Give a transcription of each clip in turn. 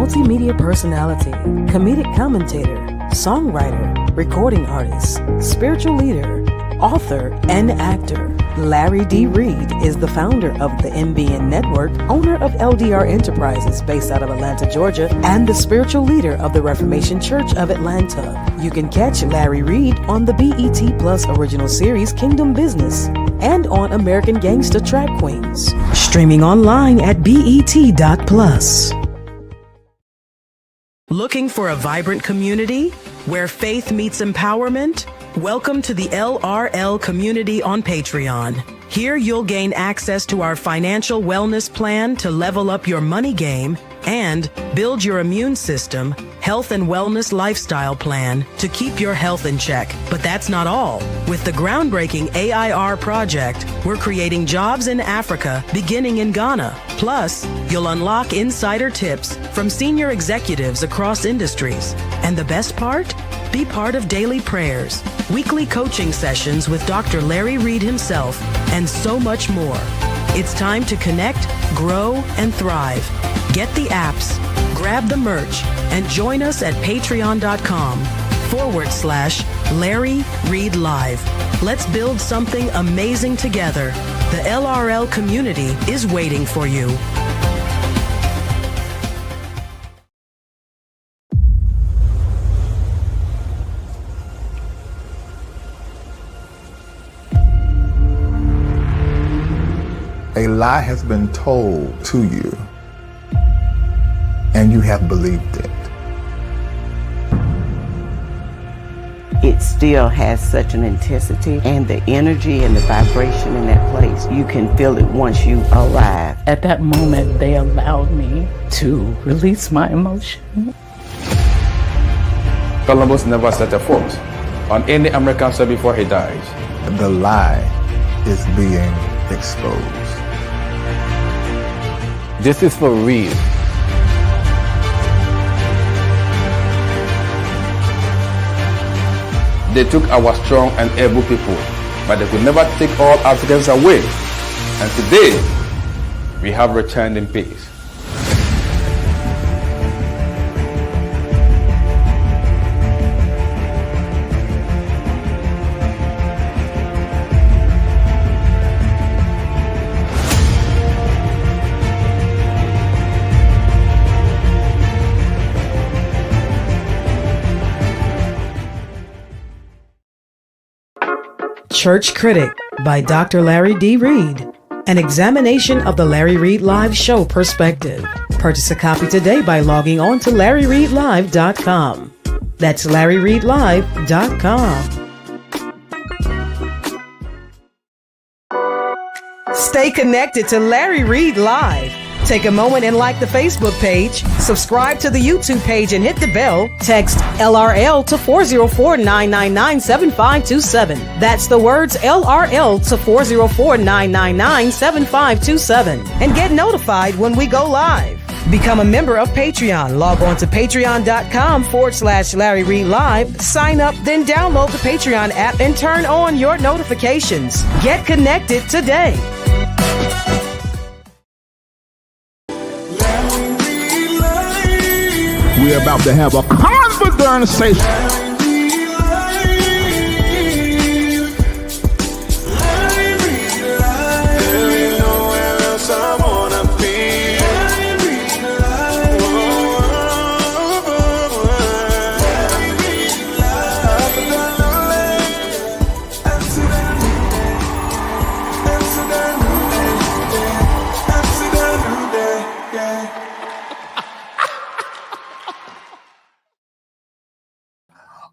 multimedia personality, comedic commentator, songwriter, recording artist, spiritual leader, author, and actor. Larry D. Reid is the founder of the MBN Network, owner of LDR Enterprises based out of Atlanta, Georgia, and the spiritual leader of the Reformation Church of Atlanta. You can catch Larry Reid on the BET Plus original series Kingdom Business and on American Gangsta Track Queens. Streaming online at BET.plus. Looking for a vibrant community where faith meets empowerment? Welcome to the LRL community on Patreon. Here you'll gain access to our financial wellness plan to level up your money game and build your immune system, health and wellness lifestyle plan to keep your health in check. But that's not all. With the groundbreaking AIR project, we're creating jobs in Africa beginning in Ghana. Plus, you'll unlock insider tips from senior executives across industries. And the best part? Be part of daily prayers, weekly coaching sessions with Dr. Larry Reid himself, and so much more. It's time to connect, grow, and thrive. Get the apps, grab the merch, and join us at patreon.com/Larry Reid Live. Let's build something amazing together. The LRL community is waiting for you. A lie has been told to you, and you have believed it. It still has such an intensity, and the energy and the vibration in that place, you can feel it once you arrive. At that moment, they allowed me to release my emotion. Columbus never set a foot on any American soil before he died. The lie is being exposed. This is for real. They took our strong and able people, but they could never take all Africans away. And today, we have returned in peace. Church Critic by Dr. Larry D. Reid. An examination of the Larry Reid Live show perspective. Purchase a copy today by logging on to LarryReidLive.com. That's LarryReidLive.com. Stay connected to Larry Reid Live. Take a moment and like the Facebook page, subscribe to the YouTube page, and hit the bell. Text LRL to 404-999-7527. That's the words LRL to 404-999-7527. And get notified when we go live. Become a member of Patreon. Log on to patreon.com/Larry Reid Live. Sign up, then download the Patreon app and turn on your notifications. Get connected today. We're about to have a conversation.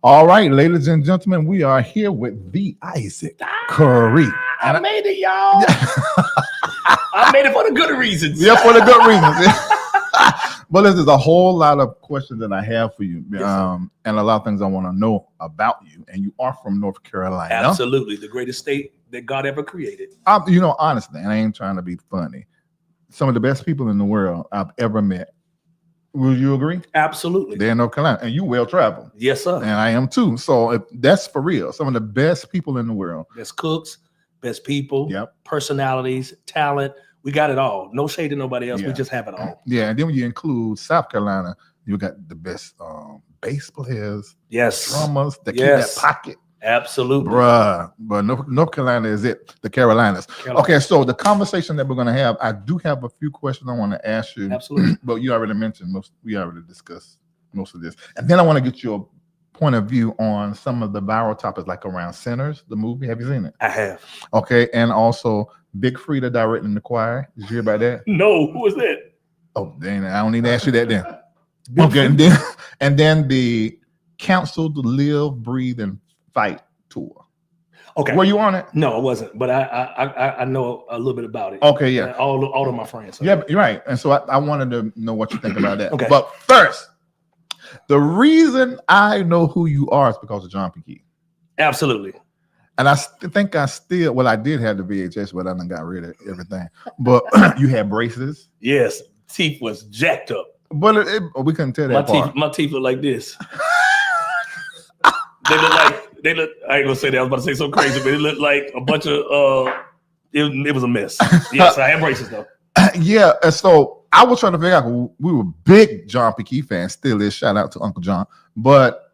All right, ladies and gentlemen, we are here with the Issac Carree. I made it, y'all. I made it for the good reasons. Yeah, for the good reasons. But there's a whole lot of questions that I have for you, yes, and a lot of things I want to know about you. And you are from North Carolina. Absolutely, the greatest state that God ever created. Honestly, and I ain't trying to be funny, some of the best people in the world I've ever met. Will you agree? Absolutely. They're in North Carolina, and you well traveled. Yes, sir. And I am too. So that's for real. Some of the best people in the world. Best cooks, best people, yep, personalities, talent, We got it all. No shade to nobody else. Yeah. We just have it all. Yeah, and then when you include South Carolina, you got the best bass players, Yes. drummers that Yes. keep that pocket. Absolutely. Bruh, but North Carolina is it, the Carolinas. Okay, so the conversation that we're going to have, I do have a few questions I want to ask you. Absolutely. But you already mentioned we already discussed most of this. And then I want to get your point of view on some of the viral topics, like around Sinners, the movie. Have you seen it? I have. Okay, and also Big Frida directing The Choir. Did you hear about that? No, who was that? Oh, dang, I don't need to ask you that then. Okay, and then the Council to Live, Breathe, and Fight tour. Okay. Were you on it? No, I wasn't, but I know a little bit about it. Okay, yeah. All of my friends. So. Yeah, you're right. And so I wanted to know what you think about that. Okay. But first, the reason I know who you are is because of John P. Key. Absolutely. And I think I did have the VHS, but I done got rid of everything. But you had braces. Yes. Teeth was jacked up. But we couldn't tell that part. My teeth look like this. They look. I ain't gonna say that. I was about to say something crazy, but it looked like a bunch of. It was a mess. Yes, I have braces though. Yeah, and so I was trying to figure out. We were big John P. Key fans. Still is. Shout out to Uncle John. But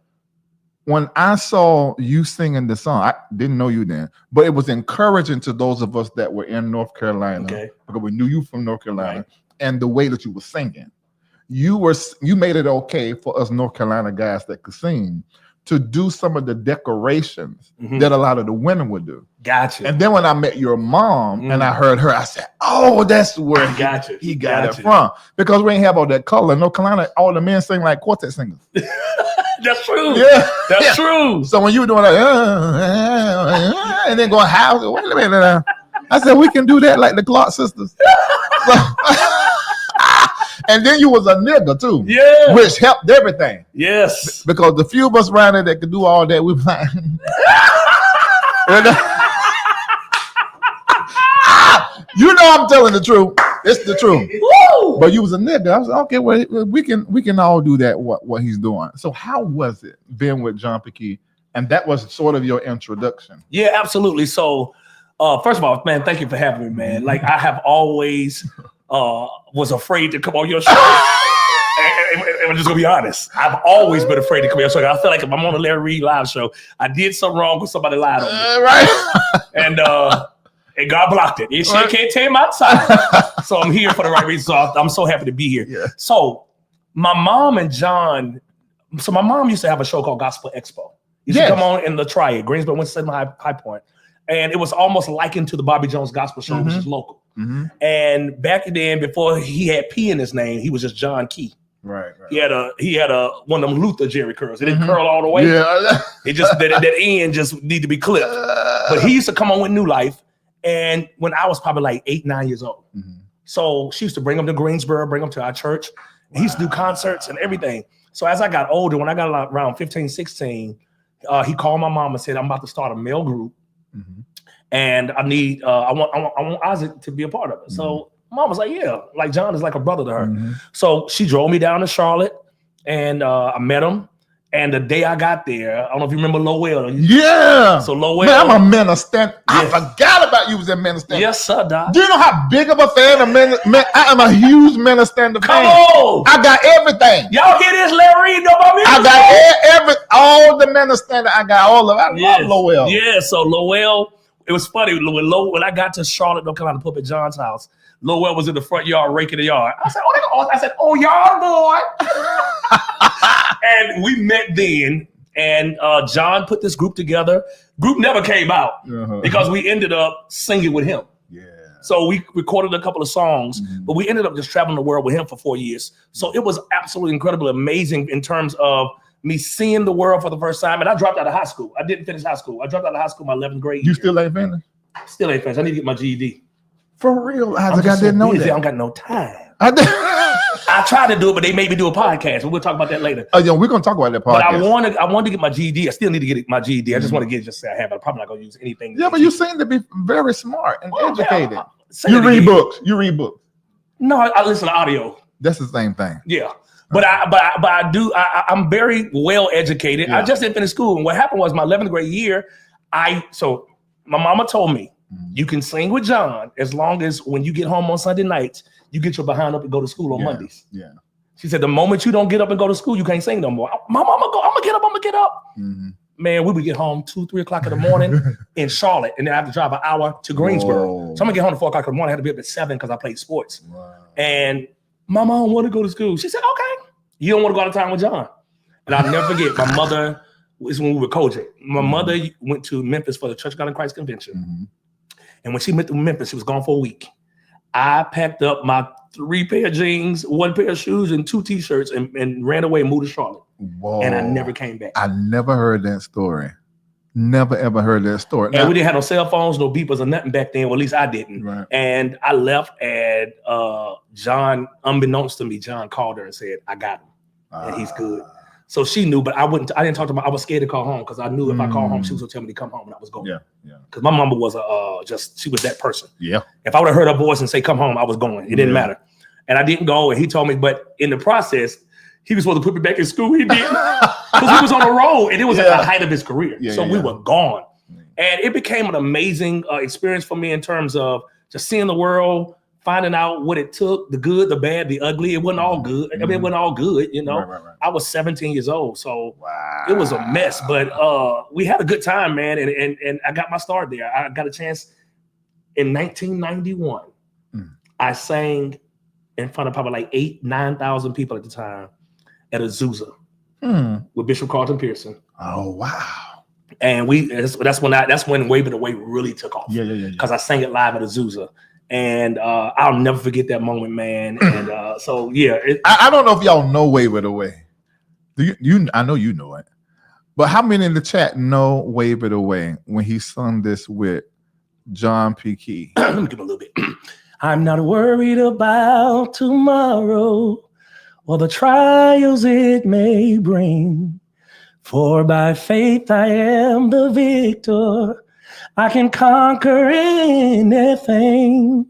when I saw you singing the song, I didn't know you then, but it was encouraging to those of us that were in North Carolina because we knew you from North Carolina, and the way that you were singing, you made it okay for us North Carolina guys that could sing to do some of the decorations that a lot of the women would do. Gotcha. And then when I met your mom and I heard her, I said, "Oh, that's where he got it from." Because we ain't have all that color. In North Carolina, all the men sing like quartet singers. That's true. Yeah, that's true. So when you were doing like, and then going, "How?" Wait a minute. I said, "We can do that like the Clark sisters." And then you was a nigga too, which helped everything. Yes, because the few of us around there that could do all that, we was like, you know, I'm telling the truth. It's the truth. Woo! But you was a nigga. I was like, okay, well, we can all do that. What he's doing. So how was it being with John P. Key? And that was sort of your introduction. Yeah, absolutely. So, first of all, man, thank you for having me, man. Like I have always. Was afraid to come on your show. and I'm just gonna be honest. I've always been afraid to come on your show. I feel like if I'm on a Larry Reid live show, I did something wrong with somebody lied on me. Right. And God blocked it. Shit can't tame outside. So I'm here for the right reason. So I'm so happy to be here. Yeah. So my mom and John. So my mom used to have a show called Gospel Expo. Used to come on in the Triad, Greensboro, Winston, High Point. And it was almost likened to the Bobby Jones Gospel Show, which is local. And back then, before he had P in his name, he was just John Key. Right. He had a one of them Luther Jerry curls. It didn't curl all the way. Yeah. It just that end just need to be clipped. But he used to come on with New Life, and when I was probably like 8, 9 years old. So she used to bring him to Greensboro, bring him to our church. He used to do concerts and everything. So as I got older, when I got around 15, 16, he called my mom and said, "I'm about to start a male group. And I need, I want Isaac to be a part of it." So mom was like, "Yeah," like John is like a brother to her. So she drove me down to Charlotte, and I met him. And the day I got there, I don't know if you remember Lowell. Yeah. So Lowell. Man, I'm a minister. I forgot about you was in minister. Yes, sir, Doc. Do you know how big of a fan I am a huge minister fan. Come on. I got everything. Y'all hear this, Larry? Know about me? I got all the minister. I got all of it. I love Lowell. Yeah, so Lowell. It was funny when I got to Charlotte, North Carolina, to Puppet John's house. Lowell was in the front yard raking the yard. I said, "Oh, y'all boy!" And we met then, and John put this group together. Group never came out because we ended up singing with him. Yeah. So we recorded a couple of songs, but we ended up just traveling the world with him for 4 years. So it was absolutely incredibly amazing in terms of me seeing the world for the first time. And I dropped out of high school. I didn't finish high school. I dropped out of high school my 11th grade year. You still ain't finished? Still ain't finished. I need to get my GED. For real? I didn't know that. I don't got no time. I tried to do it, but they made me do a podcast. We'll talk about that later. We're going to talk about that podcast. But I wanted to get my GED. I still need to get my GED. I just want to get it just say I have it. I'm probably not going to use anything. Yeah, but you seem to be very smart and educated. You read books. You read books. No, I listen to audio. That's the same thing. Yeah. But I do. I'm very well educated. Yeah. I just didn't finish school, and what happened was my 11th grade year. So my mama told me You can sing with John as long as when you get home on Sunday nights, you get your behind up and go to school on Mondays. Yeah. She said, the moment you don't get up and go to school, you can't sing no more. Mom, I'm gonna get up. Man, we would get home 2, 3 o'clock in the morning in Charlotte, and then I have to drive an hour to Greensboro. Whoa. So I'm gonna get home at 4 o'clock in the morning. I had to be up at 7 because I played sports. Wow. And my mom wanted to go to school. She said, okay, you don't want to go out of town with John. And I'll never forget, my mother, is when we were coaching. My mother went to Memphis for the Church of God in Christ convention. And when she went to Memphis, she was gone for a week. I packed up my 3 pair of jeans, 1 pair of shoes, and 2 t-shirts and ran away and moved to Charlotte. Whoa. And I never came back. I never heard that story. Never ever heard that story. And we didn't have no cell phones, no beepers or nothing back then. Well, at least I didn't. Right. And I left, and John, unbeknownst to me, John called her and said, I got him. And he's good. So she knew, but I didn't talk to her. I was scared to call home because I knew if I called home, she was gonna tell me to come home and I was going. Yeah. Because my mama was she was that person. Yeah. If I would have heard her voice and say, come home, I was going. It didn't matter. And I didn't go. And he told me, but in the process, he was supposed to put me back in school. He didn't. Because he was on the road and it was at the height of his career. So we were gone. And it became an amazing experience for me in terms of just seeing the world, finding out what it took, the good, the bad, the ugly. It wasn't all good. I mean, it wasn't all good, you know. Right. I was 17 years old, so it was a mess. But we had a good time, man. And I got my start there. I got a chance in 1991. I sang in front of probably like 8,000-9,000 people at the time at Azusa with Bishop Carlton Pearson. Oh, wow. And that's when Wave It Away really took off. Yeah. Because I sang it live at Azusa. And I'll never forget that moment, man. And so yeah. I don't know if y'all know Wave It Away. Do you I know you know it. But how many in the chat know Wave It Away when he sung this with John P. Key? Let me give him a little bit. I'm not worried about tomorrow or the trials it may bring. For by faith I am the victor. I can conquer anything.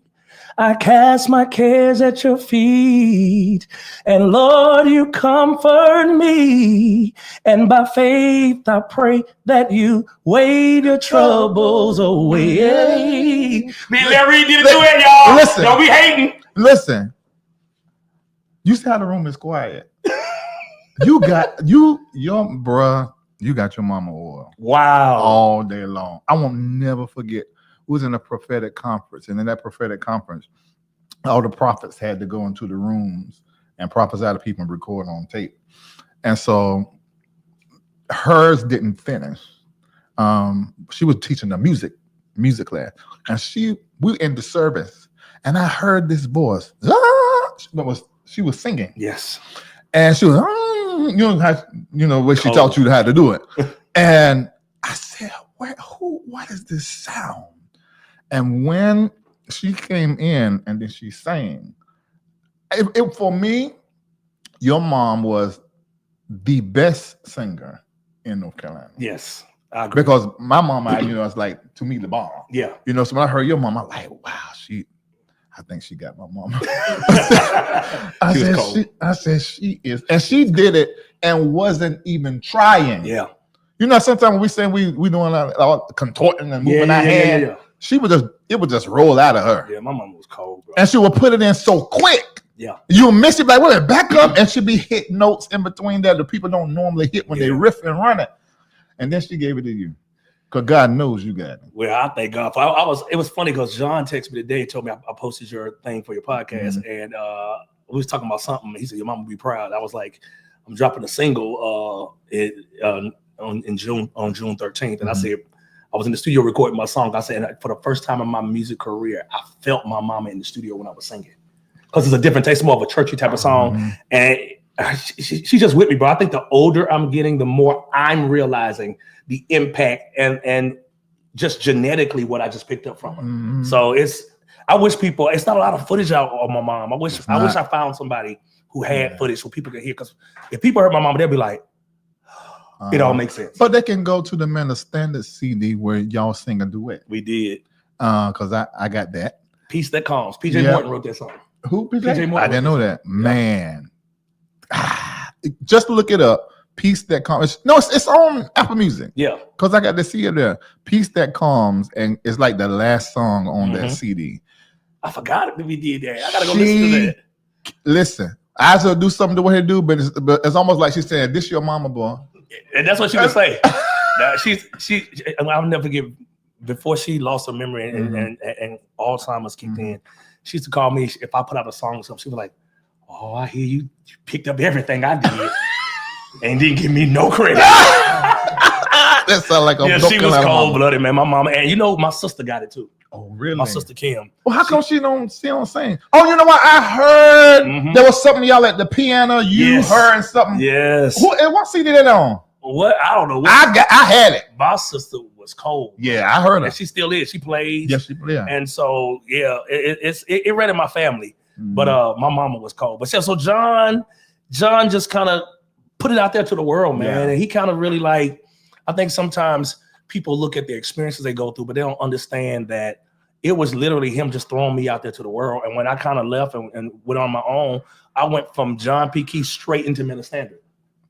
I cast my cares at your feet. And Lord, you comfort me. And by faith I pray that you wave your troubles away. Me and Larry didn't do it, y'all. Listen. Don't be hating. Listen. You see how the room is quiet. You got your mama oil. Wow. All day long. I won't never forget. We was in a prophetic conference. And in that prophetic conference, all the prophets had to go into the rooms and prophesy to people and record on tape. And so hers didn't finish. She was teaching a music class. And we in the service. And I heard this voice. She was singing. Yes. And she was, where she taught you how to do it. And I said, what is this sound? And when she came in and then she sang, for me, your mom was the best singer in North Carolina. Yes, I agree. Because my mom, it's like, to me, the bomb. Yeah. So when I heard your mom, I'm like, wow, I think she got my mom. I said she is. And she did it and wasn't even trying. Yeah. Sometimes when we say we doing all contorting and moving our hand. Yeah. It would just roll out of her. Yeah, my mom was cold, bro. And she would put it in so quick. Yeah. You'll miss it, like, wait, back up. And she'd be hit notes in between that the people don't normally hit when they riff and run it. And then she gave it to you. Because God knows you got it. Well, I thank God. It was funny because John texted me today and told me I posted your thing for your podcast. And we was talking about something. He said, your mom will be proud. I was like, I'm dropping a single on June 13th. And I said, I was in the studio recording my song. I said, for the first time in my music career, I felt my mama in the studio when I was singing. Because it's a different taste, more of a churchy type of song. And she's just with me, bro. I think the older I'm getting, the more I'm realizing the impact and just genetically what I just picked up from her. So I wish it's not a lot of footage out of my mom. I wish I found somebody who had footage so people could hear. Because if people heard my mom, they'll be like, it all makes sense. But they can go to the Man of Standard CD where y'all sing a duet. We did. Because I got that. Peace That Calms. PJ Morton wrote that song. Who? PJ Morton? I didn't know that. Man. Just look it up. Peace That Comes. No, it's on Apple Music. Yeah. Because I got to see it there. Peace That Comes, and it's like the last song on that CD. I forgot that we did that. I gotta go listen to that. Listen, I still do something to what he do, but it's almost like she said, "This your mama, boy," and that's what she would say. Now, I'll never forget. Before she lost her memory and Alzheimer's kicked in, she used to call me if I put out a song or something. She was like, "Oh, I hear you picked up everything I did and didn't give me no credit." That sounds like a she was cold blooded, man. My mama, and my sister got it too. Oh, really? My sister Kim. Well, how come she don't sing? Oh, you know what? I heard there was something y'all at the piano. You heard something. Yes. What CD that on? What? I don't know. I had it. My sister was cold. Yeah, I heard her. And she still is. She plays. Yes, she plays. And so it ran in my family. But my mama was cold. But so John just kind of put it out there to the world, man. Yeah. And he kind of really I think sometimes people look at the experiences they go through, but they don't understand that it was literally him just throwing me out there to the world. And when I kind of left and went on my own, I went from John P. Key straight into Minor Standard.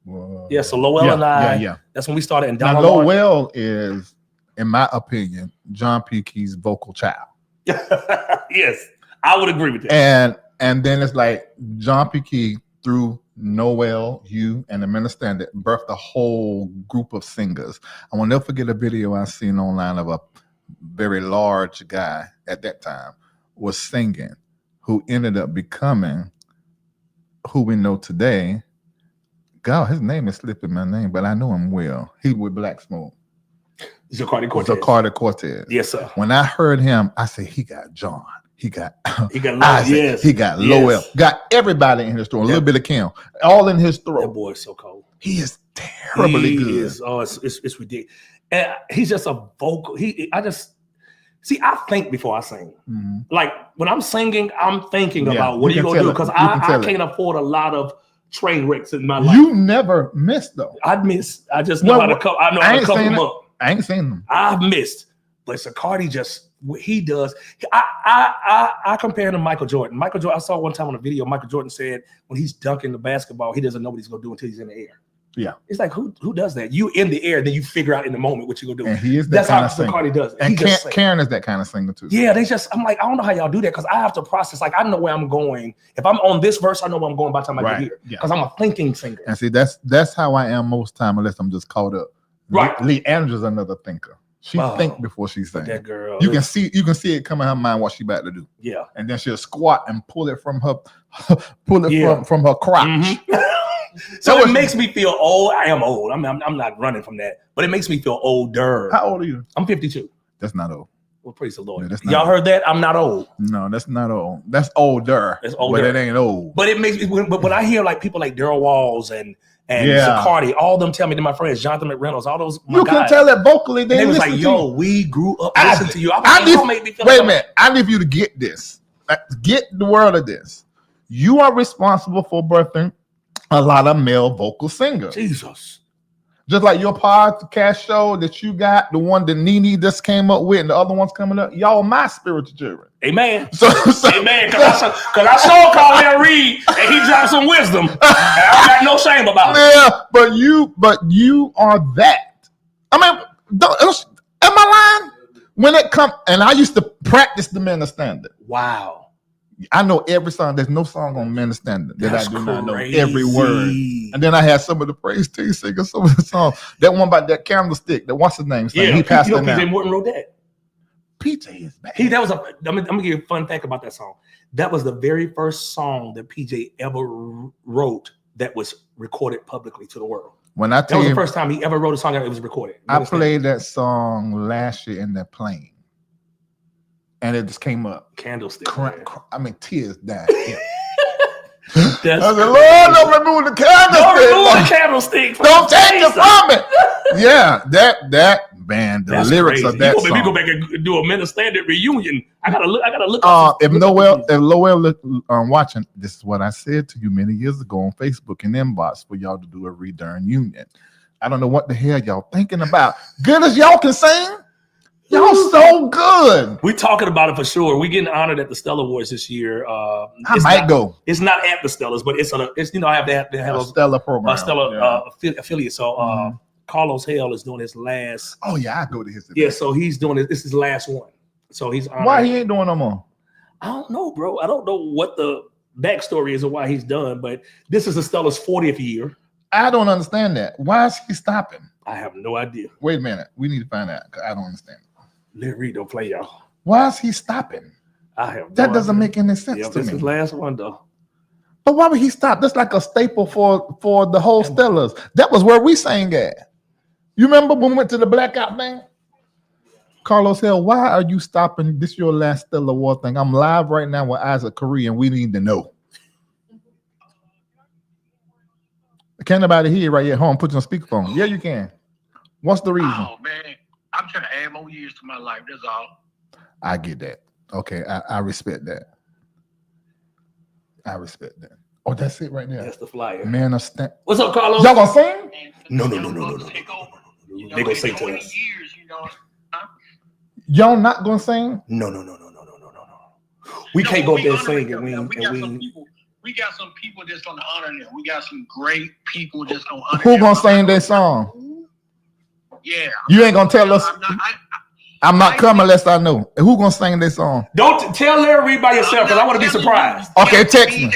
Whoa. Yeah, so Lowell and I, that's when we started. And now Lowell is, in my opinion, John P. Key's vocal child. Yes, I would agree with that. And then it's like John P. Key through Noel, you, and the Minor Standard birthed a whole group of singers. I will never forget a video I seen online of a very large guy at that time was singing, who ended up becoming who we know today. God, his name is slipping my name, but I know him well. He with Black Smoke. Zacardi Cortez. Yes, sir. When I heard him, I said, he got John. He got Isaac. Yes. He got Lowell. Got everybody in his throat. A little bit of Kim. All in his throat. That boy is so cold. He is terribly good. Oh, it's ridiculous. And he's just a vocal. I think before I sing. Like when I'm singing, I'm thinking about what are you gonna do? Because I can't afford a lot of train wrecks in my life. You never missed though. I'd miss. I just know how to cover. I know how to cover them up. I ain't seen them. I've missed. But Carree just what he does. I compare him to Michael Jordan. Michael Jordan. I saw one time on a video. Michael Jordan said when he's dunking the basketball, he doesn't know what he's gonna do until he's in the air. Yeah, it's like who does that? You in the air, then you figure out in the moment what you're gonna do. And he is that kind of singer. Carree does it. And Karen is that kind of singer too. Yeah, I'm like, I don't know how y'all do that because I have to process. Like I know where I'm going. If I'm on this verse, I know where I'm going by the time I get here. Because I'm a thinking singer. And see, that's how I am most time, unless I'm just caught up. Right. Lee Andrews another thinker. She think before she sings. That girl. You can see it come in her mind what she about to do. Yeah. And then she'll squat and pull it from her from her crotch. So it makes me feel old. I am old. I'm not running from that, but it makes me feel older. How old are you? I'm 52. That's not old. Well, praise the Lord. Yeah, y'all heard that? I'm not old. No, that's not old. That's older. That's older. But it ain't old. But it makes me. But when I hear like people like Daryl Walls and Zacardi, all of them tell me, to my friends, Jonathan McReynolds, all those. You can tell that vocally. They was like, "Yo, we grew up listening to you." Wait a minute. I need you to get this. Get the word of this. You are responsible for birthing a lot of male vocal singers. Jesus. Just like your podcast show that you got, the one that Nene just came up with, and the other one's coming up. Y'all my spiritual children. Amen. Amen. Because I saw Colin Reid and he dropped some wisdom. And I got no shame about it. Yeah, but you are that. I mean, am I lying? When it comes, and I used to practice the Minor Standard. Wow. I know every song. There's no song on Minor Standard that I do not know every word. And then I had some of the praise team singers, some of the songs. That one about that candlestick, that what's his name? Yeah, he passed it now. PJ Morton wrote that. PJ is bad. I'm gonna give you a fun fact about that song. That was the very first song that PJ ever wrote that was recorded publicly to the world. When I tell that was you, the first time he ever wrote a song that it was recorded. I played that song last year in the plane. And it just came up. Candlestick. Tears down. I said, Lord, don't remove the candlestick. Don't remove the candlestick. Don't take it from it. Yeah, that band, the lyrics of that song. We go back and do a Minor Standard reunion. I gotta look. If Lowell watching, this is what I said to you many years ago on Facebook and inbox for y'all to do a return union. I don't know what the hell y'all thinking about. Good as y'all can sing. Y'all so good. We're talking about it for sure. We're getting honored at the Stella Awards this year. I might go. It's not at the Stellas, but it's I have to have A Stella program. A Stella affiliate. So Carlos Hale is doing his last. Oh yeah, I go to his event. Yeah, so he's doing it. This is his last one. So he's honored. Why he ain't doing no more? I don't know, bro. I don't know what the backstory is of why he's done, but this is the Stella's 40th year. I don't understand that. Why is he stopping? I have no idea. Wait a minute. We need to find out because I don't understand. Let Reid don't play y'all. Why is he stopping? I have That doesn't make any sense to this me. is last one though. But why would he stop? That's like a staple for the whole Stellas. That was where we sang at. You remember when we went to the blackout thing? Carlos Hill, why are you stopping? This your last Stella Award thing. I'm live right now with Issac Carree, and we need to know. Can't nobody hear right here. Hold on, put you on speakerphone. Yeah, you can. What's the reason? Oh man, I'm trying to add more years to my life. That's all. I get that. Okay, I respect that. I respect that. Oh, that's it right there. That's the flyer. Man of stand. What's up, Carlos? Y'all gonna sing? No. Take over. You know, They gonna sing to 20 us. years, you know. Y'all not gonna sing? No. We can't go up there and sing them. and We got some people that's gonna honor them. We got some great people that's gonna honor Who them. gonna sing their song? Yeah. You ain't gonna tell us. I'm not coming unless I know. Who gonna sing this song? Don't tell Larry Reid by yourself because I want to be surprised. Okay, text me.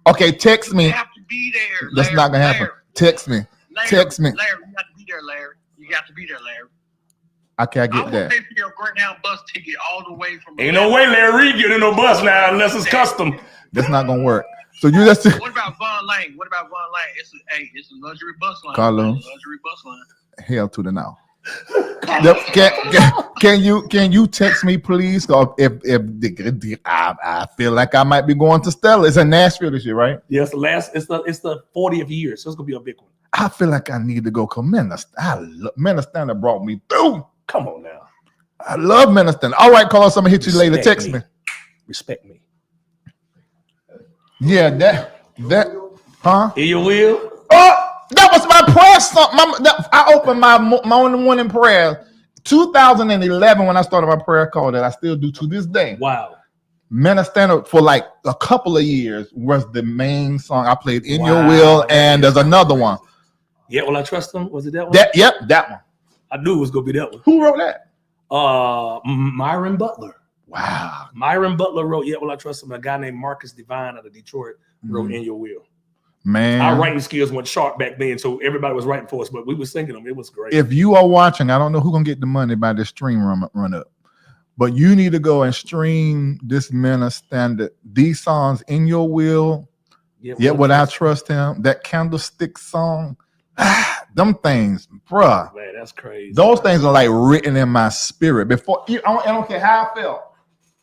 Okay, text me. You have to be there. That's not gonna happen. Text me. Text me. Larry, you have to be there, Larry. You got to be there, Larry. Okay, I I get will that. pay for your Greyhound bus ticket all the way from. Ain't no way Larry Reid getting no bus now unless it's custom. That's not gonna work. So you just What about Von Lane? It's a luxury bus line. Carlos. It's a luxury bus line. hell to the now. Can you text me please? If I feel like I might be going to Stella. It's in Nashville this year, right? Yes, it's the 40th year, so it's gonna be a big one. I feel like I need to go. Cause Minister that brought me through. Come on now. I love Minister. All right, Carlos, I'm gonna hit you later. Text me. Respect me. Yeah, that, huh? In your will. Oh, that was my prayer song. I opened my morning prayer 2011 when I started my prayer call that I still do to this day. Wow. Minister for like a couple of years was the main song I played. In Your Will, and there's another one. Yeah, Will I Trust Him? Was it that one? That one. I knew it was gonna be that one. Who wrote that? Myron Butler. Wow. Myron Butler wrote Yet Will I Trust Him. A guy named Marcus Divine out of Detroit wrote In Your Will. Man, our writing skills went sharp back then, so everybody was writing for us, but we were singing them. It was great. If you are watching, I don't know who's gonna get the money by this stream run up, but you need to go and stream this Minister, these songs, In Your Will, Yet Will I Trust Him, that Candlestick song. Them things, bruh. Man, that's crazy. Those things are like written in my spirit. Before I don't care how I felt.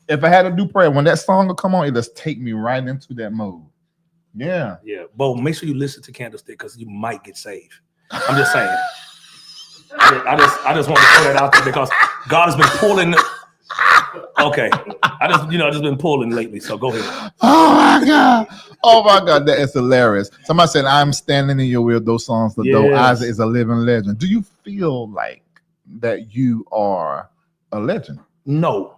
If I had to do prayer, when that song would come on, it just take me right into that mode. Yeah. Yeah. Bo, make sure you listen to Candlestick because you might get saved. I'm just saying. I just want to throw that out there because God has been pulling. Okay. I just been pulling lately. So go ahead. Oh my God. That is hilarious. Somebody said, I'm standing in your will, those songs, though Isaac is a living legend. Do you feel like that you are a legend? No.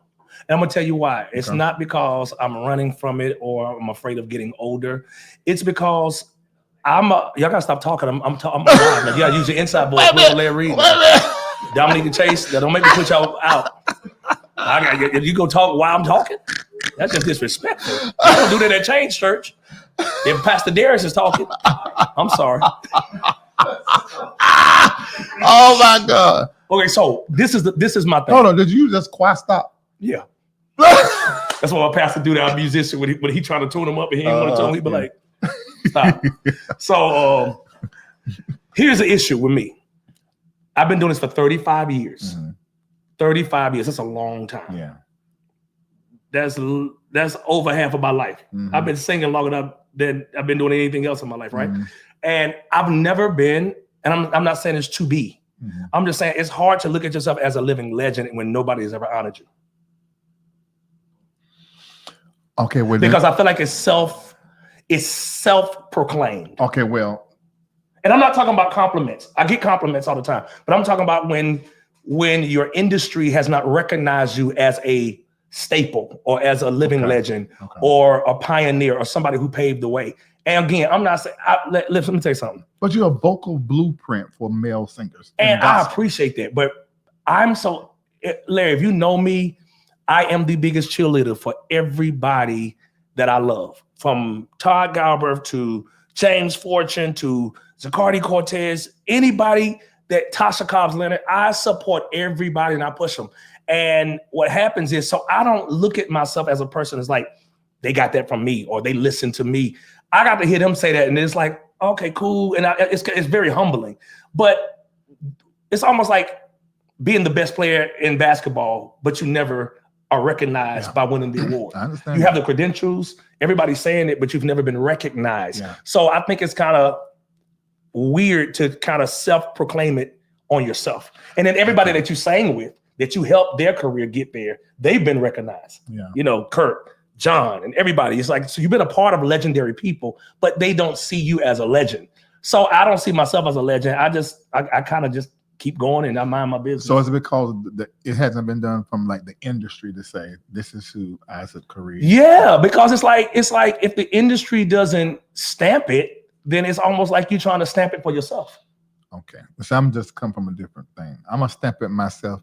And I'm gonna tell you why. It's not because I'm running from it or I'm afraid of getting older. It's because y'all gotta stop talking. I'm alive. You gotta use your inside voice. Larry Reid, Dominique and Chase. Don't make me put y'all out. You go talk while I'm talking. That's just disrespectful. I don't do that at Change Church. If Pastor Darius is talking, I'm sorry. Oh my God. Okay, so this is my thing. Hold on, did you just quiet stop? Yeah. That's what my pastor do to our musician when he trying to tune him up and he didn't want to tune him. He be like, stop. So here's the issue with me. I've been doing this for 35 years. Mm-hmm. 35 years. That's a long time. Yeah. That's over half of my life. Mm-hmm. I've been singing long enough than I've been doing anything else in my life, right? Mm-hmm. And I've never been, and I'm not saying it's to be. Mm-hmm. I'm just saying it's hard to look at yourself as a living legend when nobody has ever honored you. Okay, well, because I feel like it's self-proclaimed. Okay, well, and I'm not talking about compliments. I get compliments all the time, but I'm talking about when when your industry has not recognized you as a staple or as a living legend or a pioneer or somebody who paved the way. And again, I'm not saying, let me tell you something. But you're a vocal blueprint for male singers. And I appreciate that. But Larry, if you know me, I am the biggest cheerleader for everybody that I love. From Todd Galberth to James Fortune to Zacardi Cortez, anybody that Tasha Cobbs Leonard, I support everybody and I push them. And what happens is, so I don't look at myself as a person that's like, they got that from me or they listen to me. I got to hear them say that and it's like, okay, cool. And it's very humbling. But it's almost like being the best player in basketball, but you never are recognized by winning the award. I understand. You have the credentials, everybody's saying it, but you've never been recognized. Yeah. So I think it's kind of weird to kind of self-proclaim it on yourself. And then everybody that you sang with, that you helped their career get there, they've been recognized. Yeah. You know, Kurt, John, and everybody. It's like, so you've been a part of legendary people, but they don't see you as a legend. So I don't see myself as a legend. I kind of just keep going and I mind my business. So it's because it hasn't been done from like the industry to say this is who Issac Carree. Yeah, because it's like if the industry doesn't stamp it, then it's almost like you're trying to stamp it for yourself. Okay, so I'm just come from a different thing. I'm gonna stamp it myself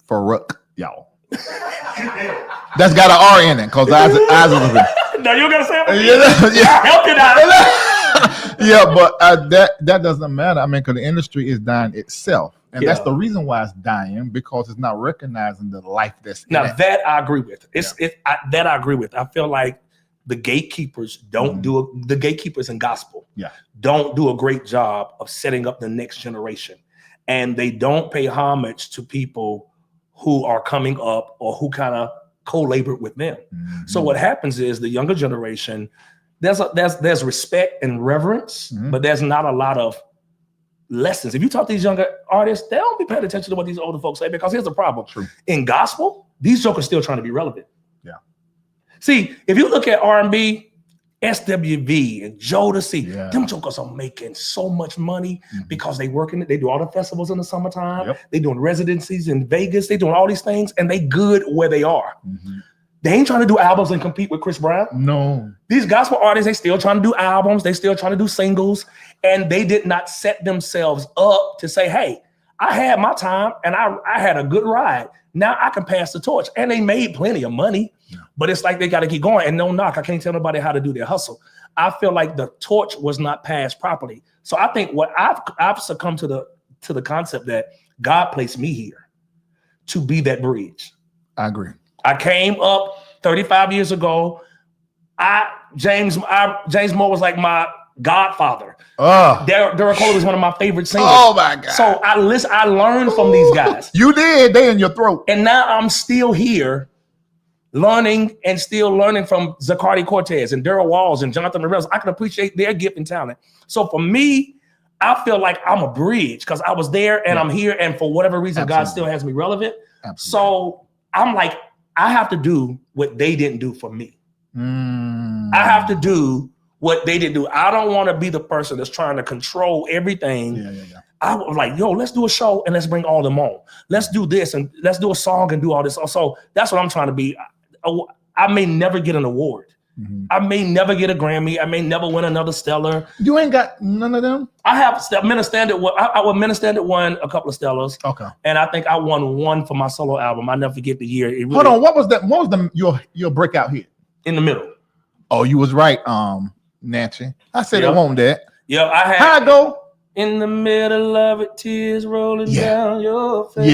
for Ruck, y'all. That's got an R in it because Issac. No, you gotta stamp it. Yeah. Help you out. Yeah, but that doesn't matter. I mean, because the industry is dying itself, and that's the reason why it's dying, because it's not recognizing the life that's now. That I agree with. That I agree with. I feel like the gatekeepers don't the gatekeepers in gospel don't do a great job of setting up the next generation, and they don't pay homage to people who are coming up or who kind of co-labored with them. Mm-hmm. So what happens is the younger generation, there's respect and reverence, but there's not a lot of lessons. If you talk to these younger artists, they don't be paying attention to what these older folks say, because here's the problem. True. In gospel, these jokers still trying to be relevant. Yeah. See, if you look at R&B, SWV and Jodeci, them jokers are making so much money because they work in it. They do all the festivals in the summertime. Yep. They doing residencies in Vegas. They doing all these things, and they good where they are. Mm-hmm. They ain't trying to do albums and compete with Chris Brown. No. These gospel artists, they still trying to do albums. They still trying to do singles, and they did not set themselves up to say, hey, I had my time and I had a good ride. Now I can pass the torch. And they made plenty of money, but it's like they got to keep going. And no knock, I can't tell nobody how to do their hustle. I feel like the torch was not passed properly. So I think what I've succumbed to the concept that God placed me here to be that bridge. I agree. I came up 35 years ago. James Moore was like my godfather. Derek Cole is one of my favorite singers. Oh my God. So I learned from these guys. You did, they in your throat. And now I'm still here learning from Zacardi Cortez and Daryl Walls and Jonathan Morales. I can appreciate their gift and talent. So for me, I feel like I'm a bridge because I was there and I'm here, and for whatever reason, God still has me relevant. So I'm like, I have to do what they didn't do for me. I have to do what they didn't do. I don't want to be the person that's trying to control everything. I was like, yo, let's do a show and let's bring all them on. Let's do this and let's do a song and do all this. So that's what I'm trying to be. I may never get an award. I may never get a Grammy. I may never win another Stella. You ain't got none of them? I have Minister won a couple of Stellas. Okay. And I think I won one for my solo album. I never forget the year. Hold on, what was that? What was your breakout hit? In the Middle. Oh, you was right, Nancy. I said it won't that. Yeah, I had. How I go? In the middle of it, tears rolling down your face.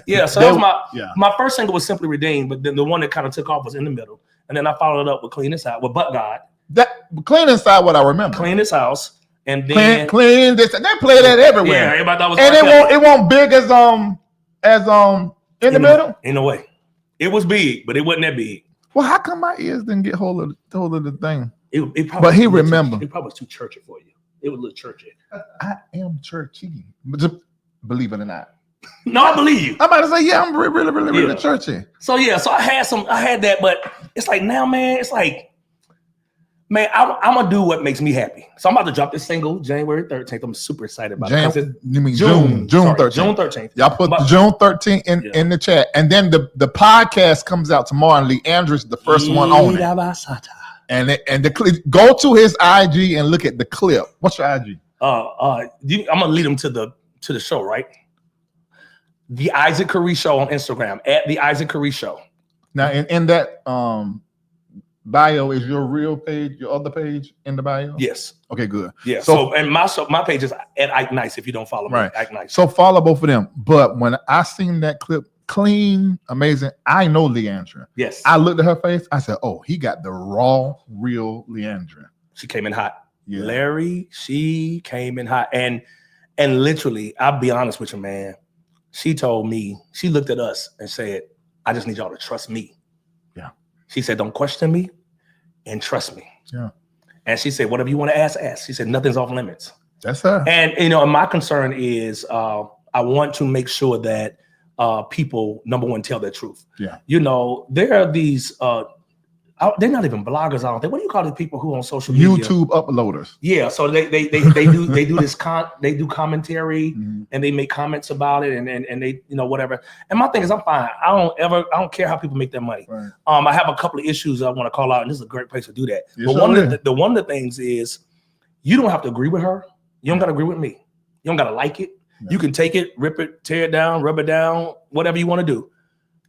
Yeah. So that was my first single was Simply Redeemed, but then the one that kind of took off was In the Middle. And then I followed it up with Clean This Out, with But God. That Clean Inside, what I remember. Clean This House. And then Clean This. They play that everywhere. Yeah, everybody thought it won't big as In the Middle? In a way. It was big, but it wasn't that big. Well, how come my ears didn't get hold of the thing? It probably but he remembered. It probably was too churchy for you. It was a little churchy. I am churchy, believe it or not. No, I believe you. I'm about to say, yeah, I'm really churchy. So I had that, but it's like now, man, it's like Man, I'm gonna do what makes me happy. So I'm about to drop this single January 13th. I'm super excited about it. You mean June 13th. June 13th. Y'all put June 13th in the chat. And then the podcast comes out tomorrow, and Leandre's the first one on it. And go to his IG and look at the clip. What's your IG? I'm gonna lead them to the show, right? The Issac Carree Show on Instagram, at the Issac Carree Show. Now in that bio is your real page, your other page in the bio? Yes. Okay, good. Yeah. So and my page is at Ike Nice. If you don't follow me, right. Ike Nice. So follow both of them. But when I seen that clip, clean, amazing, I know Leandra. Yes. I looked at her face. I said, "Oh, he got the raw, real Leandra." She came in hot. Yeah. Larry, she came in hot, and literally, I'll be honest with you, man. She told me, she looked at us and said, "I just need y'all to trust me." Yeah. She said, "Don't question me and trust me." Yeah. And she said, "Whatever you want to ask." She said, "Nothing's off limits." That's her. And and my concern is I want to make sure that people, number one, tell their truth. Yeah. There are these they're not even bloggers, I don't think. What do you call the people who on social media? YouTube uploaders. Yeah, so they do this they do commentary and they make comments about it and they whatever. And my thing is, I'm fine. I don't care how people make their money. Right. I have a couple of issues I want to call out, and this is a great place to do that. Yes, But one of the things is, you don't have to agree with her. You don't got to agree with me. You don't got to like it. Yeah. You can take it, rip it, tear it down, rub it down, whatever you want to do.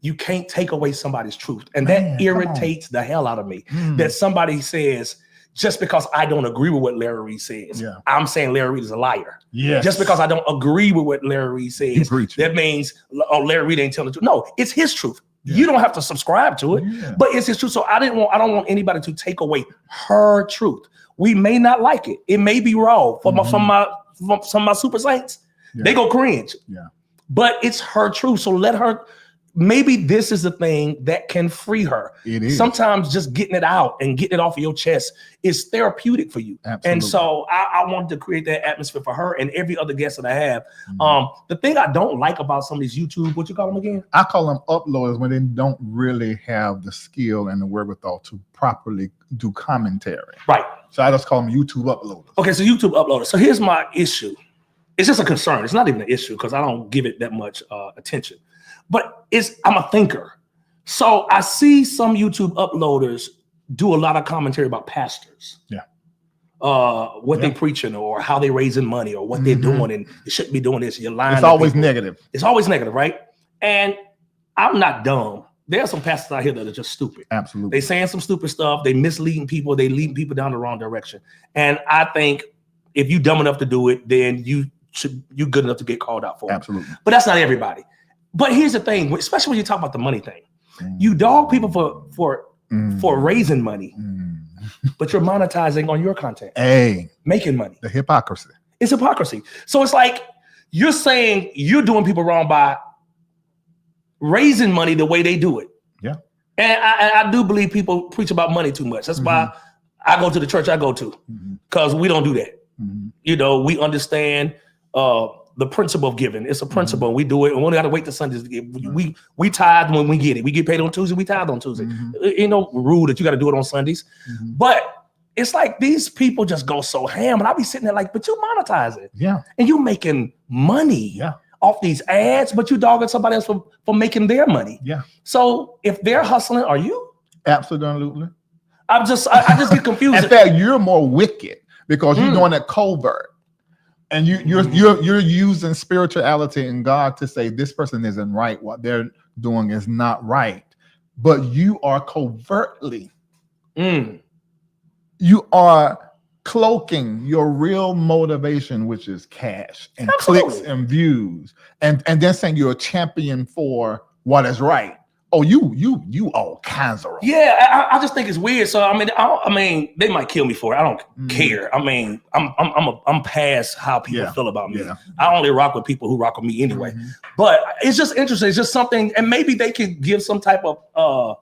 You can't take away somebody's truth. And that irritates the hell out of me. That somebody says, just because I don't agree with what Larry Reid says, I'm saying Larry Reid is a liar. Yes. Just because I don't agree with what Larry Reid says, that means, Larry Reid ain't telling the truth. No, it's his truth. Yeah. You don't have to subscribe to it, but it's his truth. So I don't want anybody to take away her truth. We may not like it. It may be raw for some of my super saints. Yeah. They go cringe. Yeah. But it's her truth. So let her. Maybe this is the thing that can free her. It is. Sometimes just getting it out and getting it off of your chest is therapeutic for you. Absolutely. And so I wanted to create that atmosphere for her and every other guest that I have. The thing I don't like about some of these YouTube, what you call them again? I call them uploaders when they don't really have the skill and the wherewithal to properly do commentary. Right. So I just call them YouTube uploaders. Okay, so YouTube uploaders. So here's my issue. It's just a concern. It's not even an issue because I don't give it that much attention. But I'm a thinker. So I see some YouTube uploaders do a lot of commentary about pastors. Yeah. What they preaching or how they raising money or what they're doing, and you shouldn't be doing this. You're lying. It's always negative. It's always negative, right? And I'm not dumb. There are some pastors out here that are just stupid. Absolutely. They saying some stupid stuff. They misleading people. They leading people down the wrong direction. And I think if you're dumb enough to do it, then you're good enough to get called out for it. Absolutely. But that's not everybody. But here's the thing, especially when you talk about the money thing, you dog people for raising money, but you're monetizing on your content. Hey, making money. The hypocrisy. It's hypocrisy. So it's like you're saying you're doing people wrong by raising money the way they do it. Yeah. And I do believe people preach about money too much. That's why I go to the church I go to, because we don't do that. We understand the principle of giving. It's a principle. We do it, and we only got to wait till Sundays to give. We tithe when we get it. We get paid on Tuesday. We tithe on Tuesday. Ain't no rule that you got to do it on Sundays. But it's like these people just go so ham, and I be sitting there like, but you monetize it, and you making money, off these ads, but you dogging somebody else for making their money, So if they're hustling, are you? Absolutely. I just get confused. In fact, you're more wicked because you're doing it covert. And you're using spirituality and God to say this person isn't right. What they're doing is not right. But you are covertly, you are cloaking your real motivation, which is cash and clicks and views, and then saying you're a champion for what is right. Oh, you all kinds of wrong. Yeah, I just think it's weird. So I mean, they might kill me for it. I don't care. I mean, I'm past how people feel about me. I only rock with people who rock with me anyway. But it's just interesting. It's just something, and maybe they could give some type of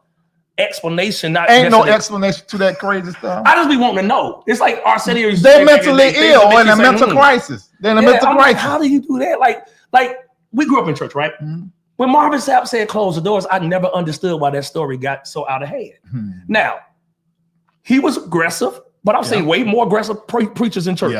explanation. Ain't no explanation to that crazy stuff. I just be wanting to know. It's like Arsenio. They're mentally ill in a mental crisis. They're in a mental crisis. Like, how do you do that? Like we grew up in church, right? When Marvin Sapp said close the doors, I never understood why that story got so out of hand. Now, He was aggressive, but I've seen way more aggressive preachers in church.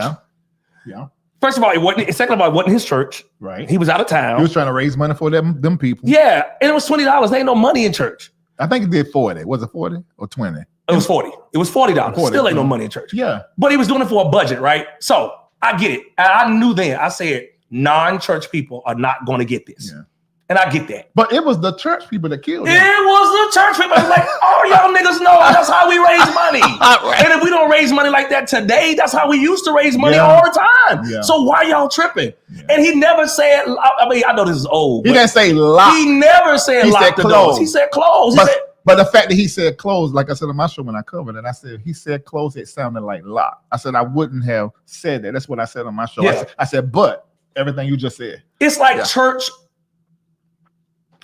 Yeah. First of all, it wasn't. Second of all, it wasn't his church. Right. He was out of town. He was trying to raise money for them people. Yeah, and it was $20. There ain't no money in church. I think he did 40. Was it 40 or 20? It was 40. It was $40. Still ain't no money in church. Yeah. But he was doing it for a budget, right? So I get it. And I knew then. I said, non-church people are not going to get this. Yeah. And I get that. But it was the church people that killed him. It was the church people. It's like, all y'all niggas know that's how we raise money. Right. And if we don't raise money like that today, that's how we used to raise money all the time. Yeah. So why y'all tripping? Yeah. And he never said, I mean, I know this is old. He didn't say lock. He never said lock the doors. He said close. But the fact that he said close, like I said on my show when I covered it, I said he said close, it sounded like lock. I said I wouldn't have said that. That's what I said on my show. Yeah. I said, but everything you just said. It's like church.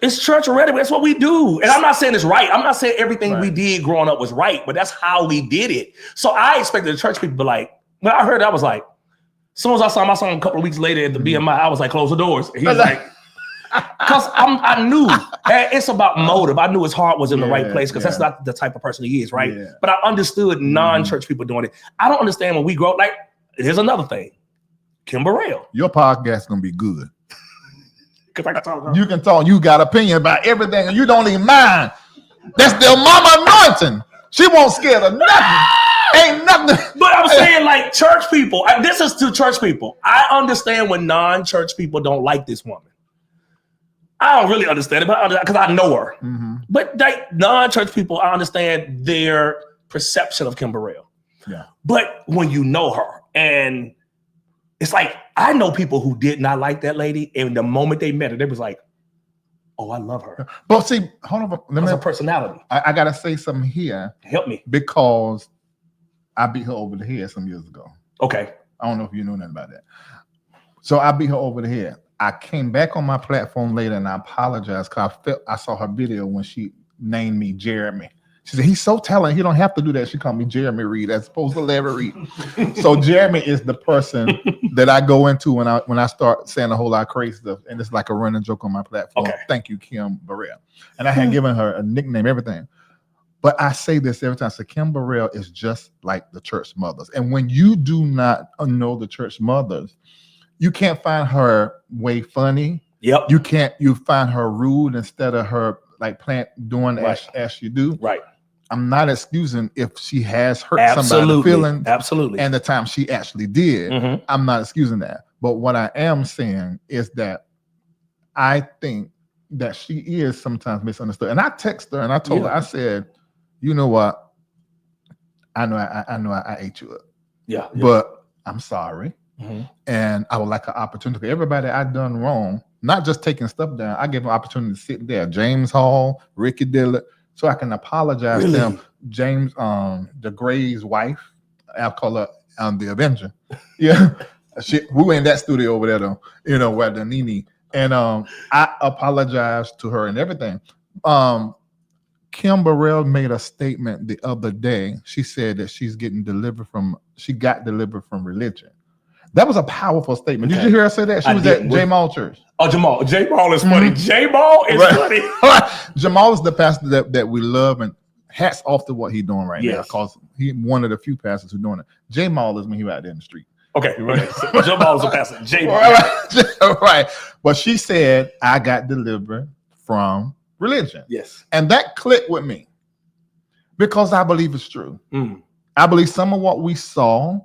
It's church already. That's what we do. And I'm not saying it's right. I'm not saying everything we did growing up was right, but that's how we did it. So I expected the church people to be like, when I heard that, I was like, as soon as I saw my son a couple of weeks later at the BMI, I was like, close the doors. And he was like, because I knew that it's about motive. I knew his heart was in the right place because that's not the type of person he is, right? Yeah. But I understood non-church people doing it. I don't understand when we grow up. Like, here's another thing. Kim Burrell. Your podcast is going to be good. Because I can talk. You can talk. You got opinion about everything, and you don't even mind. That's their mama anointing. She won't scared of nothing. Ain't nothing. But I'm saying, like, church people. This is to church people. I understand when non-church people don't like this woman. I don't really understand it, but because I know her. Mm-hmm. But like non-church people, I understand their perception of Kim Burrell. Yeah. But when you know her, and it's like, I know people who did not like that lady, and the moment they met her, they was like, oh, I love her. But see, hold on. That's her personality. I got to say something here. Help me. Because I beat her over the head some years ago. Okay. I don't know if you know nothing about that. So I beat her over the head. I came back on my platform later and I apologized because I saw her video when she named me Jeremy. She said, he's so talented, he don't have to do that. She called me Jeremy Reid as opposed to Larry Reid. So Jeremy is the person that I go into when I start saying a whole lot of crazy stuff. And it's like a running joke on my platform. Okay. Thank you, Kim Burrell. And I had given her a nickname, everything. But I say this every time. I say Kim Burrell is just like the church mothers. And when you do not know the church mothers, you can't find her way funny. Yep. You find her rude instead of her like doing as she do. Right. I'm not excusing if she has hurt somebody's feelings. Absolutely. And the time she actually did. Mm-hmm. I'm not excusing that. But what I am saying is that I think that she is sometimes misunderstood. And I text her and I told her, I said, you know what? I know I ate you up. Yeah. But I'm sorry. Mm-hmm. And I would like an opportunity. Everybody I done wrong, not just taking stuff down, I give an opportunity to sit there. James Hall, Ricky Dillard, so I can apologize to them. James, the Gray's wife, I'll call her the Avenger. Yeah. We were in that studio over there though, where the Nini. And I apologized to her and everything. Kim Burrell made a statement the other day. She said that she got delivered from religion. That was a powerful statement. Did you hear her say that? She was at Jamal Church. Oh, Jamal. Jamal is funny. Jamal is funny. Jamal is the pastor that we love, and hats off to what he's doing right now, because he's one of the few pastors who are doing it. Jamal is when he was out there in the street. Okay. So Jamal is a pastor. Jamal. Right. But she said, I got delivered from religion. Yes. And that clicked with me because I believe it's true. Mm. I believe some of what we saw,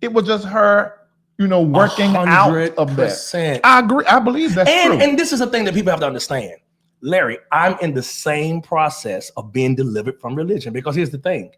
it was just her working 100%. Out of that. I agree. I believe that's true. And this is the thing that people have to understand. Larry, I'm in the same process of being delivered from religion, because here's the thing.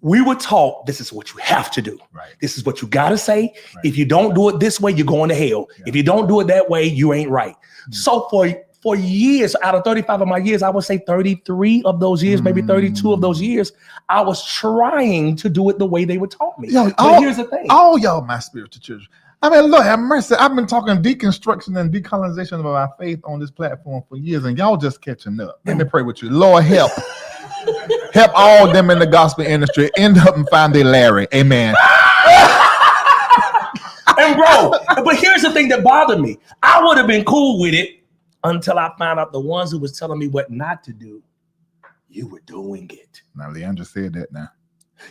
We were taught this is what you have to do. Right. This is what you got to say. Right. If you don't do it this way, you're going to hell. Yeah. If you don't do it that way, you ain't right. Mm-hmm. So for years, out of 35 of my years, I would say 33 of those years, maybe 32 of those years, I was trying to do it the way they were taught me. But here's the thing. All y'all my spiritual children. I mean, Lord have mercy. I've been talking deconstruction and decolonization of our faith on this platform for years, and y'all just catching up. Let me pray with you. Lord, help. Help all them in the gospel industry end up and find their Larry. Amen. And bro, but here's the thing that bothered me. I would have been cool with it until I found out the ones who was telling me what not to do, you were doing it. Now, Leandra said that now.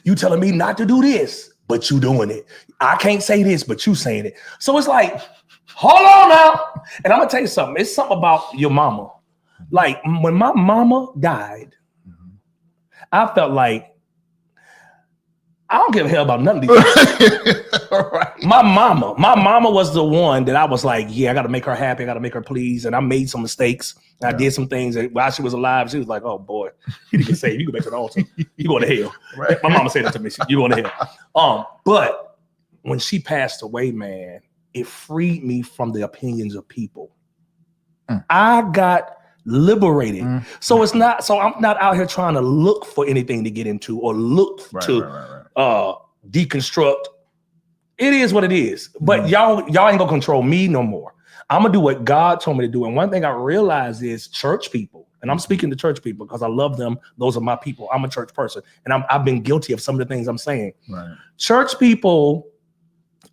You telling me not to do this, but you doing it. I can't say this, but you saying it. So it's like, hold on now. And I'm gonna tell you something. It's something about your mama. Like when my mama died, I felt like I don't give a hell about none of these things. Right. My mama was the one that I was like, yeah, I got to make her happy. I got to make her pleased. And I made some mistakes. And I did some things that while she was alive, she was like, oh boy, you didn't get saved. You go back to the altar. You going to hell. Right. My mama said that to me. You going to hell. But when she passed away, man, it freed me from the opinions of people. I got liberated. So it's not, so I'm not out here trying to look for anything to get into or look to deconstruct. It is what it is. But y'all ain't gonna control me no more. I'm gonna do what God told me to do. And one thing I realized is church people, and I'm speaking to church people because I love them. Those are my people. I'm a church person, and I've been guilty of some of the things I'm saying. Right. Church people,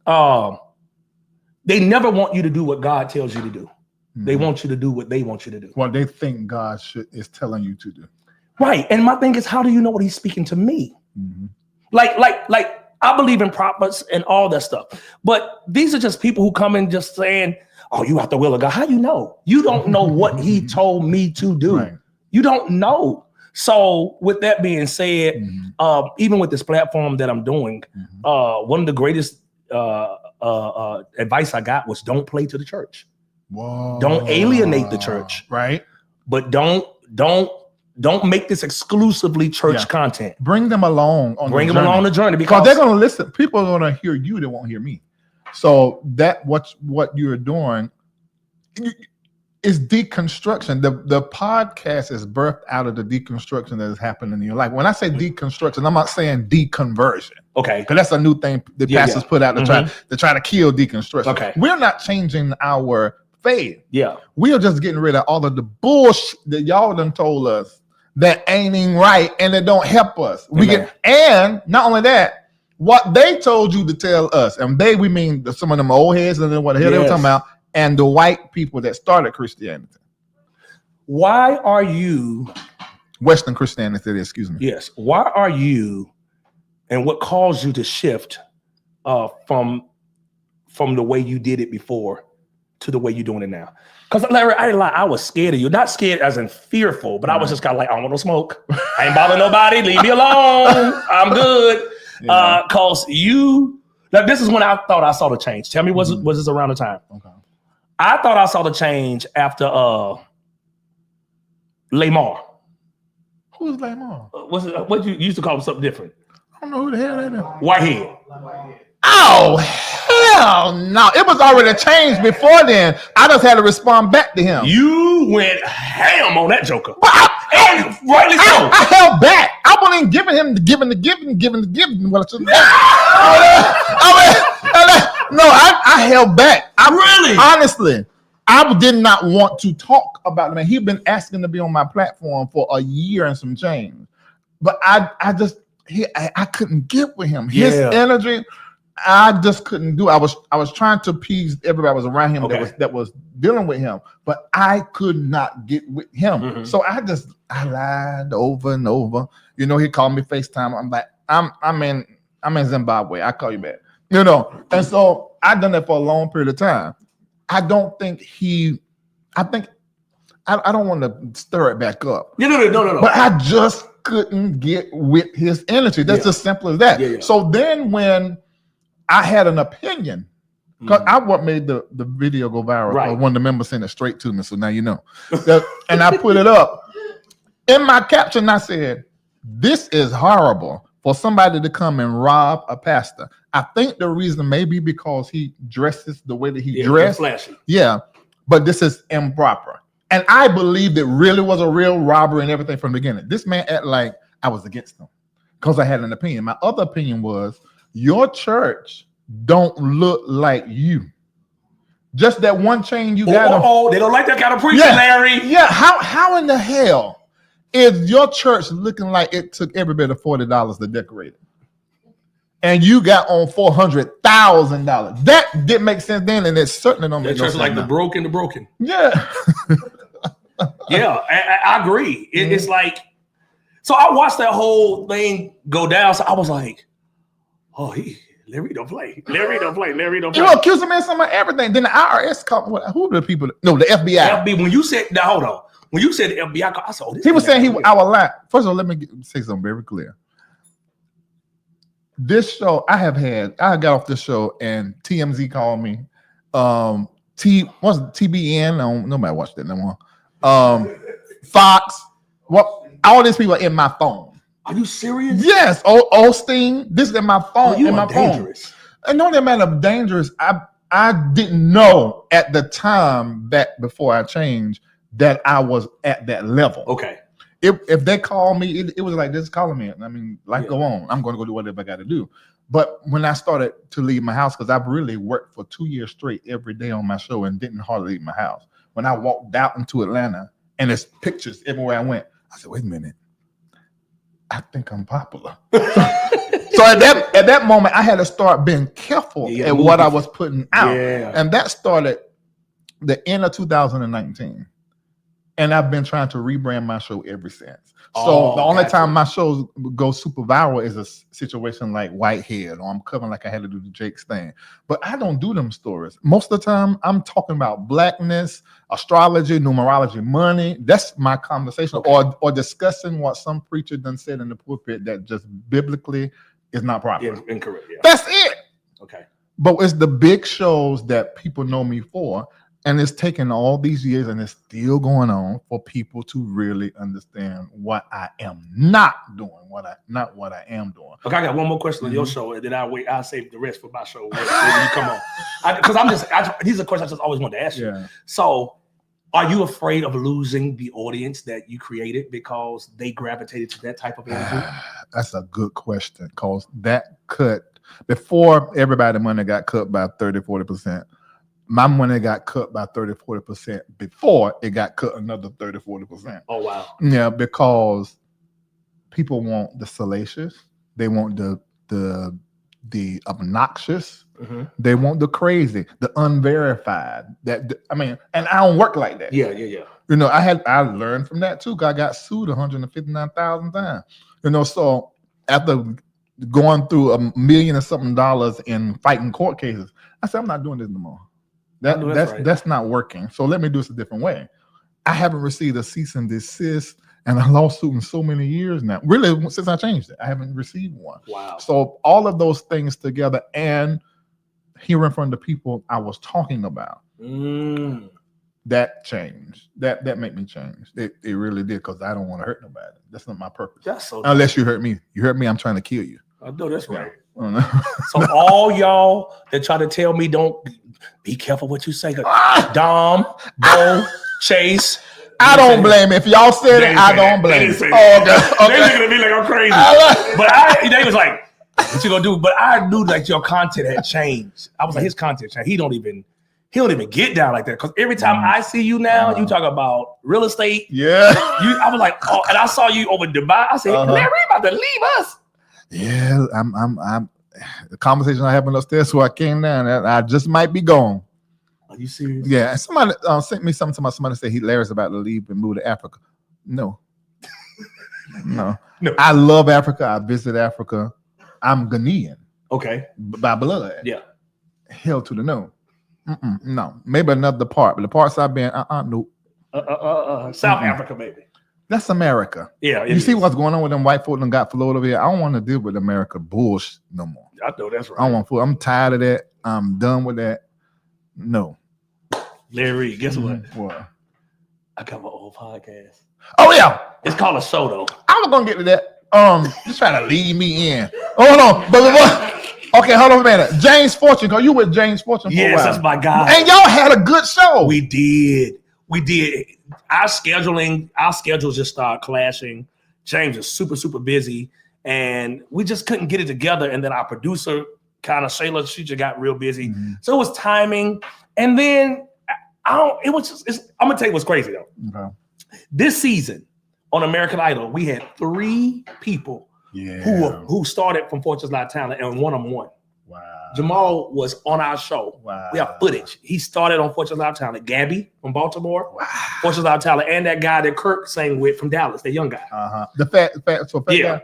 they never want you to do what God tells you to do. They want you to do what they want you to do. What they think God is telling you to do. Right. And my thing is, how do you know what he's speaking to me? Like I believe in prophets and all that stuff. But these are just people who come in just saying, oh, you out the will of God. How you know? You don't know what he told me to do. Right. You don't know. So with that being said, even with this platform that I'm doing, one of the greatest advice I got was don't play to the church. Whoa. Don't alienate the church. Right. But don't make this exclusively church content. Bring them along on the journey because they're going to listen. People are going to hear you. They won't hear me. So that what you're doing is deconstruction. The podcast is birthed out of the deconstruction that is happening in your life. When I say deconstruction, I'm not saying deconversion. Okay. Because that's a new thing the pastors put out to try to kill deconstruction. Okay. We're not changing our faith. Yeah. We are just getting rid of all of the bullshit that y'all done told us that ain't even right and it don't help us. And not only that, what they told you to tell us, and we mean some of them old heads and then what the hell they were talking about, and the white people that started Christianity. Why are you Western Christianity, excuse me. Yes. Why are you, and what caused you to shift from the way you did it before to the way you're doing it now? Because Larry, I ain't lie, I was scared of you. Not scared as in fearful, but I was just kind of like, I don't want no smoke. I ain't bothering nobody. Leave me alone. I'm good. Cause you, like, this is when I thought I saw the change. Tell me, was this around the time? Okay. I thought I saw the change after Lamar. Who's Lamar? What you used to call him something different? I don't know who the hell that is. Whitehead. Oh, hell no. It was already changed before then. I just had to respond back to him. You went ham on that joker. And rightly so. I held back. I wasn't giving him the giving. Well, I held back. Honestly, I did not want to talk about the man. He'd been asking to be on my platform for a year and some change. But I couldn't get with him. His energy, I just couldn't do. I was trying to appease everybody was around him that was dealing with him, but I could not get with him. So I lied over and over. You know, he called me FaceTime. I'm like, I'm in Zimbabwe. I'll call you back. You know, and so I've done that for a long period of time. I don't think I don't want to stir it back up. No. But I just couldn't get with his energy. That's as simple as that. So then when I had an opinion, because I what made the video go viral. Right. One of the members sent it straight to me, so now you know. And I put it up. In my caption, I said, "This is horrible for somebody to come and rob a pastor." I think the reason may be because he dresses the way that he dressed. Flashy. Yeah, but this is improper. And I believed it really was a real robbery and everything from the beginning. This man acted like I was against him because I had an opinion. My other opinion was your church don't look like you. Just that one chain you got. They don't like that kind of preaching, Larry. Yeah. How in the hell is your church looking like it took every bit of $40 to decorate it? And you got on $400,000. That didn't make sense then, and it certainly don't make sense. Like the broken. Yeah. Yeah, I agree. It's like, So I watched that whole thing go down. So I was like, oh, Larry don't play. Larry don't play. You accusing me of some of everything. Then the IRS called. Who are the people? No, the FBI. When you said, now hold on. When you said the FBI, I said, oh, this he was saying weird. I was lying. First of all, let me say something very clear. This show, I got off this show and TMZ called me. What's it, TBN? Nobody watched that no more. Fox. All these people are in my phone. Are you serious? Yes. Osteen. This is in my phone. You in my are dangerous. phone. And no, that matter of dangerous. I didn't know at the time back before I changed that I was at that level. Okay. If they call me, it was like this calling me. I mean, go on. I'm going to go do whatever I got to do. But when I started to leave my house, because I've really worked for 2 years straight every day on my show and didn't hardly leave my house. When I walked out into Atlanta and there's pictures everywhere I went, I said, wait a minute. I think I'm popular. So at that moment, I had to start being careful at what I was putting out. Yeah. And that started the end of 2019. And I've been trying to rebrand my show ever since. So the only time my shows go super viral is a situation like Whitehead, or I'm covering like I had to do the Jake's thing. But I don't do them stories. Most of the time, I'm talking about blackness, astrology, numerology, money. That's my conversation. Okay. Or discussing what some preacher done said in the pulpit that just biblically is not proper. Yeah, incorrect. Yeah. That's it. Okay. But it's the big shows that people know me for. And it's taken all these years and it's still going on for people to really understand what I am not doing, not what I am doing. Okay, I got one more question on your show, and then I'll save the rest for my show when you come on. Because these are questions I just always wanted to ask you. Yeah. So, are you afraid of losing the audience that you created because they gravitated to that type of energy? That's a good question, because that cut, before everybody money got cut by 30-40%, my money got cut by 30-40% before it got cut another 30-40%. Oh, wow. Yeah, because people want the salacious, they want the obnoxious, they want the crazy, the unverified. And I don't work like that. Yeah. You know, I learned from that too, because I got sued 159,000 times. You know, so after going through $1 million or something in fighting court cases, I said, I'm not doing this no more. That's not working. So let me do this a different way. I haven't received a cease and desist and a lawsuit in so many years now. Really, since I changed it, I haven't received one. Wow. So all of those things together and hearing from the people I was talking about, that changed. That made me change. It really did, because I don't want to hurt nobody. That's not my purpose. That's so unless you hurt me. You hurt me, I'm trying to kill you. I know that's right. Yeah. So all y'all that try to tell me don't be careful what you say. Dom, Bo, Chase. I don't blame it. If y'all said it, I don't blame it. Oh, okay. They're looking at me like I'm crazy. But they was like, what you gonna do? But I knew like your content had changed. I was like, his content changed. He don't even get down like that. Because every time I see you now, you talk about real estate. Yeah. I was like, oh, and I saw you over in Dubai. I said, Larry about to leave us. Yeah, I'm the conversation I happened upstairs, so I came down. I just might be gone. Are you serious? Yeah, and somebody sent me something about somebody said Larry's about to leave and move to Africa. No. No. I love Africa. I visit Africa. I'm Ghanaian. Okay. By blood. Yeah. Hell to the no. No. Maybe another part, but the parts I've been, nope. South Africa, maybe. That's America. Yeah. You see what's going on with them white folk and got floated over here? I don't want to deal with America bullshit no more. I know that's right. I don't want food. I'm tired of that. I'm done with that. No. Larry, guess what? What? I got my old podcast. Oh yeah. It's called a show though. I'm not gonna get to that. Just trying to lead me in. Hold on. Okay, hold on a minute. James Fortune, because you with James Fortune for a while. Yes, that's my guy. And y'all had a good show. We did. Our schedules just started clashing. James is super, super busy, and we just couldn't get it together. And then our producer, kind of Shayla, she just got real busy. So it was timing. And then I'm gonna tell you what's crazy though. Okay. This season on American Idol, we had 3 people who started from Fortune's Not Talent, and one of them won. Wow. Jamal was on our show. Wow. We have footage. He started on Fortune's Loud Talent. Gabby from Baltimore. Wow. Fortune's Loud Talent, and that guy that Kirk sang with from Dallas, the young guy. The fat guy.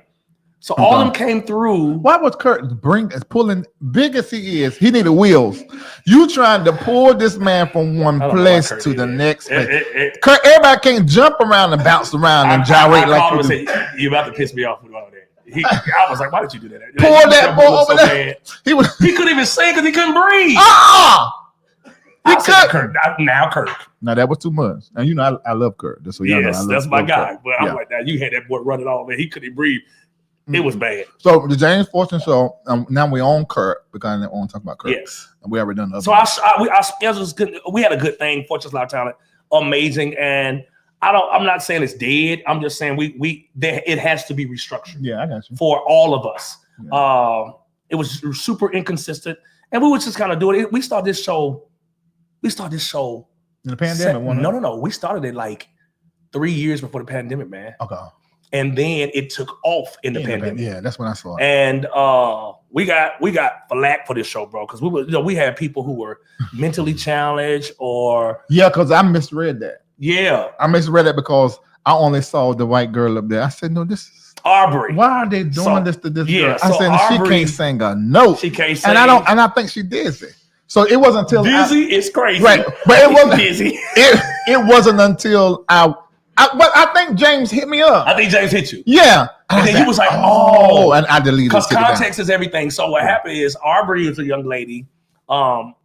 So all of them came through. Why was Kurt pulling big as he is? He needed wheels. You trying to pull this man from one place to the next place. Kurt, everybody can't jump around and bounce around and gyrate like you do. You about to piss me off with all that. I was like, why did you do that? Pull that boy over there. He couldn't even sing because he couldn't breathe. Kurt. Now that was too much. And you know I love Kurt. Just so y'all know, that's my guy. Kurt. But I'm like, now you had that boy running all over. He couldn't breathe. It was bad. So the James Fortune show. Now we own Kurt because I want to talk about Kurt. Yes, and we already done the other. So our schedule was good. We had a good thing. Fortune's Loud Talent, amazing. And I'm not saying it's dead. I'm just saying it has to be restructured. Yeah, I got you. For all of us. Yeah. It was super inconsistent, and we would just kind of do it. We started this show in the pandemic. No. We started it like 3 years before the pandemic, man. Okay. And then it took off in the pandemic. Yeah, that's when I saw it. And we got flack for this show, bro, because we had people who were mentally challenged or because I misread that. Yeah, I misread that because I only saw the white girl up there. I said, no, this is Aubrey. Why are they doing this to this girl? I said Aubrey, she can't sing a note. She can't sing. And I think she did sing. So it wasn't until Dizzy is crazy. Right. But it wasn't Dizzy. It wasn't until but I think James hit me up. I think James hit you. Yeah. And then he was like, and I deleted it. Because context is everything. So what happened is Aubrey is a young lady.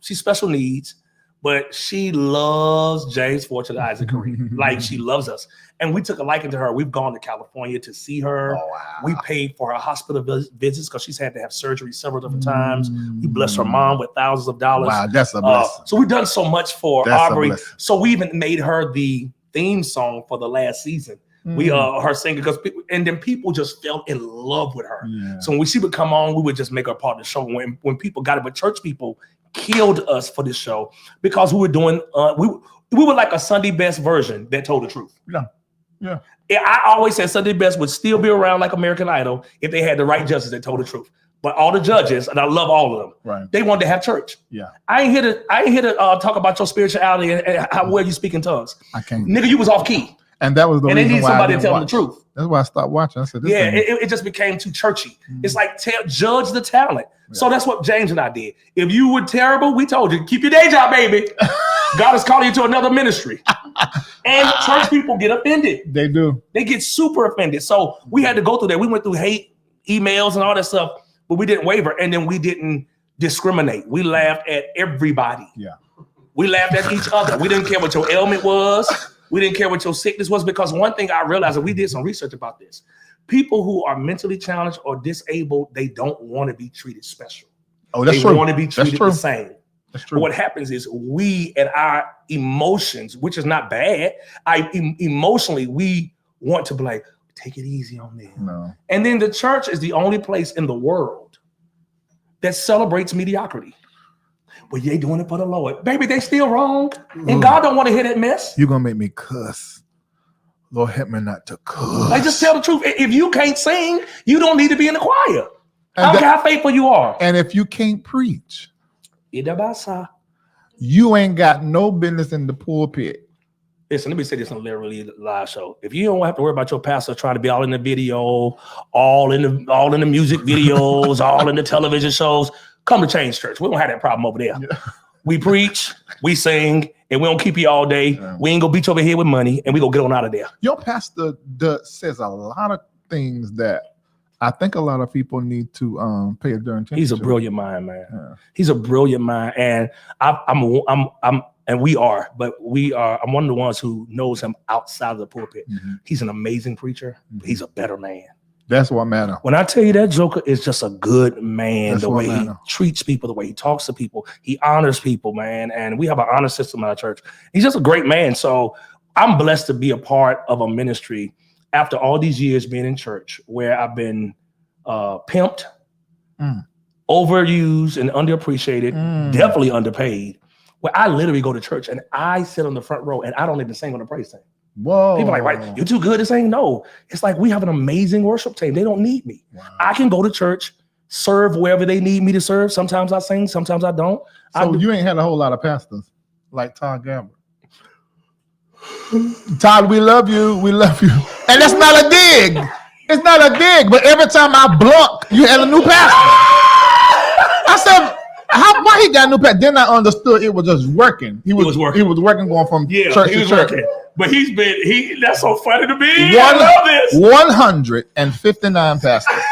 She's special needs, but she loves James Fortune and Issac Carree. Like she loves us. And we took a liking to her. We've gone to California to see her. Oh, wow. We paid for her hospital visits because she's had to have surgery several different times. We blessed her mom with thousands of dollars. Wow, that's a blessing. So we've done so much for Aubrey. So we even made her the theme song for the last season. We her singing and then people just fell in love with her. Yeah. So when she would come on, we would just make her part of the show. When people got it, but church people killed us for this show because we were doing we were like a Sunday Best version that told the truth. Yeah. I always said Sunday Best would still be around like American Idol if they had the right judges that told the truth. But all the judges, and I love all of them, right? They wanted to have church. Yeah. I ain't here to talk about your spirituality and how well you speak in tongues. I can't. Nigga, you was off key. And that was the reason why they need somebody to tell them the truth. That's why I stopped watching. I said, it just became too churchy. It's like judge the talent. Yeah. So that's what James and I did. If you were terrible, we told you, keep your day job, baby. God is calling you to another ministry. And church people get offended. They do. They get super offended. So we had to go through that. We went through hate emails and all that stuff, but we didn't waver. And then we didn't discriminate. We laughed at everybody. Yeah. We laughed at each other. We didn't care what your ailment was. We didn't care what your sickness was, because one thing I realized, and we did some research about this, people who are mentally challenged or disabled, they don't want to be treated special. Oh, that's true. They want to be treated the same. That's true. But what happens is we, at our emotions, which is not bad, emotionally, we want to be like, take it easy on them. No. And then the church is the only place in the world that celebrates mediocrity. Well, they doing it for the Lord. Baby, they still wrong. And God don't want to hear that mess. You're going to make me cuss. Lord, help me not to cuss. Like, just tell the truth. If you can't sing, you don't need to be in the choir. I don't care how faithful you are. And if you can't preach, you ain't got no business in the pulpit. Listen, let me say this on a literally live show. If you don't have to worry about your pastor trying to be all in the video, all in the music videos, all in the television shows, come to Change Church. We don't have that problem over there. Yeah. We preach, we sing, and we don't keep you all day. Yeah. We ain't gonna beat you over here with money, and we gonna get on out of there. Your pastor says a lot of things that I think a lot of people need to pay attention. He's a brilliant mind, man. Yeah. He's a brilliant mind, and I'm one of the ones who knows him outside of the pulpit. Mm-hmm. He's an amazing preacher. But he's a better man. That's what matters. When I tell you that Joker is just a good man, the way he treats people, the way he talks to people, he honors people, man. And we have an honor system in our church. He's just a great man. So I'm blessed to be a part of a ministry after all these years being in church, where I've been pimped, overused, and underappreciated, definitely underpaid. Where I literally go to church and I sit on the front row and I don't even sing on the praise team. Whoa. People are like, right, you're too good to sing. No, it's like we have an amazing worship team. They don't need me. Wow. I can go to church, serve wherever they need me to serve. Sometimes I sing, sometimes I don't. So you ain't had a whole lot of pastors like Todd Galberth. Todd, we love you. We love you. And that's not a dig. It's not a dig. But every time I block, you had a new pastor. I said, why he got a new pastor? Then I understood it was just working. He was working. He was working going from church to church. Working. But that's so funny to me. I love this. 159 pastors.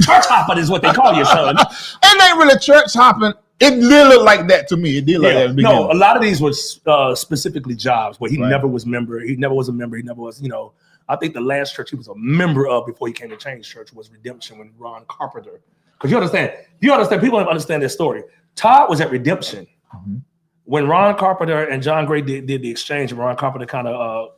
Church hopping is what they call your son. It ain't really church hopping. It did look like that to me. It did like that. No, a lot of these was specifically jobs where he never was a member. He never was, I think the last church he was a member of before he came to Change Church was Redemption when Ron Carpenter. Because you understand, people don't understand this story. Todd was at Redemption. Mm-hmm. When Ron Carpenter and John Gray did the exchange, and Ron Carpenter kind of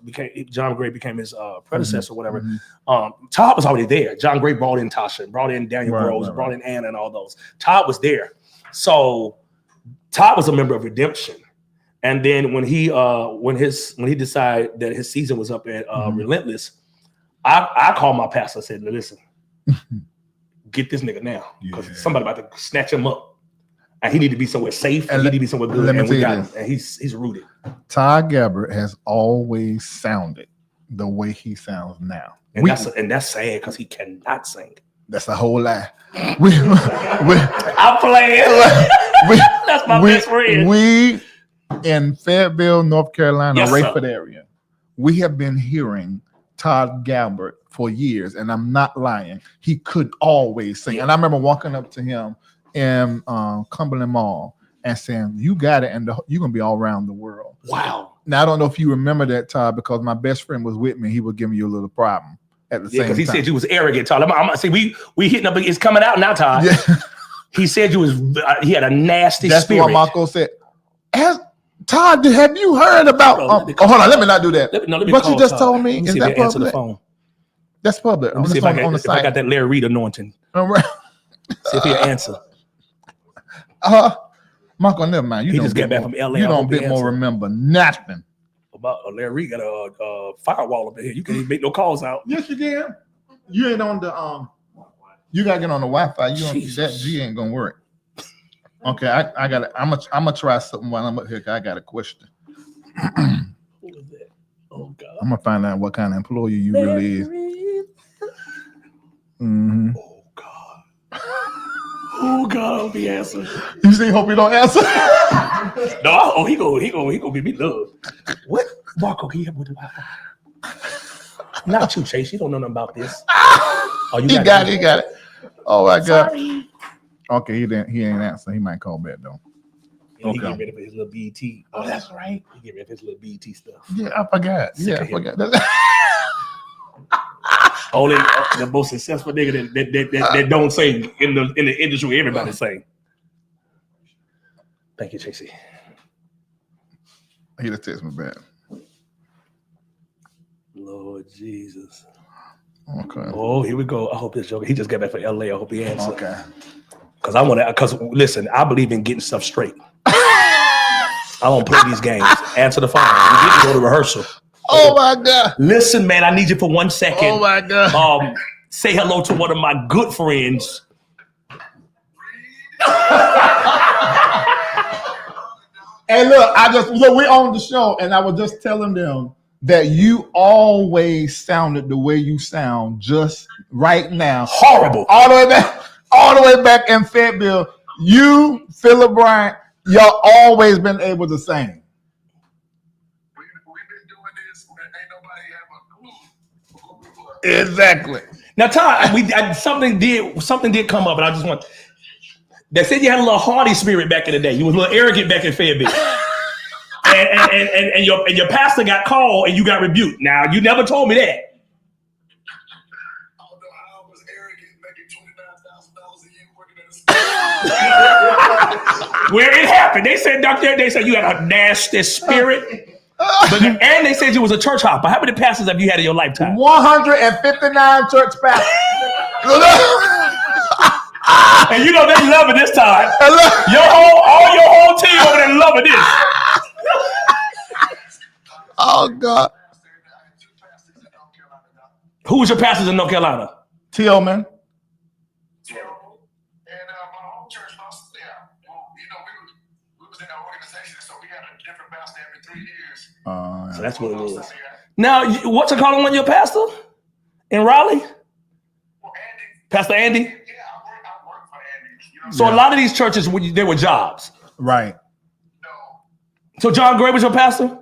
John Gray became his predecessor or whatever. Mm-hmm. Todd was already there. John Gray brought in Tasha, brought in Daniel Rose, brought in Anna and all those. Todd was there. So Todd was a member of Redemption. And then when he decided that his season was up at Relentless, I called my pastor and said, listen, get this nigga now. Because somebody about to snatch him up. And he need to be somewhere safe. And he need to be somewhere good. And we got him. And he's rooted. Todd Galberth has always sounded the way he sounds now. And that's sad because he cannot sing. That's a whole lie. I'm playing. That's my best friend. We in Fayetteville, North Carolina, Rayford area, we have been hearing Todd Galberth for years, and I'm not lying. He could always sing. And I remember walking up to him in Cumberland Mall and saying, you got it, and you're going to be all around the world. Wow. Now, I don't know if you remember that, Todd, because my best friend was with me. He was giving you a little problem at the same time. Because he said you was arrogant, Todd. I'm see, we hitting up. It's coming out now, Todd. Yeah. He said you was. He had a nasty spirit. That's what Marco said. Todd, have you heard about? Hold on, let me not do that. What you just told me is that public? The phone. That's public. Let me see if I got that Larry Reid anointing. All right. See if he'll answer. Marco, never mind. He just got back from LA. You don't bit more remember nothing about Larry Reid. Got a firewall up here. You can't even make no calls out. Yes, you can. You ain't on the You gotta get on the Wi-Fi. You don't. That G ain't gonna work. Okay, I got it. I'm gonna try something while I'm up here. Cause I got a question. Who is that? Oh God. I'm gonna find out what kind of employee you really is. Mm-hmm. Oh God. Oh God, I hope he answer. You see, hope he don't answer. No, he gonna give me love. What? Marco, can you help with the Wi-Fi? Not you, Chase. You don't know nothing about this. Oh, you got it. Oh my God. Sorry. Okay, he ain't answer. He might call back though. Yeah, he get rid of his little BT. Oh, that's right. He get rid of his little BT stuff. Yeah, I forgot. I forgot. Only the most successful nigga that don't sing in the industry where everybody sing. Thank you, JC. He just text me back. Lord Jesus. Okay. Oh, here we go. I hope this joker. He just got back from LA. I hope he answers. Okay. Because listen, I believe in getting stuff straight. I don't play these games. Answer the phone. We didn't go to rehearsal. Oh my God. Listen, man, I need you for 1 second. Oh my God. Say hello to one of my good friends. And look, we're on the show, and I was just telling them that you always sounded the way you sound just right now. Horrible. All the way back in Fayetteville. You, Philip Bryant, y'all always been able to sing. Exactly. Now, Todd, something did come up, and I just want. They said you had a little haughty spirit back in the day. You was a little arrogant back in Fayetteville, and your pastor got called and you got rebuked. Now, you never told me that. I don't know how I was arrogant, making $29,000 a year working at a school. Where it happened, they said, Doctor, they said you had a nasty spirit. And they said you was a church hopper. How many pastors have you had in your lifetime? 159 church pastors. And you know they loving this time. All your whole team over there loving this. Oh God. Who was your pastors in North Carolina? Tillman. my home church lost. Yeah, we was in an organization, so we had a different pastor every 3 years. So that's what it is. Now, what's it called when you're a pastor in Raleigh? Well, Andy. Pastor Andy? Yeah, I work for Andy. So a lot of these churches, they were jobs. Right. No. So John Gray was your pastor?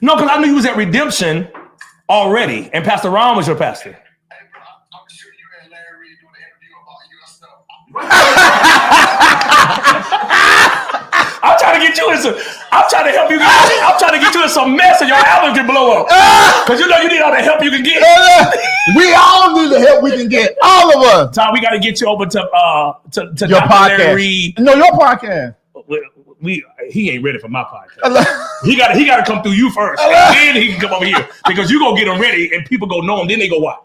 No, because I knew he was at Redemption already, and Pastor Ron was your pastor. Hey, bro, I'm sure you and Larry Reid doing an interview about your stuff. I'm trying to get you in some. I'm trying to help you. I'm trying to get you in some mess, and your album can blow up. Because you know you need all the help you can get. We all need the help we can get. All of us. Tom, we got to get you over to your Dr. podcast. Larry Reid. No, your podcast. He ain't ready for my podcast. He got to come through you first, and then he can come over here because you gonna get him ready, and people go know him, then they go watch.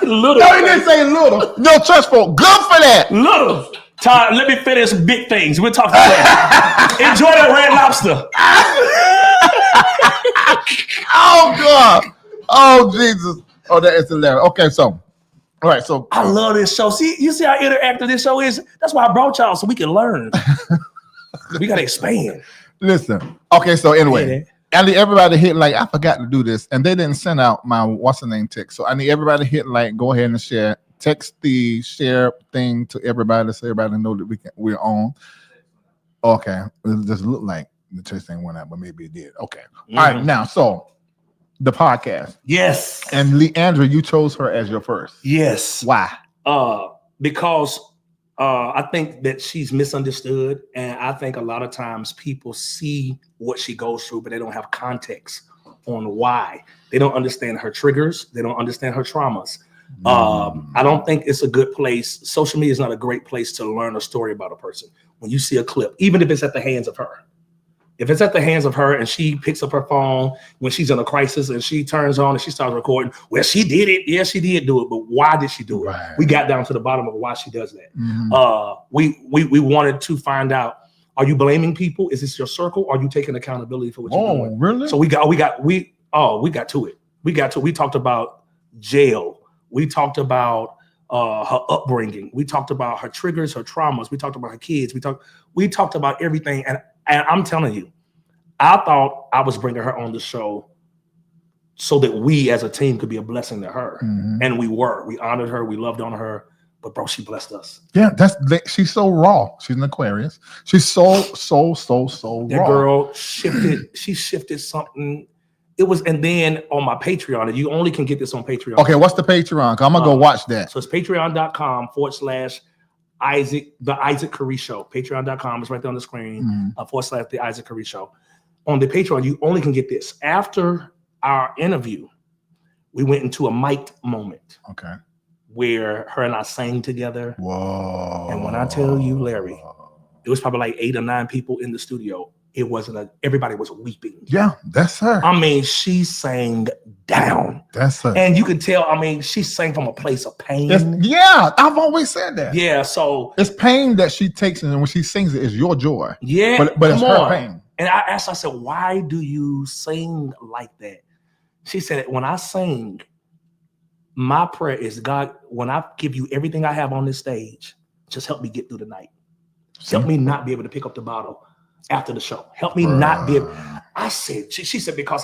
Little. No, he didn't say little. No, church folk, good for that. Little. Todd, let me finish big things. We'll talk about that. Enjoy that Red Lobster. Oh God. Oh Jesus. Oh, that is hilarious. Okay, so. All right, so I love this show. See, you see how interactive this show is? That's why I brought y'all so we can learn. We gotta expand. Listen. Okay, so anyway, I need everybody hit like. I forgot to do this, and they didn't send out my what's the name text. So I need everybody to hit like. Go ahead and share. Text the share thing to everybody so everybody know that we're on. Okay, it just looked like the text thing went out, but maybe it did. Okay, All right. Now, so the podcast. Yes. And Leandra, you chose her as your first. Yes. Why? Because I think that she's misunderstood, and I think a lot of times people see what she goes through, but they don't have context on why. They don't understand her triggers. They don't understand her traumas. I don't think it's a good place. Social media is not a great place to learn a story about a person. When you see a clip, even if it's at the hands of her. If it's at the hands of her and she picks up her phone when she's in a crisis and she turns on and she starts recording, well, she did it. Yeah, she did do it. But why did she do it? Right. We got down to the bottom of why she does that. We wanted to find out, are you blaming people? Is this your circle? Are you taking accountability for what you're doing? Really? So we got to it. We talked about jail. We talked about her upbringing. We talked about her triggers, her traumas. We talked about her kids. We talked about everything. And I'm telling you, I thought I was bringing her on the show so that we as a team could be a blessing to her. And we were. We honored her. We loved on her. But bro, she blessed us. Yeah, she's so raw. She's an Aquarius. She's so raw. That girl shifted. She shifted something. It was, and then on my Patreon, and you only can get this on Patreon. Okay, what's the Patreon? I'm gonna go watch that. So it's patreon.com/Issac Carree Show. Patreon.com is right there on the screen. /the Issac Carree Show. On the Patreon, you only can get this. After our interview, we went into a mic'd moment. Okay. Where her and I sang together. Whoa. And when I tell you, Larry, it was probably like 8 or 9 people in the studio. It wasn't everybody was weeping. Yeah, that's her. I mean, she sang down. That's her. And you can tell, I mean, she sang from a place of pain. Yeah, I've always said that. Yeah, so it's pain that she takes, and when she sings it, it's your joy. Yeah, but it's her pain. And I asked, I said, why do you sing like that? She said, when I sing, my prayer is, God, when I give you everything I have on this stage, just help me get through the night. Help me not be able to pick up the bottle after the show. Help me not be able. I said, she said, because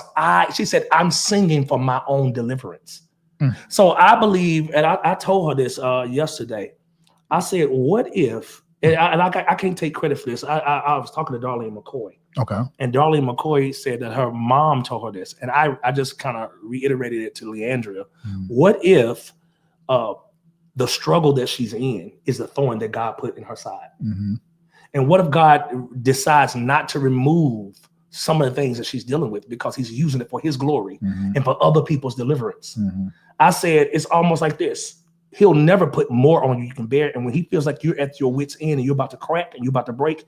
she said, I'm singing for my own deliverance. So I believe, and I told her this yesterday. I said, what if, and I can't take credit for this. I was talking to Darlene McCoy. Okay. And Darlene McCoy said that her mom told her this. And I just kind of reiterated it to Leandria. What if the struggle that she's in is the thorn that God put in her side? And what if God decides not to remove some of the things that she's dealing with because he's using it for his glory and for other people's deliverance? I said, it's almost like this. He'll never put more on you can bear. And when he feels like you're at your wit's end and you're about to crack and you're about to break,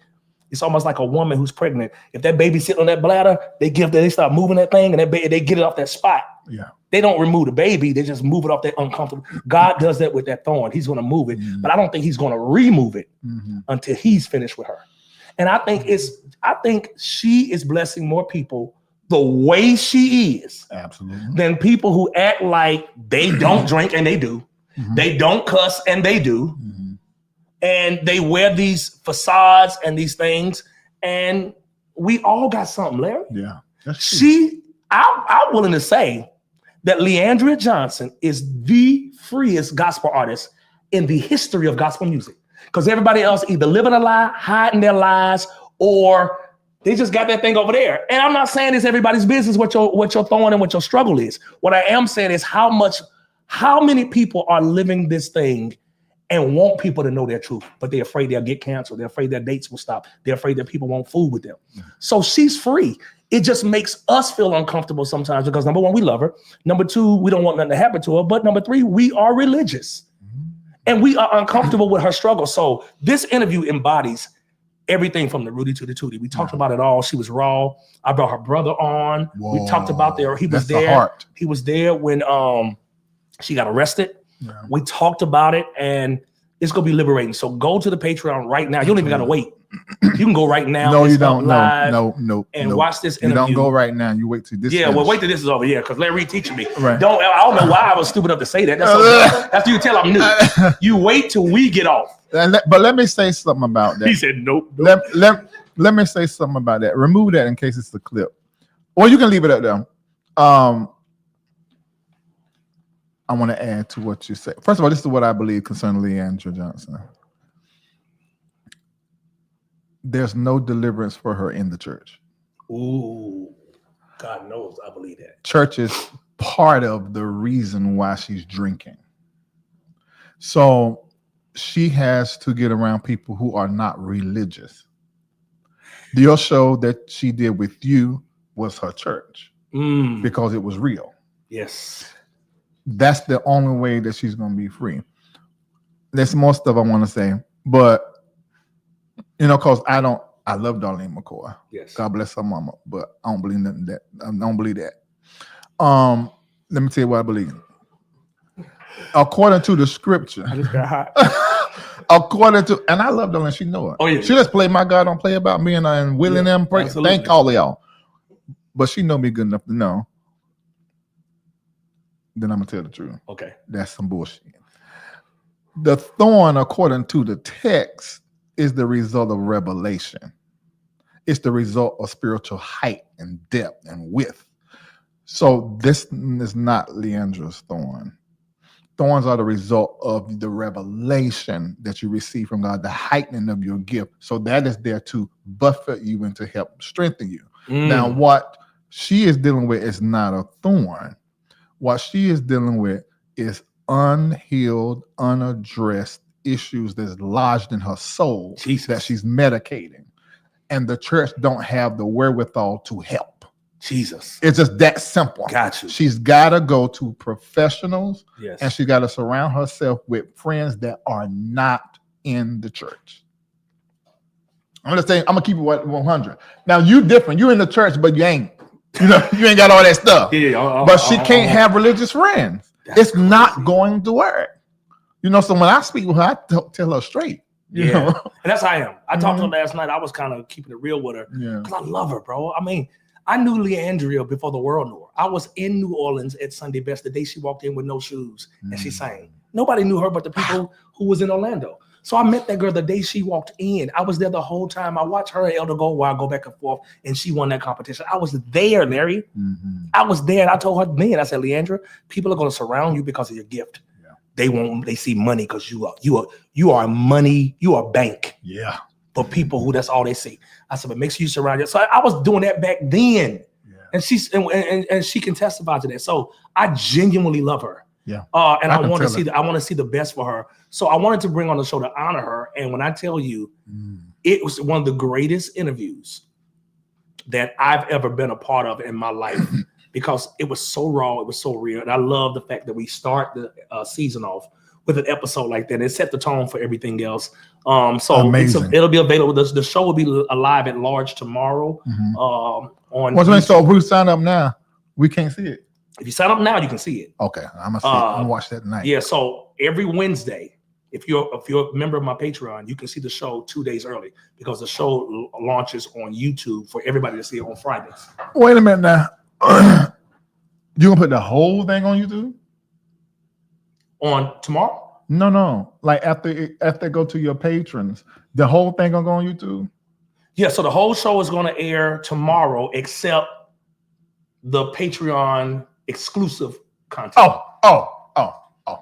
it's almost like a woman who's pregnant. If that baby's sitting on that bladder, they start moving that thing and they get it off that spot. Yeah. They don't remove the baby. They just move it off that uncomfortable. God does that with that thorn. He's going to move it, but I don't think he's going to remove it until he's finished with her. And I think she is blessing more people the way she is Absolutely. than people who act like they don't drink and they do. They don't cuss and they do. And they wear these facades and these things. And we all got something, Larry. Yeah. That's true. I'm willing to say that Leandria Johnson is the freest gospel artist in the history of gospel music. Because everybody else either living a lie, hiding their lies, or they just got that thing over there. And I'm not saying it's everybody's business what your thorn and what your struggle is. What I am saying is how many people are living this thing and want people to know their truth, but they're afraid they'll get canceled. They're afraid their dates will stop. They're afraid that people won't fool with them. So she's free. It just makes us feel uncomfortable sometimes because number one, we love her. Number two, we don't want nothing to happen to her. But number three, we are religious and we are uncomfortable with her struggle. So this interview embodies everything from the Rudy to the Tootie. We talked about it all. She was raw. I brought her brother on. Whoa. We talked about there. He was there. He was there when she got arrested. Yeah. We talked about it and it's going to be liberating. So go to the Patreon right now. You don't even got to wait. You can go right now. No, you don't. No. And watch this interview. You don't go right now. You wait till this. Yeah, well, wait till this is over. Yeah, because Larry Reid teaching me. Right. I don't know why I was stupid enough to say that. That's you tell I'm new. You wait till we get off. But let me say something about that. He said nope. Let me say something about that. Remove that in case it's the clip. Or you can leave it up there. I want to add to what you said. First of all, this is what I believe concerning Leandria Johnson. There's no deliverance for her in the church. Ooh, God knows I believe that. Church is part of the reason why she's drinking. So she has to get around people who are not religious. Your show that she did with you was her church because it was real. Yes. That's the only way that she's going to be free. There's more stuff I want to say, but because I love Darlene McCoy. Yes. God bless her mama, but I don't believe nothing that. I don't believe that. Let me tell you what I believe. According to the scripture, I just got hot. And I love Darlene, she know it. Oh yeah. She just play My God Don't Play About Me and Will and them pray. Absolutely. Thank all of y'all. But she know me good enough to know. Then I'm gonna tell the truth. Okay. That's some bullshit. The thorn, according to the text, is the result of revelation. It's the result of spiritual height and depth and width. So this is not Leandra's thorn. Thorns are the result of the revelation that you receive from God, the heightening of your gift. So that is there to buffet you and to help strengthen you. Now, what she is dealing with is not a thorn. What she is dealing with is unhealed, unaddressed issues that's lodged in her soul that she's medicating. And the church don't have the wherewithal to help. Jesus. It's just that simple. Gotcha. She's got to go to professionals. Yes. And she got to surround herself with friends that are not in the church. I'm gonna keep it 100. Now you different. You in the church, but you ain't. You ain't got all that stuff. Yeah, but she can't have religious friends. It's not going to work. So when I speak with her, I tell her straight. You know? And that's how I am. I talked to her last night. I was kind of keeping it real with her because I love her, bro. I mean, I knew Leandria before the world knew her. I was in New Orleans at Sunday Best the day she walked in with no shoes and she sang. Nobody knew her but the people who was in Orlando. So I met that girl the day she walked in. I was there the whole time. I watched her and Elder Goldwire go back and forth, and she won that competition. I was there, Larry. I was there, and I told her then, I said, Leandra, people are going to surround you because of your gift. Yeah. They see money because you are money, you are bank. Yeah. For people who that's all they see. I said, but make sure you surround you. So I was doing that back then. Yeah. And she can testify to that. So I genuinely love her. Yeah. And I want to see the best for her. So I wanted to bring on the show to honor her. And when I tell you, it was one of the greatest interviews that I've ever been a part of in my life because it was so raw, it was so real. And I love the fact that we start the season off with an episode like that. It set the tone for everything else. So it'll be available. The show will be live at large tomorrow. So if we sign up now, we can't see it. If you sign up now, you can see it. Okay, I'm gonna watch that tonight. Yeah, so every Wednesday if you're a member of my Patreon, you can see the show 2 days early because the show launches on YouTube for everybody to see it on Fridays. Wait a minute now. You gonna put the whole thing on YouTube? On tomorrow? No. Like after go to your patrons, the whole thing gonna go on YouTube? Yeah, so the whole show is gonna air tomorrow, except the Patreon exclusive content. Oh.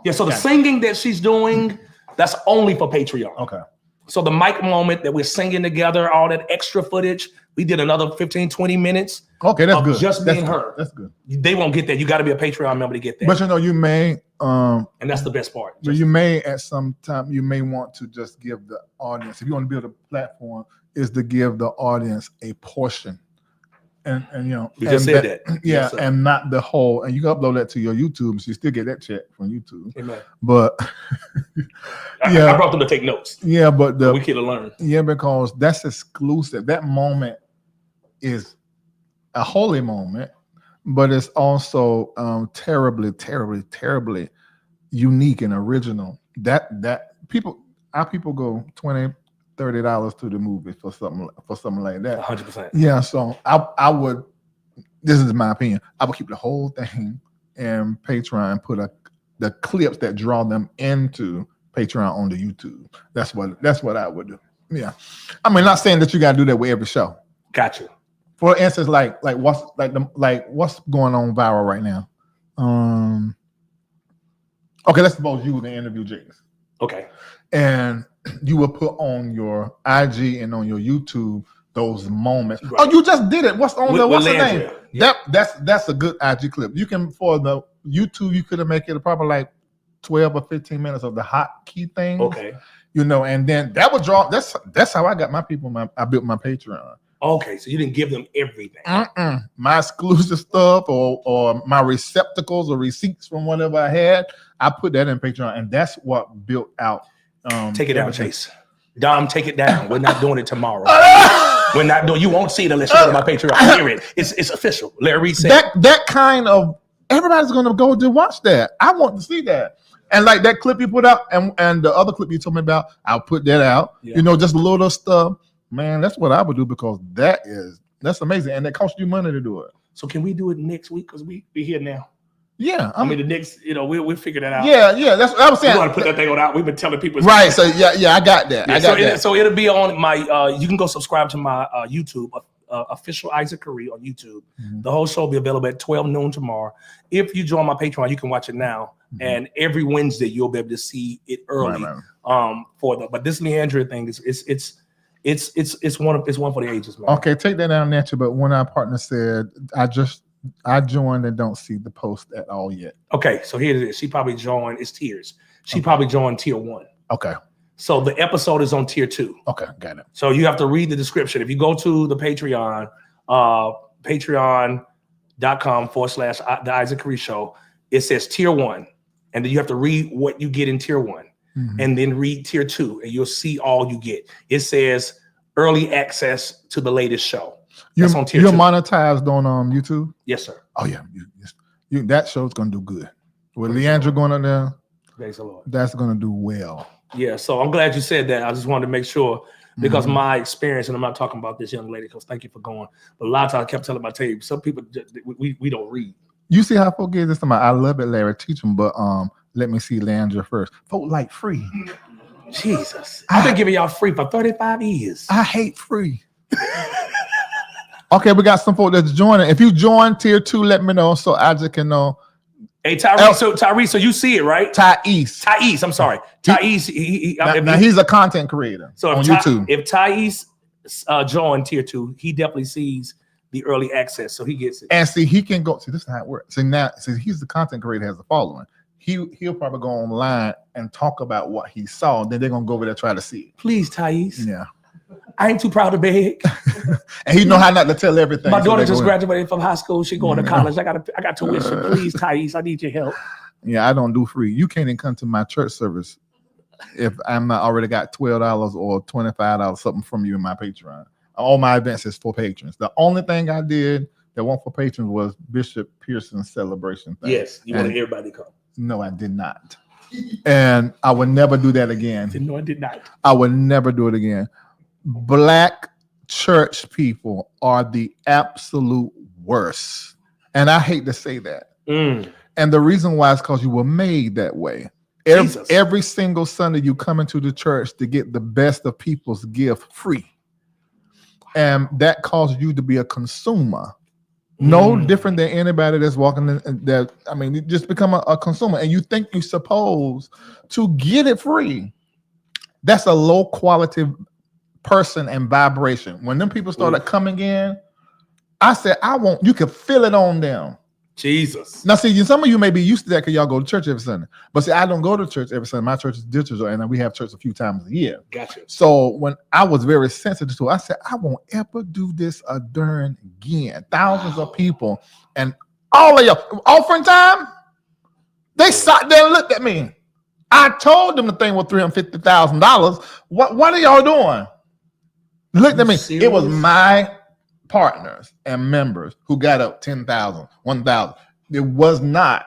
Yeah, so the singing that she's doing, that's only for Patreon. Okay. So the mic moment that we're singing together, all that extra footage, we did another 15, 20 minutes. Okay, that's good. Just being her. That's good. They won't get that. You got to be a Patreon member to get that. But you know, you may and that's the best part. But you may at some time you may want to just give the audience, if you want to build a platform, is to give the audience a portion. And you know, you just said that. Yeah, yes, and not the whole, and you can upload that to your YouTube, so you still get that check from YouTube. Amen. But I brought them to take notes. Yeah, but we could have learned. Yeah, because that's exclusive. That moment is a holy moment, but it's also terribly unique and original. That people go $20-$30 to the movie for something like that. 100%. Yeah, so I would. This is my opinion. I would keep the whole thing in Patreon and put the clips that draw them into Patreon on the YouTube. That's what I would do. Yeah, I mean, not saying that you got to do that with every show. Gotcha. For instance, like what's going on viral right now? Okay, let's suppose you were to interview Jace. Okay. And you will put on your IG and on your YouTube those moments. Right. Oh, you just did it. What's the name? Yeah. That's a good IG clip. You can, for the YouTube, you could have make it probably like 12 or 15 minutes of the hot key things. Okay. You know, and then that would draw. That's how I got my people. I built my Patreon. Okay, so you didn't give them everything. My exclusive stuff or my receptacles or receipts from whatever I had, I put that in Patreon, and that's what built out. Take it down, Chase. Dom, take it down. We're not doing it tomorrow. We're not doing. You won't see it unless you go to my Patreon. Hear it. It's official. Larry Reid said that kind of everybody's gonna go to watch that. I want to see that. And like that clip you put out, and the other clip you told me about, I'll put that out. Yeah. You know, just a little stuff. Man, that's what I would do because that's amazing, and it costs you money to do it. So can we do it next week? Because we here now. Yeah, I mean the next, we'll figure that out. Yeah, that's what I was saying. We want to put that thing on out. We've been telling people. Right. So yeah, I got that. Yeah, so it'll be on my. You can go subscribe to my YouTube, official Issac Carree on YouTube. Mm-hmm. The whole show will be available at 12 noon tomorrow. If you join my Patreon, you can watch it now, and every Wednesday you'll be able to see it early. Right. But this Leandria thing it's one for the ages, man. Okay, take that down there too. But one of our partners said, I joined and don't see the post at all yet. Okay, so here it is. She probably joined. It's tiers. She probably joined tier 1. Okay. So the episode is on tier 2. Okay, got it. So you have to read the description. If you go to the Patreon, patreon.com/the Issac Carree Show, it says tier 1, and then you have to read what you get in tier 1. Mm-hmm. And then read tier 2, and you'll see all you get. It says early access to the latest show. That's on tier 2. You're monetized on YouTube? Yes, sir. Oh yeah, that show's gonna do good. With Leandra going on there, praise the Lord. That's gonna do well. Yeah, so I'm glad you said that. I just wanted to make sure because my experience, and I'm not talking about this young lady because thank you for going, but a lot of times I kept telling my team, some people we don't read. You see how folk get this to I love it, Larry. Teach them, but let me see Leandra first. Folk like free. Jesus. I've been giving y'all free for 35 years. I hate free. Okay, we got some folk that's joining. If you join tier 2, let me know so I just can know. Hey, Tyrese, so you see it, right? Thais, I'm sorry. Thais, now he's a content creator on YouTube. If Thais joined tier 2, he definitely sees the early access, so he gets it. And see, he can go. See, this is how it works. See, he's the content creator, has a following. He'll probably go online and talk about what he saw. Then they're gonna go over there and try to see it. Please, Thais. Yeah. I ain't too proud to beg. And he know how not to tell everything. My daughter just graduated from high school. She going to college. I got tuition. Please, Thais, I need your help. Yeah, I don't do free. You can't even come to my church service if I'm not already got $12 or $25 something from you in my Patreon. All my events is for patrons. The only thing I did that wasn't for patrons was Bishop Pearson's celebration thing. Yes, you wanted everybody to come. No, I did not. And I would never do that again. No, I did not. I would never do it again. Black church people are the absolute worst. And I hate to say that. And the reason why is because you were made that way. Every single Sunday you come into the church to get the best of people's gift free. And that causes you to be a consumer. No different than anybody that's walking in that. I mean, you just become a consumer and you think you're supposed to get it free. That's a low quality person and vibration. When them people started coming in, I said, you can feel it on them. Jesus. Now, see, some of you may be used to that because y'all go to church every Sunday. But see, I don't go to church every Sunday. My church is digital, and we have church a few times a year. Gotcha. So when I was very sensitive to it, I said, I won't ever do this again. Thousands of people, and all of y'all, offering time, they sat there and looked at me. I told them the thing was $350,000. What are y'all doing? Looked at me. Serious? It was my partners and members who got up 10,000, 1,000. It was not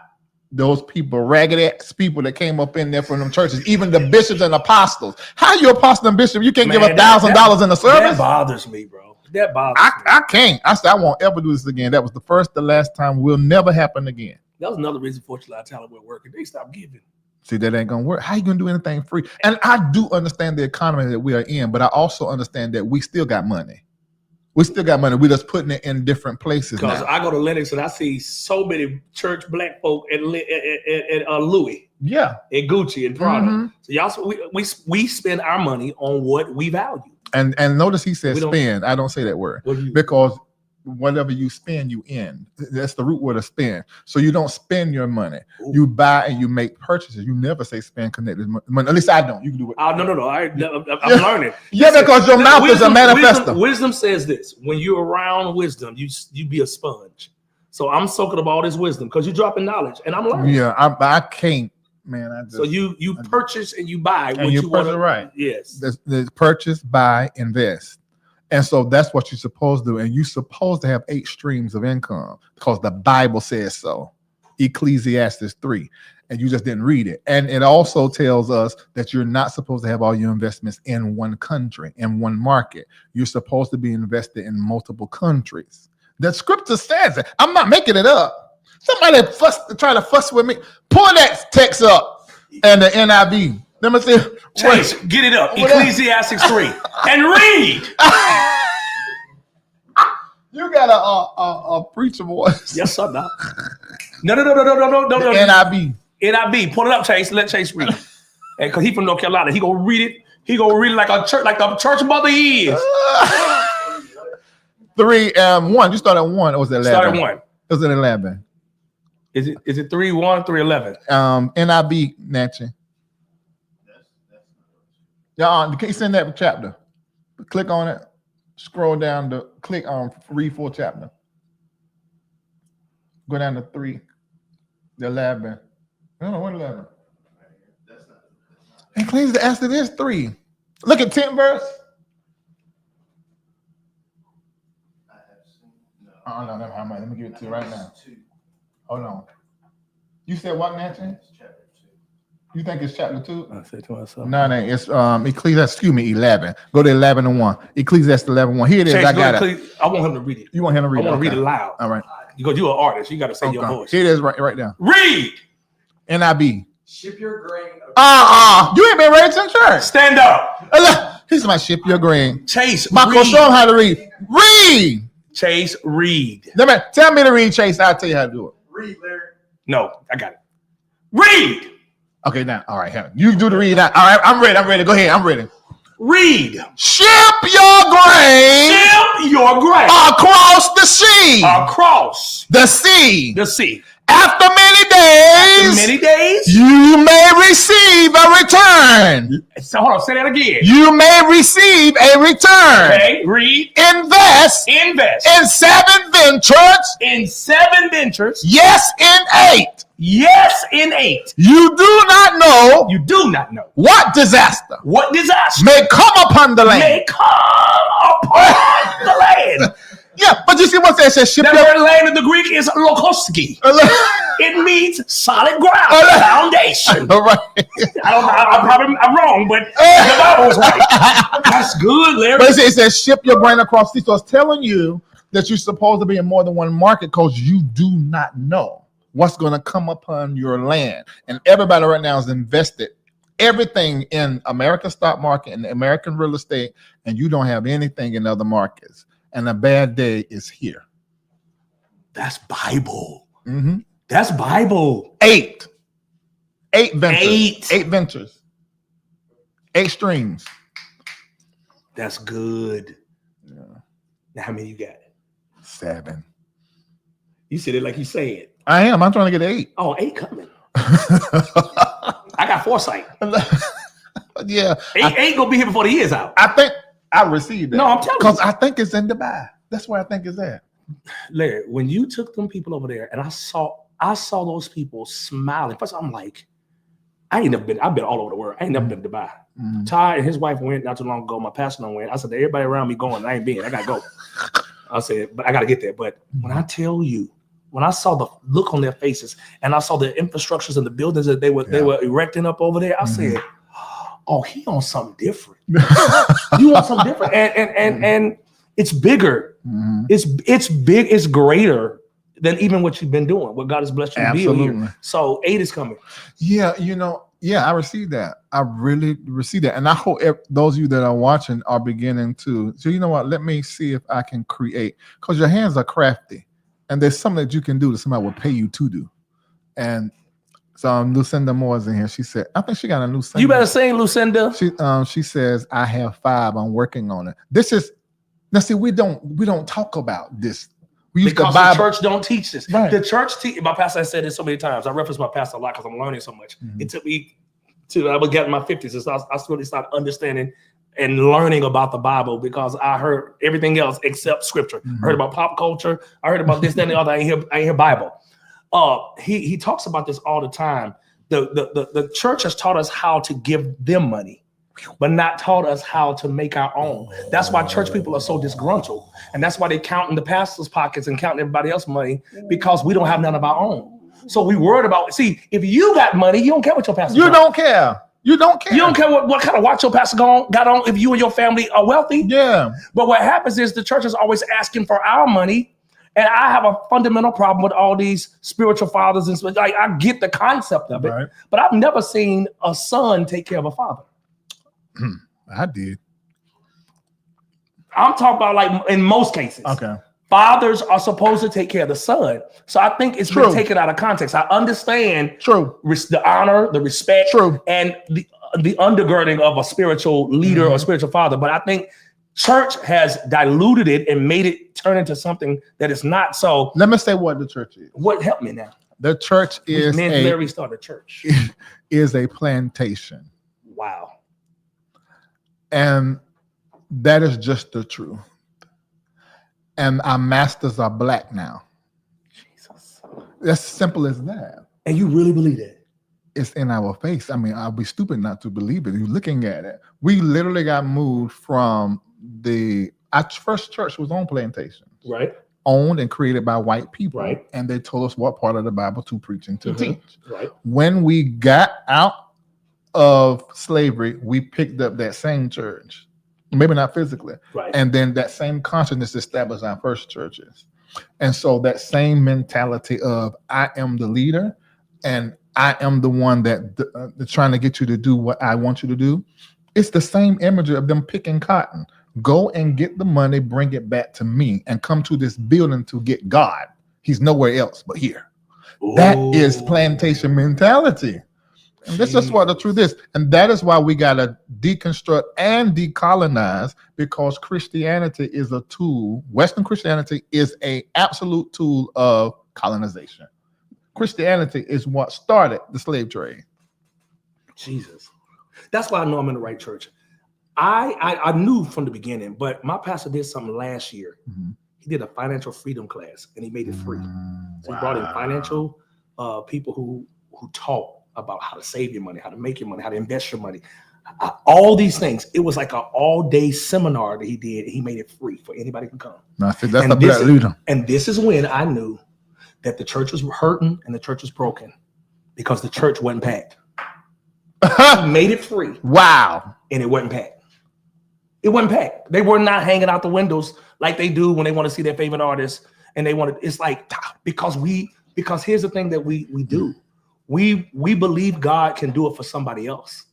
those people, ragged ass people that came up in there from them churches, even the bishops and apostles. How you apostle and bishop? You can't give $1,000 in the service? That bothers me, bro. That bothers me. I can't. I said, I won't ever do this again. That was the first, the last time. Will never happen again. That was another reason for July Talent we're working. They stopped giving. See, that ain't gonna work. How you gonna do anything free? And I do understand the economy that we are in, but I also understand that we still got money. We still got money. We're just putting it in different places. Because I go to Lennox and I see so many church black folk at Louis, yeah, and Gucci and Prada. So y'all, we spend our money on what we value. And notice he said spend. I don't say that word because whatever you spend, you end. That's the root word of spend. So you don't spend your money. Ooh. You buy and you make purchases. You never say spend connected money. At least I don't. You can do it. No. I'm learning. Yeah, because your mouth is a manifesto. Wisdom says this: when you're around wisdom, you be a sponge. So I'm soaking up all this wisdom because you're dropping knowledge, and I'm learning. Yeah, I can't, man. So you purchase and you buy what you want. Right. Yes. There's purchase, buy, invest. And so that's what you're supposed to do. And you're supposed to have 8 streams of income because the Bible says so. Ecclesiastes 3. And you just didn't read it. And it also tells us that you're not supposed to have all your investments in one country, in one market. You're supposed to be invested in multiple countries. The scripture says it. I'm not making it up. Somebody try to fuss with me. Pull that text up and the NIV. Let me see. Chase, get it up. Ecclesiastes 3 and read. You got a preacher voice. Yes, sir. No. The NIV. Pull it up, Chase. Let Chase read. And because he's from North Carolina, he gonna read it. He gonna read it like the church mother he is. 3 1. You started at 1. Or was it 11? Started 1. It was at 11. Is it 3:1, 3:11? NIV, Nancy. Yeah, can you send that chapter? Click on it. Scroll down to click on read full chapter. Go down to 3, the 11. No, what 11? Ecclesiastes is 3. Look at 10 verse. Oh no, never mind. Let me give it to you right now. Hold on. You said what, Nancy? You think it's chapter 2? I say to myself. No, it's Ecclesiastes, 11. Go to 11 and 1. Ecclesiastes 11:1. Here it is. Chase, I got it. I want him to read it. You want him to read it? I want to read it loud. All right. Because you're an artist. You got to say your voice. Here it is right there. Read. NIV. Ship your grain. You ain't been raised in church. Stand up. He's my ship your grain. Chase, Michael, show him how to read. Read. Chase, read. Tell me to read, Chase. I'll tell you how to do it. Read, Larry. No, I got it. Read. Okay, now, all right. You do the read now. All right, I'm ready. Go ahead. I'm ready. Read. Ship your grain. Ship your grain. Across the sea. Across the sea. The sea. After many days. You may receive a return. So hold on, say that again. You may receive a return. Okay, read. Invest. In 7 ventures. In 7 ventures. Yes, in 8. Yes, in 8. You do not know. What disaster may come upon the land. The land. Yeah, but you see what that says? That word land in the Greek is Lokoski. It means solid ground, foundation. All right. I'm wrong, but the Bible's right. That's good, Larry. But it says ship your grain across sea. So it's telling you that you're supposed to be in more than one market because you do not know what's going to come upon your land. And everybody right now is invested everything in American stock market and American real estate, and you don't have anything in other markets. And a bad day is here. That's Bible. Mm-hmm. That's Bible. 8 ventures. 8 ventures. 8 streams. That's good. Yeah. Now, how many you got? 7. You said it like you say it. I am. I'm trying to get 8. Oh, 8 coming. I got foresight. Yeah. 8 gonna be here before the year's out. I think I received that. No, I'm telling you. Because I think it's in Dubai. That's where I think it's at. Larry, when you took them people over there and I saw those people smiling. First, I'm like, I've been all over the world. I ain't never been to Dubai. Mm-hmm. Todd and his wife went not too long ago. My pastor done went. I said, everybody around me going. I ain't been. I gotta go. I said, but I gotta get there. But when I tell you, when I saw the look on their faces and I saw the infrastructures and the buildings that they were erecting up over there, I said, oh, he on something different. You want something different. And it's bigger. Mm-hmm. It's big, it's greater than even what you've been doing, what God has blessed you to build here. So 8 is coming. Yeah, I received that. I really received that. And I hope those of you that are watching are beginning to. So you know what? Let me see if I can create. Because your hands are crafty. And there's something that you can do that somebody will pay you to do. And so Lucinda Moore's in here. She said, I think she got a new single. You better sing, Lucinda. She says, I have 5. I'm working on it. This is, now see, we don't talk about this. Because the church don't teach this. Right. The church my pastor has said this so many times. I reference my pastor a lot because I'm learning so much. Mm-hmm. It took me I was getting my 50s. So I really started understanding and learning about the Bible because I heard everything else except scripture. Mm-hmm. I heard about pop culture. I heard about this, that, and the other. I ain't hear Bible. He talks about this all the time. The church has taught us how to give them money, but not taught us how to make our own. That's why church people are so disgruntled. And that's why they're counting the pastor's pockets and counting everybody else's money because we don't have none of our own. So we worried about, see, if you got money, you don't care what your pastor got. don't care. You don't care. You don't care what kind of watch your pastor got on if you and your family are wealthy. Yeah. But what happens is the church is always asking for our money. And I have a fundamental problem with all these spiritual fathers. And like, I get the concept of it, right. But I've never seen a son take care of a father. I did. I'm talking about like in most cases. Okay. Fathers are supposed to take care of the son. So I think it's been taken out of context. I understand the honor, the respect, and the undergirding of a spiritual leader or spiritual father. But I think church has diluted it and made it turn into something that it's not. So let me say what the church is. What help me now? The church is Larry started church. Is a plantation. Wow. And that is just the truth. And our masters are black now. Jesus. That's simple as that. And you really believe that? It's in our face. I mean, I'll be stupid not to believe it. You're looking at it. We literally got moved from our first church was on plantations. Right. Owned and created by white people. Right. And they told us what part of the Bible to preach and to teach. Right. When we got out of slavery, we picked up that same church. Maybe not physically. Right. And then that same consciousness established our first churches. And so that same mentality of I am the leader and I am the one that trying to get you to do what I want you to do. It's the same imagery of them picking cotton. Go and get the money, bring it back to me, and come to this building to get God. He's nowhere else but here. Ooh. That is plantation mentality. And this is what the truth is. And that is why we got to deconstruct and decolonize, because Christianity is a tool. Western Christianity is an absolute tool of colonization. Christianity is what started the slave trade. Jesus. That's why I know I'm in the right church. I knew from the beginning, but my pastor did something last year. Mm-hmm. He did a financial freedom class and he made it free. So he brought in financial people who taught about how to save your money, how to make your money, how to invest your money, all these things. It was like an all-day seminar that he did. He made it free for anybody to come. No, I think that's a black leader. And this is when I knew that the church was hurting and the church was broken because the church wasn't packed. He made it free. Wow. And it wasn't packed. It wasn't packed. They were not hanging out the windows like they do when they want to see their favorite artist. And they want to, it's like, because here's the thing that we do. We believe God can do it for somebody else,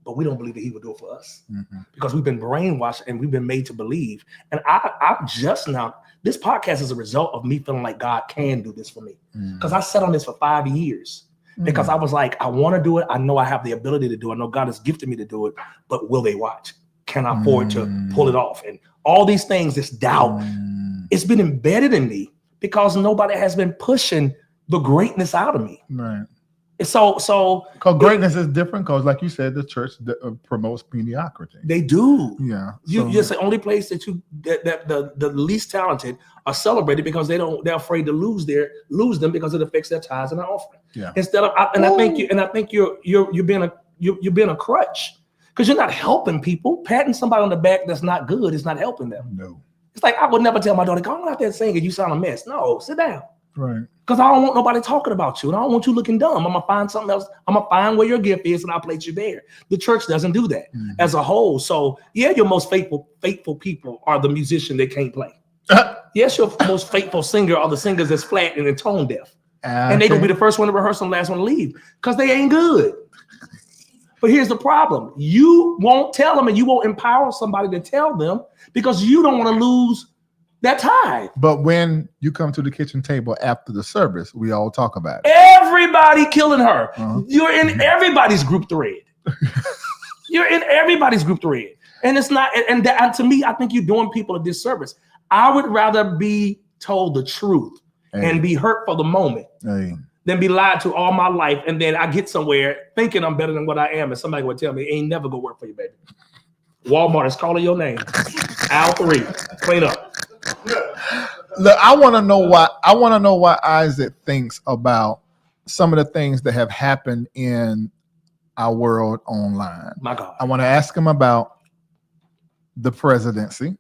but we don't believe that he will do it for us because we've been brainwashed and we've been made to believe. And I just now, this podcast is a result of me feeling like God can do this for me because I sat on this for 5 years because I was like, I want to do it. I know I have the ability to do it. I know God has gifted me to do it, but will they watch? Can I afford to pull it off? And all these things, this doubt, it's been embedded in me because nobody has been pushing the greatness out of me. Right. So because greatness is different because, like you said, the church promotes mediocrity. They do. Yeah. It's the only place that the least talented are celebrated because they're afraid to lose them because it affects their tithes and their offering. Yeah. Instead of I think you're being a crutch because you're not helping people. Patting somebody on the back that's not good is not helping them. No. It's like I would never tell my daughter, "Go out there singing, you sound a mess." No, sit down. Right. Because I don't want nobody talking about you, and I don't want you looking dumb. I'm gonna find something else. I'm gonna find where your gift is, and I'll place you there. The church doesn't do that as a whole. So yeah, your most faithful people are the musician that can't play. Yes, your most faithful singer are the singers that's flat and tone deaf, and they gonna be the first one to rehearse and the last one to leave because they ain't good. But here's the problem: you won't tell them, and you won't empower somebody to tell them because you don't want to lose that tithe. But when you come to the kitchen table after the service, we all talk about it. Everybody killing her. You're in everybody's group thread. You're in everybody's group thread. And it's not, and to me, I think you're doing people a disservice. I would rather be told the truth and be hurt for the moment than be lied to all my life. And then I get somewhere thinking I'm better than what I am. And somebody would tell me, it ain't never gonna work for you, baby. Walmart is calling your name. Aisle 3, clean up. Look, I want to know why Isaac thinks about some of the things that have happened in our world online. My God. I want to ask him about the presidency.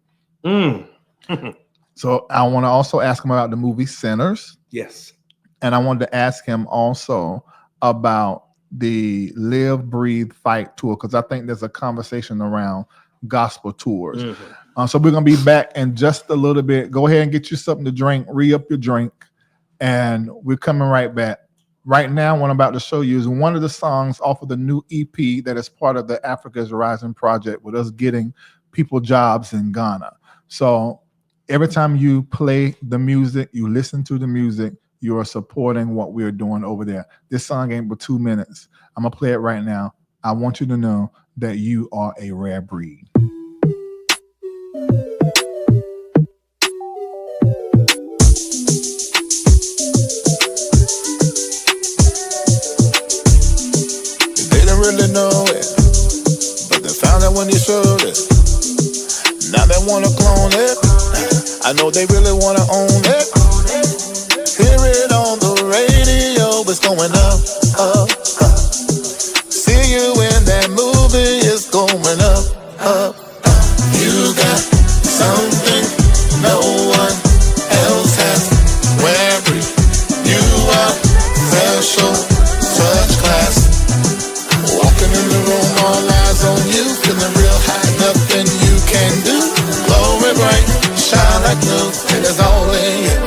So I want to also ask him about the movie Sinners. Yes. And I wanted to ask him also about the Live, Breathe, Fight tour, because I think there's a conversation around gospel tours. So we're going to be back in just a little bit. Go ahead and get you something to drink, re-up your drink, and we're coming right back. Right now, what I'm about to show you is one of the songs off of the new EP that is part of the Africa's Rising project with us getting people jobs in Ghana. So every time you play the music, you listen to the music, you are supporting what we're doing over there. This song ain't but 2 minutes. I'm going to play it right now. I want you to know that you are a rare breed. They didn't really know it, but they found out when you showed it. Now they want to clone it. I know they really want to own it. Hear it on the radio, it's going up, up, up. See you in that movie, it's going up, up, up. You got something no one else has. Where you are special, such class. Walking in the room, all eyes on you, feeling real high, nothing you can do. Glory bright, shine like new, and it's all in you.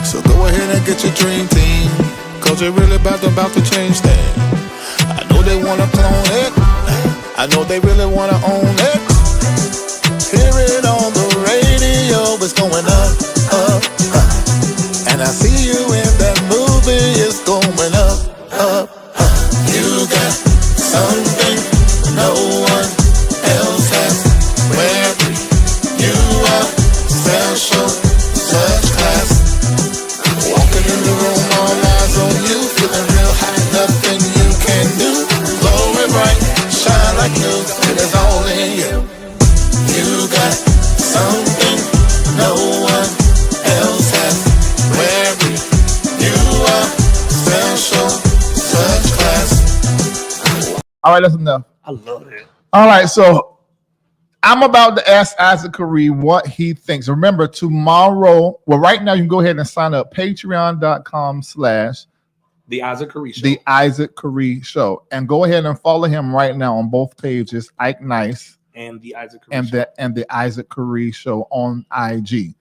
So go ahead and get your dream team, cause you're really about to change things. I know they wanna clone it, I know they really wanna own it. Hear it on the radio, it's going up, up, up. And I see you in that movie, it's going up, up, up. You got something no one else has. Where you are special, such class. Walking in the room, all eyes on you, feeling real high, nothing you can do. Glory bright, shine like new, and it's all in you. You got something no one else has. Where you are special, such class. All right, that's enough. I love it. All right, so I'm about to ask Issac Carree what he thinks. Remember, tomorrow, well, right now you can go ahead and sign up, patreon.com/ The Issac Carree Show. The Issac Carree Show. And go ahead and follow him right now on both pages, Ike Nice and the Issac Carree Show. And the Issac Carree Show on IG.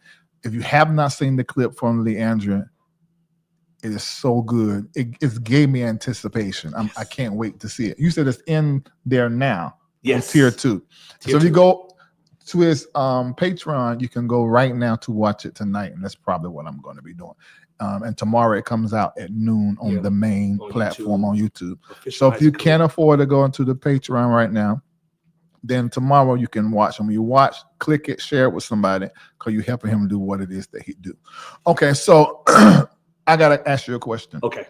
If you have not seen the clip from Leandra, it is so good. It gave me anticipation. I can't wait to see it. You said it's in there now. Yes. Tier 2. So if you go to his Patreon, you can go right now to watch it tonight. And that's probably what I'm going to be doing. And tomorrow it comes out at noon on the main platform on YouTube. So if you can't afford to go into the Patreon right now, then tomorrow you can watch him. You watch, click it, share it with somebody, because you're helping him do what it is that he do. Okay, so I gotta ask you a question. Okay.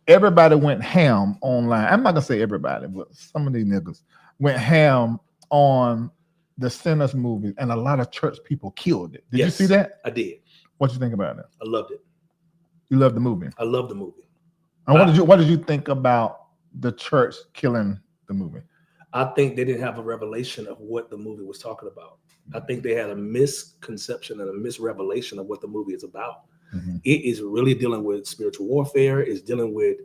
Everybody went ham online. I'm not gonna say everybody, but some of these niggas went ham on the Sinners movie, and a lot of church people killed it. Did you see that? I did. What you think about it? I loved it. You loved the movie? I loved the movie. And what did you think about the church killing the movie? I think they didn't have a revelation of what the movie was talking about. I think they had a misconception and a misrevelation of what the movie is about. Mm-hmm. It is really dealing with spiritual warfare. It's dealing with,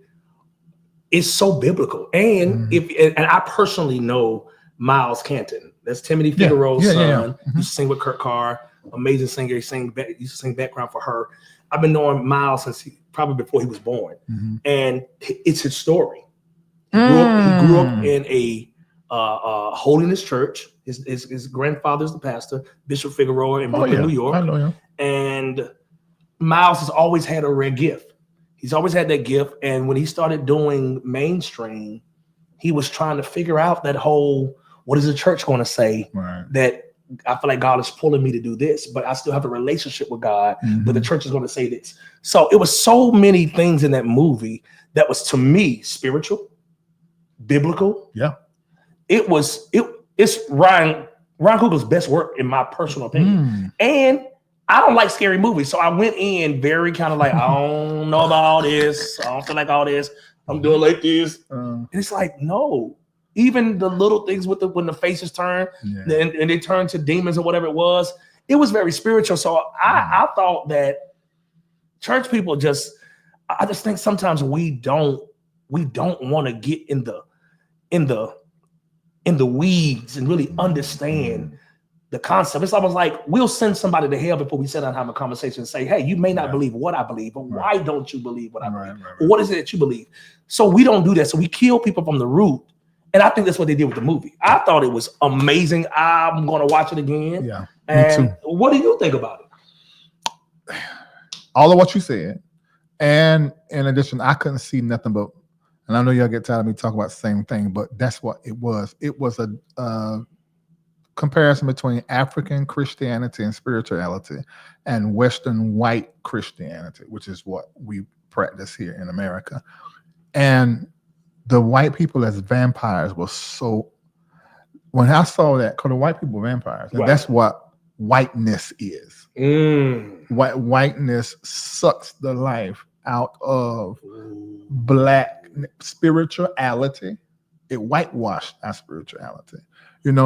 it's so biblical. And and I personally know Miles Canton. That's Timothy Figueroa's son. Yeah. Mm-hmm. Used to sing with Kurt Carr, amazing singer. He used to sing background for her. I've been knowing Miles since probably before he was born. Mm-hmm. And it's his story. He grew up in a holiness church. His grandfather's the pastor, Bishop Figueroa in Brooklyn, New York. I know him. And Miles has always had a rare gift. He's always had that gift. And when he started doing mainstream, he was trying to figure out that whole, what is the church going to say? Right. That I feel like God is pulling me to do this, but I still have a relationship with God, but the church is going to say this. So it was so many things in that movie that was, to me, spiritual, biblical. Yeah. It's Ryan Coogler's best work, in my personal opinion. And I don't like scary movies. So I went in very kind of like, I don't know about all this. I don't feel like all this. I'm doing like this. And it's like, no. Even the little things with when the faces turn and they turn to demons or whatever it was very spiritual. So I thought that church people I just think sometimes we don't want to get in the weeds and really understand the concept. It's almost like we'll send somebody to hell before we sit down and have a conversation and say, hey, you may not believe what I believe, but why don't you believe what I believe? Or what is it that you believe? So we don't do that. So we kill people from the root. And I think that's what they did with the movie. I thought it was amazing. I'm going to watch it again. Yeah, and me too. What do you think about it? All of what you said. And in addition, I couldn't see nothing but, and I know y'all get tired of me talking about the same thing, but that's what it was. It was a comparison between African Christianity and spirituality and Western white Christianity, which is what we practice here in America. And the white people as vampires was so, when I saw that, because the white people were vampires, and that's what whiteness is. Whiteness sucks the life out of black spirituality. It whitewashed our spirituality.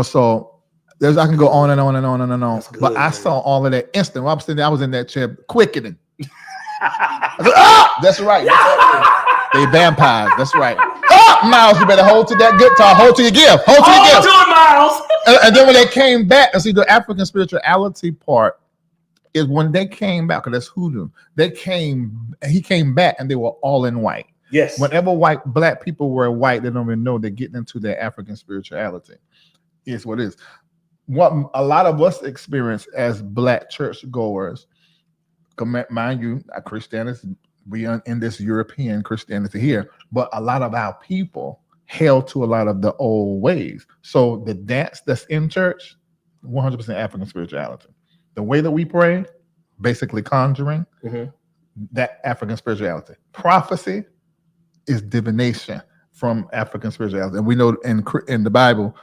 So I can go on and on and on and on. Good, but I saw all of that instant. While I was in that chair quickening. That's right. They vampires. That's right. Miles, you better hold to that guitar. Hold to your gift. Hold to it, Miles. And then when they came back, and see the African spirituality part is when they came back, because that's hoodoo. He came back and they were all in white. Yes. Whenever black people were white, they don't even know they're getting into their African spirituality. It's what it is. What a lot of us experience as black church goers, mind you, Christianity, we are in this European Christianity here, but a lot of our people held to a lot of the old ways. So the dance that's in church, 100% African spirituality. The way that we pray, basically conjuring, that African spirituality. Prophecy is divination from African spirituality. And we know in the Bible,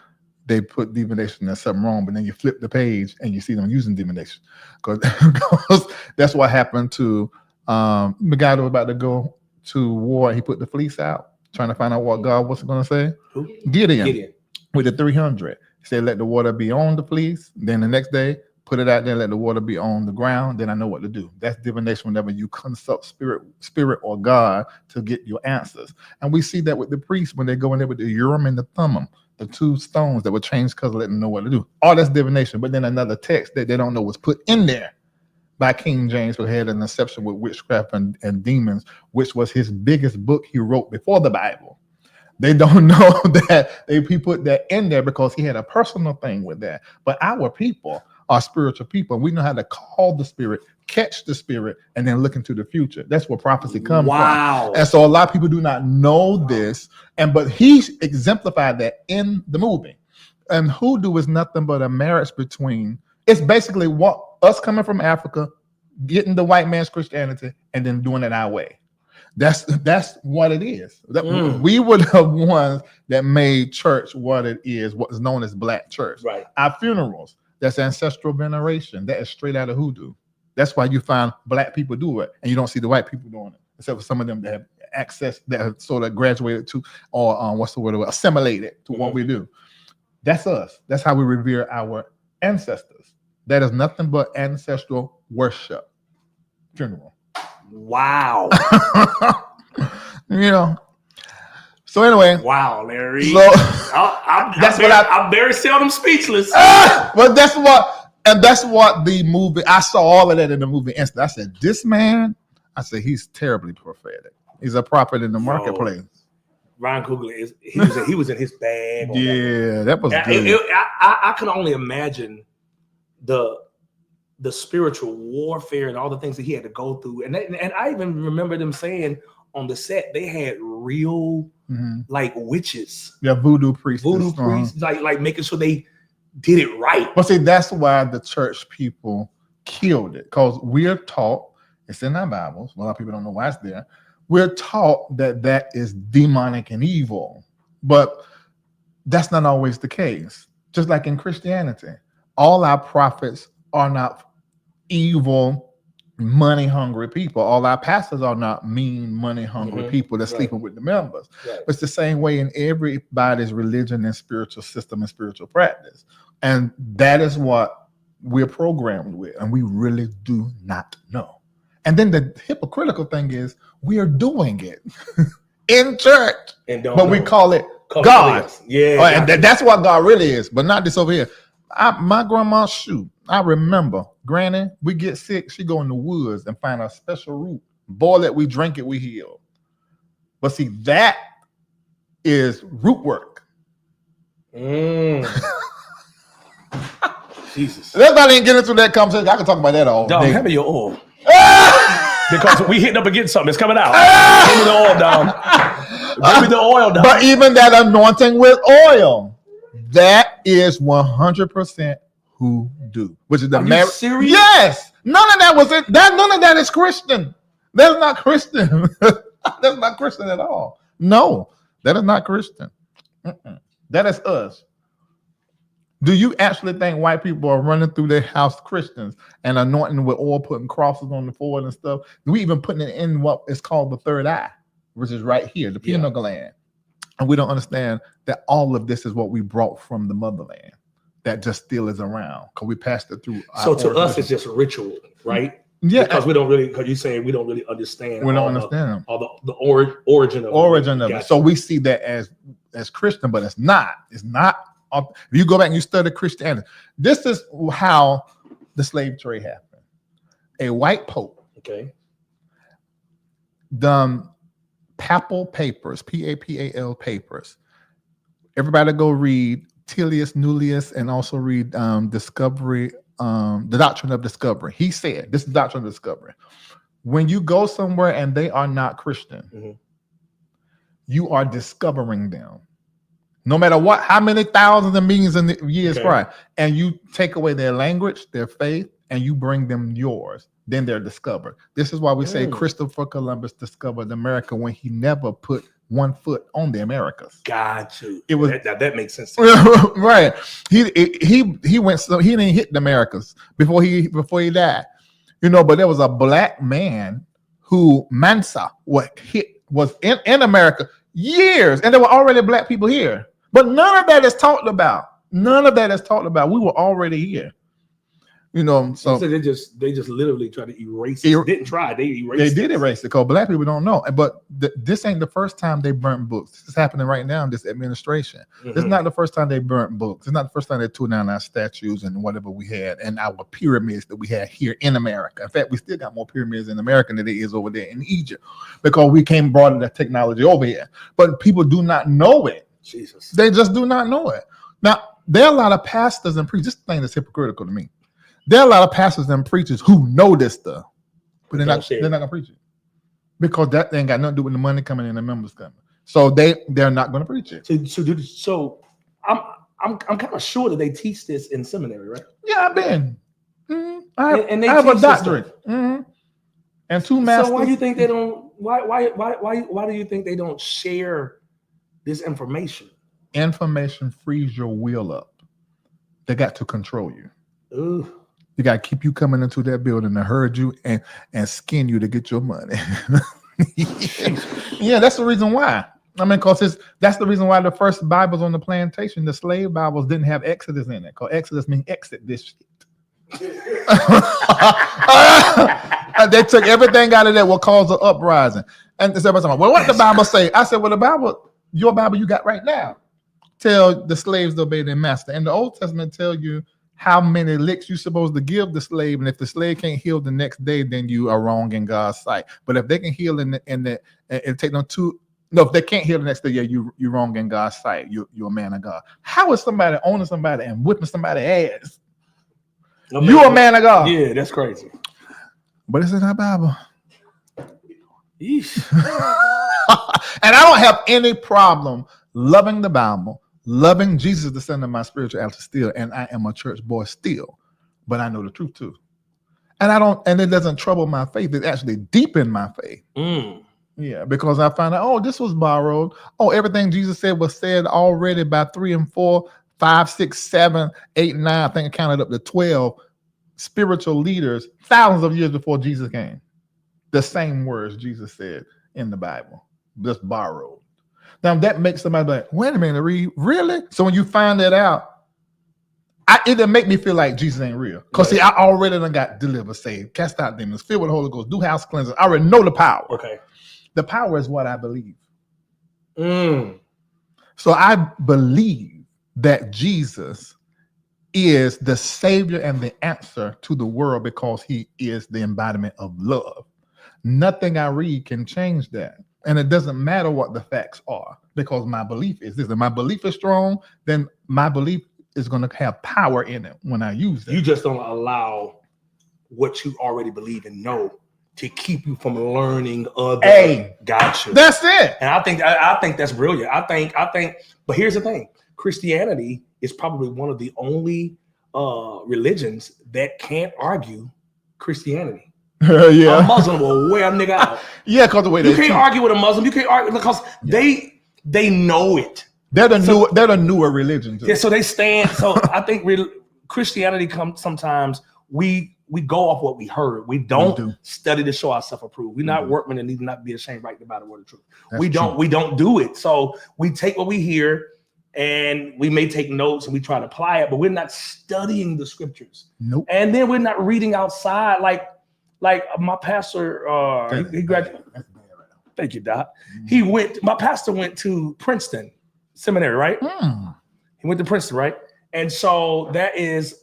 they put divination as something wrong, but then you flip the page and you see them using divination. Because that's what happened to the guy that was about to go to war. He put the fleece out, trying to find out what God was going to say. Who? Gideon with the 300. He said, let the water be on the fleece. Then the next day, put it out there, let the water be on the ground. Then I know what to do. That's divination whenever you consult spirit or God to get your answers. And we see that with the priests when they go in there with the Urim and the Thummim, the two stones that would change color, let them know what to do. All that's divination. But then another text that they don't know was put in there by King James, who had an inception with witchcraft and demons, which was his biggest book he wrote before the Bible. They don't know that he put that in there because he had a personal thing with that. But our people are spiritual people. We know how to call the spirit, catch the spirit, and then look into the future. That's where prophecy comes from. And so a lot of people do not know this. But he exemplified that in the movie. And hoodoo is nothing but a marriage between, it's basically what us coming from Africa, getting the white man's Christianity, and then doing it our way. That's what it is. We were the ones that made church what it is, what is known as Black church. Right. Our funerals, that's ancestral veneration. That is straight out of hoodoo. That's why you find Black people do it, and you don't see the white people doing it, except for some of them that have access, that have sort of graduated to, or assimilated to what we do. That's us. That's how we revere our ancestors. That is nothing but ancestral worship. Funeral. Wow. So anyway. Wow, Larry. So I'm very seldom speechless. But that's what the movie, I saw all of that in the movie instant. I said, this man, he's terribly prophetic. He's a prophet in the marketplace. Ryan Coogler he was in his bag. That was good. I can only imagine the spiritual warfare and all the things that he had to go through. And I even remember them saying on the set, they had real like witches. Yeah, voodoo priests. Like making sure they did it right. But see, that's why the church people killed it. Because we're taught, it's in our Bibles, a lot of people don't know why it's there. We're taught that is demonic and evil. But that's not always the case. Just like in Christianity, all our prophets are not evil, money-hungry people. All our pastors are not mean, money-hungry people that's sleeping with the members. Right. It's the same way in everybody's religion and spiritual system and spiritual practice. And that is what we're programmed with, and we really do not know. And then the hypocritical thing is we are doing it in church, but we call it God. And that's what God really is, but not this over here. My grandma's shoe. I remember, Granny, we get sick, she go in the woods and find a special root, boil it, we drink it, we heal. But see, that is root work. Jesus. Let's not even get into that conversation. I can talk about that all day. Hand me your oil. Because we hitting up against something. It's coming out. Give me the oil, Dom. Give me the oil, Dom. But even that anointing with oil, that is 100% hoodoo, which is the you serious? Yes. None of that was it. None of that is Christian. That's not Christian. That's not Christian at all. No, that is not Christian. That is us. Do you actually think white people are running through their house, Christians, and anointing with oil, putting crosses on the forehead and stuff? We even putting it in what is called the third eye, which is right here, the pineal gland. And we don't understand that all of this is what we brought from the motherland that just still is around because we passed it through. So to us, it's just ritual, right? Yeah. Because we don't really, because you're saying we don't really understand. We don't understand all the origin of it. So we see that as Christian, but it's not. It's not. If you go back and you study Christianity, this is how the slave trade happened. A white pope, the papal papers, Papal papers. Everybody go read Tilius Nullius and also read Discovery, the Doctrine of Discovery. He said, this is the Doctrine of Discovery. When you go somewhere and they are not Christian, you are discovering them. No matter what, how many thousands and millions of years prior, and you take away their language, their faith, and you bring them yours, then they're discovered. This is why we say Christopher Columbus discovered America when he never put one foot on the Americas. Got you. It was that makes sense. Right. He went, so he didn't hit the Americas before he died. But there was a black man who Mansa was in America years, and there were already black people here. But none of that is talked about. None of that is talked about. We were already here. You know, so they just literally try to erase it. Didn't try. They erased it. They did erase it because black people don't know. But this ain't the first time they burnt books. This is happening right now in this administration. This is not the first time they burnt books. It's not the first time they tore down our statues and whatever we had and our pyramids that we had here in America. In fact, we still got more pyramids in America than there is over there in Egypt because we brought the technology over here. But people do not know it. Jesus. They just do not know it. Now, there are a lot of pastors and preachers. This thing is hypocritical to me. There are a lot of pastors and preachers who know this stuff, but they're not gonna preach it because that ain't got nothing to do with the money coming in, the members coming. So they're not gonna preach it. So I'm kind of sure that they teach this in seminary, right? Yeah, I've been. I have a doctorate and 2 masters. So why do you think they don't? Why do you think they don't share this information? Information frees your will up. They got to control you. Ooh. They got to keep you coming into that building to herd you and skin you to get your money. Yeah, that's the reason why. I mean, because that's the reason why the first Bibles on the plantation, the slave Bibles, didn't have Exodus in it. Because Exodus means exit this shit. They took everything out of that will cause an uprising. And everybody's like, well, what the Bible say? I said, well, the Bible, your Bible you got right now, tell the slaves to obey their master. And the Old Testament tell you how many licks you're supposed to give the slave, and if the slave can't heal the next day, then you are wrong in God's sight. But if they can heal it take them if they can't heal the next day, yeah, you're wrong in God's sight. You're a man of God. How is somebody owning somebody and whipping somebody's ass? You're a man of God. Yeah, that's crazy. But it's in our Bible. Yeesh. And I don't have any problem loving the Bible, loving Jesus, the center of my spirituality still, and I am a church boy still, but I know the truth too. And it doesn't trouble my faith. It actually deepens my faith. Yeah, because I found out, this was borrowed. Everything Jesus said was said already by 3 and 4, 5, 6, 7, 8, 9. I think I counted up to 12 spiritual leaders thousands of years before Jesus came. The same words Jesus said in the Bible, just borrowed. Now that makes somebody like, wait a minute, Reid, really? So when you find that out, it didn't make me feel like Jesus ain't real. Because see, I already done got delivered, saved, cast out demons, filled with the Holy Ghost, do house cleansing. I already know the power. Okay. The power is what I believe. So I believe that Jesus is the savior and the answer to the world because he is the embodiment of love. Nothing I read can change that. And it doesn't matter what the facts are because my belief is this. If my belief is strong, then my belief is going to have power in it when I use it. You just don't allow what you already believe and know to keep you from learning other. Hey, gotcha. That's it. And I think that's brilliant. I think. But here's the thing: Christianity is probably one of the only religions that can't argue Christianity. Yeah, a Muslim will wear a nigga out. Yeah, because the way you can't argue with a Muslim. You can't argue because they know it. They're the newer religion too. Yeah, so they stand. So I think Christianity comes sometimes we go off what we heard. We don't study to show ourselves approved. We're not workmen and need not be ashamed right about the word of truth. We don't do it. So we take what we hear and we may take notes and we try to apply it, but we're not studying the scriptures. Nope. And then we're not reading outside like my pastor, he graduated. Thank you, Doc. My pastor went to Princeton Seminary, right? He went to Princeton, right? And so that is,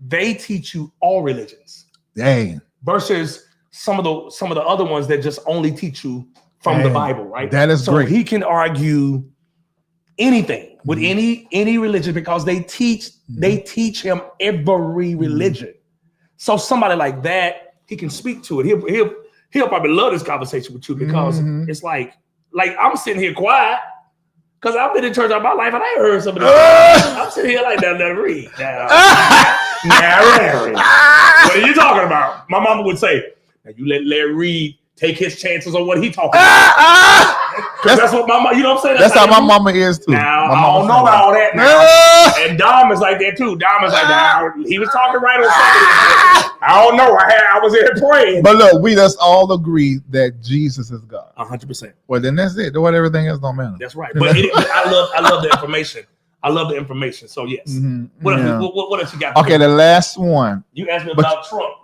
they teach you all religions. Dang. Versus some of the other ones that just only teach you from the Bible, right? That is great. So he can argue anything with any religion because they teach him every religion. So somebody like that, he can speak to it. He'll probably love this conversation with you because it's like I'm sitting here quiet because I've been in church all my life and I heard some of this. I'm sitting here like that. Reid. What are you talking about? My mama would say, now you let Larry Reid take his chances on what he talking about. That's what my mama, you know what I'm saying? That's how my mama is too. Now, I don't know about all that now. And Dom is like that too. Dom is like that. He was talking right on something. I don't know. I was here praying. But look, we just all agree that Jesus is God. 100%. Well, then that's it. What everything else don't matter. That's right. But I love the information. I love the information. So yes. Mhm. What, Yeah. what else you got? Okay, the last one. You asked me But- about Trump.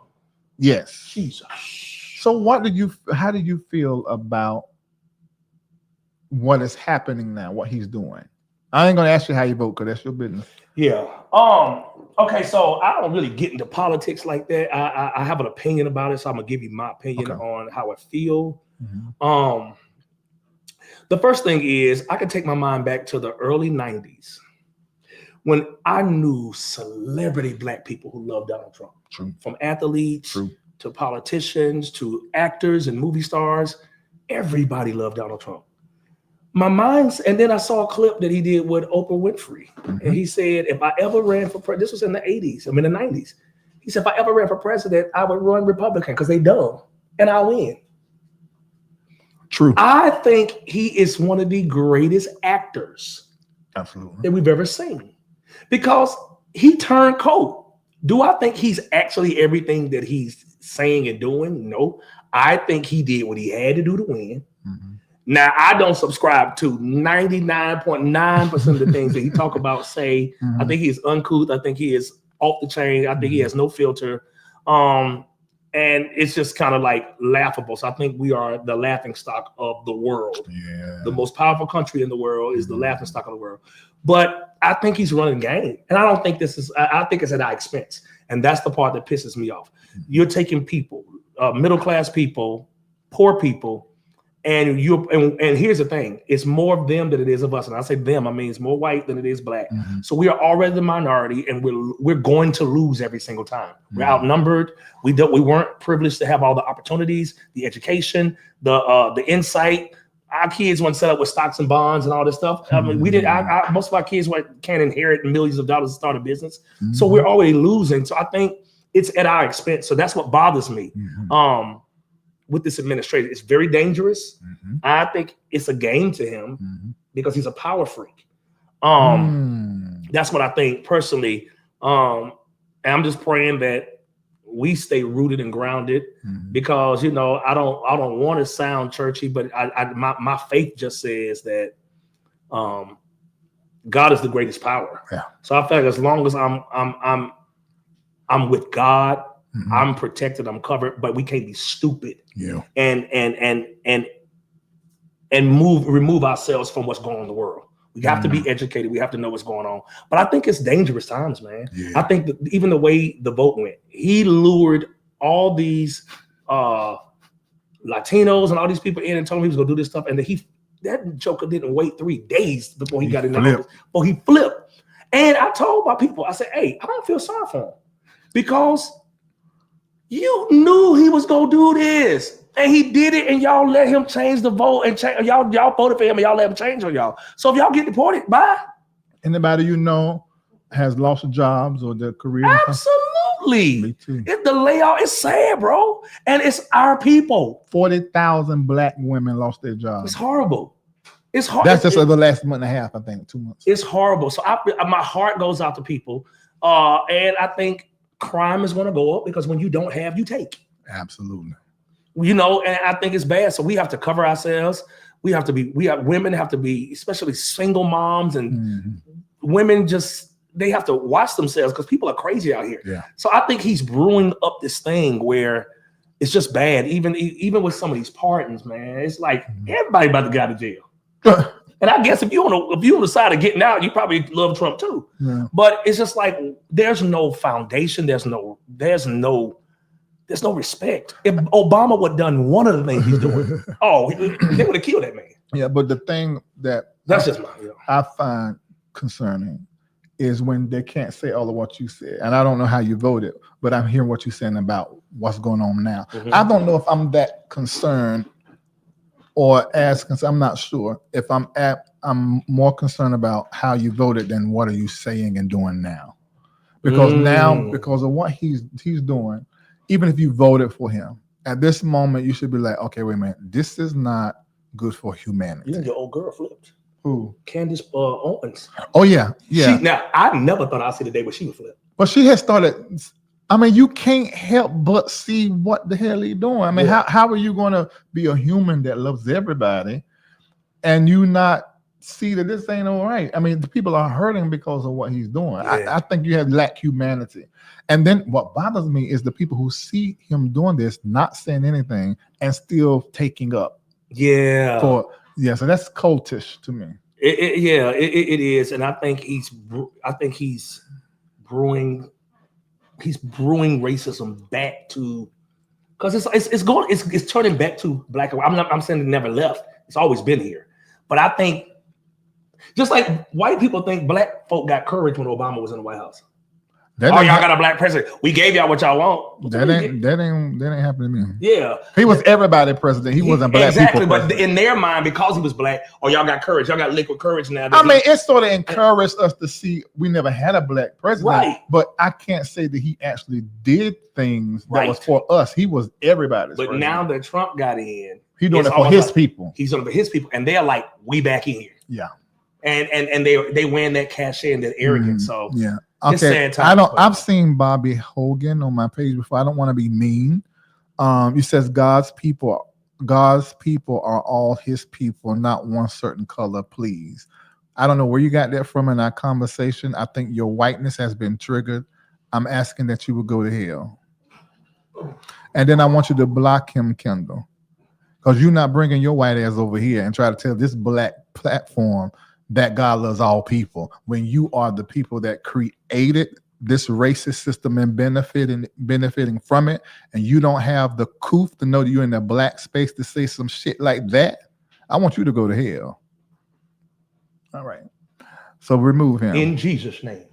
Yes. Jesus. So how do you feel about what is happening now, what he's doing? I ain't gonna ask you how you vote because that's your business. Yeah. Okay, so I don't really get into politics like that. I have an opinion about it, so I'm gonna give you my opinion on how I feel. Mhm. The first thing is I can take my mind back to the early 90s when I knew celebrity Black people who loved Donald Trump. True. From athletes True. to politicians to actors and movie stars. Everybody loved Donald Trump. My mind's, and then I saw a clip that he did with Oprah Winfrey. And he said, if I ever ran for president, this was in the 80s, the 90s. He said, if I ever ran for president, I would run Republican because they dumb and I'll win. True. I think he is one of the greatest actors Absolutely. that we've ever seen because he turned cold. Do I think he's actually everything that he's saying and doing? No. I think he did what he had to do to win. Mm-hmm. Now, I don't subscribe to 99.9% of the things that he talk about, say. I think he is uncouth. I think he is off the chain. I think he has no filter. And it's just kind of like laughable. So I think we are the laughing stock of the world. Yeah. The most powerful country in the world is the laughing stock of the world. But I think he's running game. And I don't think this is, I think it's at our expense. And that's the part that pisses me off. You're taking people, middle-class people, poor people, and here's the thing, it's more of them than it is of us. And I say them, I mean it's more white than it is Black. So we are already the minority, and we're going to lose every single time. We're outnumbered. We weren't privileged to have all the opportunities, the education, the insight. Our kids weren't set up with stocks and bonds and all this stuff. I mean, we did. Most of our kids can't inherit millions of dollars to start a business. So we're already losing. So I think it's at our expense. So that's what bothers me. With this administration, it's very dangerous. I think it's a game to him because he's a power freak. That's what I think personally. And I'm just praying that we stay rooted and grounded because, you know, I don't want to sound churchy, but my faith just says that God is the greatest power. Yeah. So I feel like as long as I'm with God, I'm protected, I'm covered, but we can't be stupid. Yeah. And remove ourselves from what's going on in the world. We have to be educated. We have to know what's going on. But I think it's dangerous times, man. Yeah. I think that even the way the vote went, he lured all these Latinos and all these people in and told him he was gonna do this stuff. And that joker didn't wait 3 days before he got in there. Before he flipped. And I told my people, I said, hey, I don't feel sorry for him because you knew he was gonna do this, and he did it, and y'all let him change the vote, and y'all voted for him, and y'all let him change on y'all. So if y'all get deported, bye. Anybody you know has lost jobs or their career? Absolutely. Me too. The layoff is sad, bro, and it's our people. 40,000 Black women lost their jobs. It's horrible. It's hard. That's just the last month and a half, I think, 2 months. It's horrible. So my heart goes out to people, and I think crime is going to go up because when you don't have, you take. Absolutely. You know, and I think it's bad. So we have to cover ourselves. Women have to be, especially single moms and women they have to watch themselves because people are crazy out here. Yeah. So I think he's brewing up this thing where it's just bad. Even with some of these pardons, man, it's like everybody about to get out of jail. And I guess if you're on the side of getting out, you probably love Trump too. Yeah. But it's just like there's no foundation. There's no respect. If Obama would have done one of the things he's doing, they would have killed that man. Yeah, but the thing that's just I find concerning is when they can't say all of what you said. And I don't know how you voted, but I'm hearing what you're saying about what's going on now. I don't know if I'm that concerned or as concerned. I'm not sure. If I'm more concerned about how you voted than what are you saying and doing now. Because now, because of what he's doing, even if you voted for him, at this moment, you should be like, okay, wait a minute. This is not good for humanity. Even your old girl flipped. Who? Candace Owens. Oh, yeah. Yeah. Now, I never thought I'd see the day where she would flip. But she has started. I mean, you can't help but see what the hell he's doing. I mean, how are you going to be a human that loves everybody and you not see that this ain't all right. I mean, the people are hurting because of what he's doing. Yeah. I think you have lack humanity. And then what bothers me is the people who see him doing this, not saying anything, and still taking up. Yeah. So that's cultish to me. It is, and I think he's brewing racism back to, because it's turning back to black and white. I'm saying it never left. It's always been here. But I think just like white people think black folk got courage when Obama was in the White House. Y'all got a black president. We gave y'all what y'all want. That ain't happening to me. Yeah, he was everybody president. He wasn't black exactly, people. But in their mind, because he was black, y'all got courage. Y'all got liquid courage now. I mean, it sort of encouraged us to see we never had a black president, right? But I can't say that he actually did things that was for us. He was everybody's. But president. Now that Trump got in, he's doing it for his people. He's doing it for his people, and they're like, we back in here. Yeah, and they win that cachet and that arrogance. So yeah. Okay, I've seen Bobby Hogan on my page before. I don't want to be mean. He says God's people are all his people, not one certain color, please. I don't know where you got that from in our conversation. I think your whiteness has been triggered. I'm asking that you would go to hell. And then I want you to block him, Kendall, because you're not bringing your white ass over here and try to tell this black platform that God loves all people when you are the people that created this racist system and benefiting from it, and you don't have the coof to know that you're in the black space to say some shit like that. I want you to go to hell. All right. So remove him. In Jesus' name.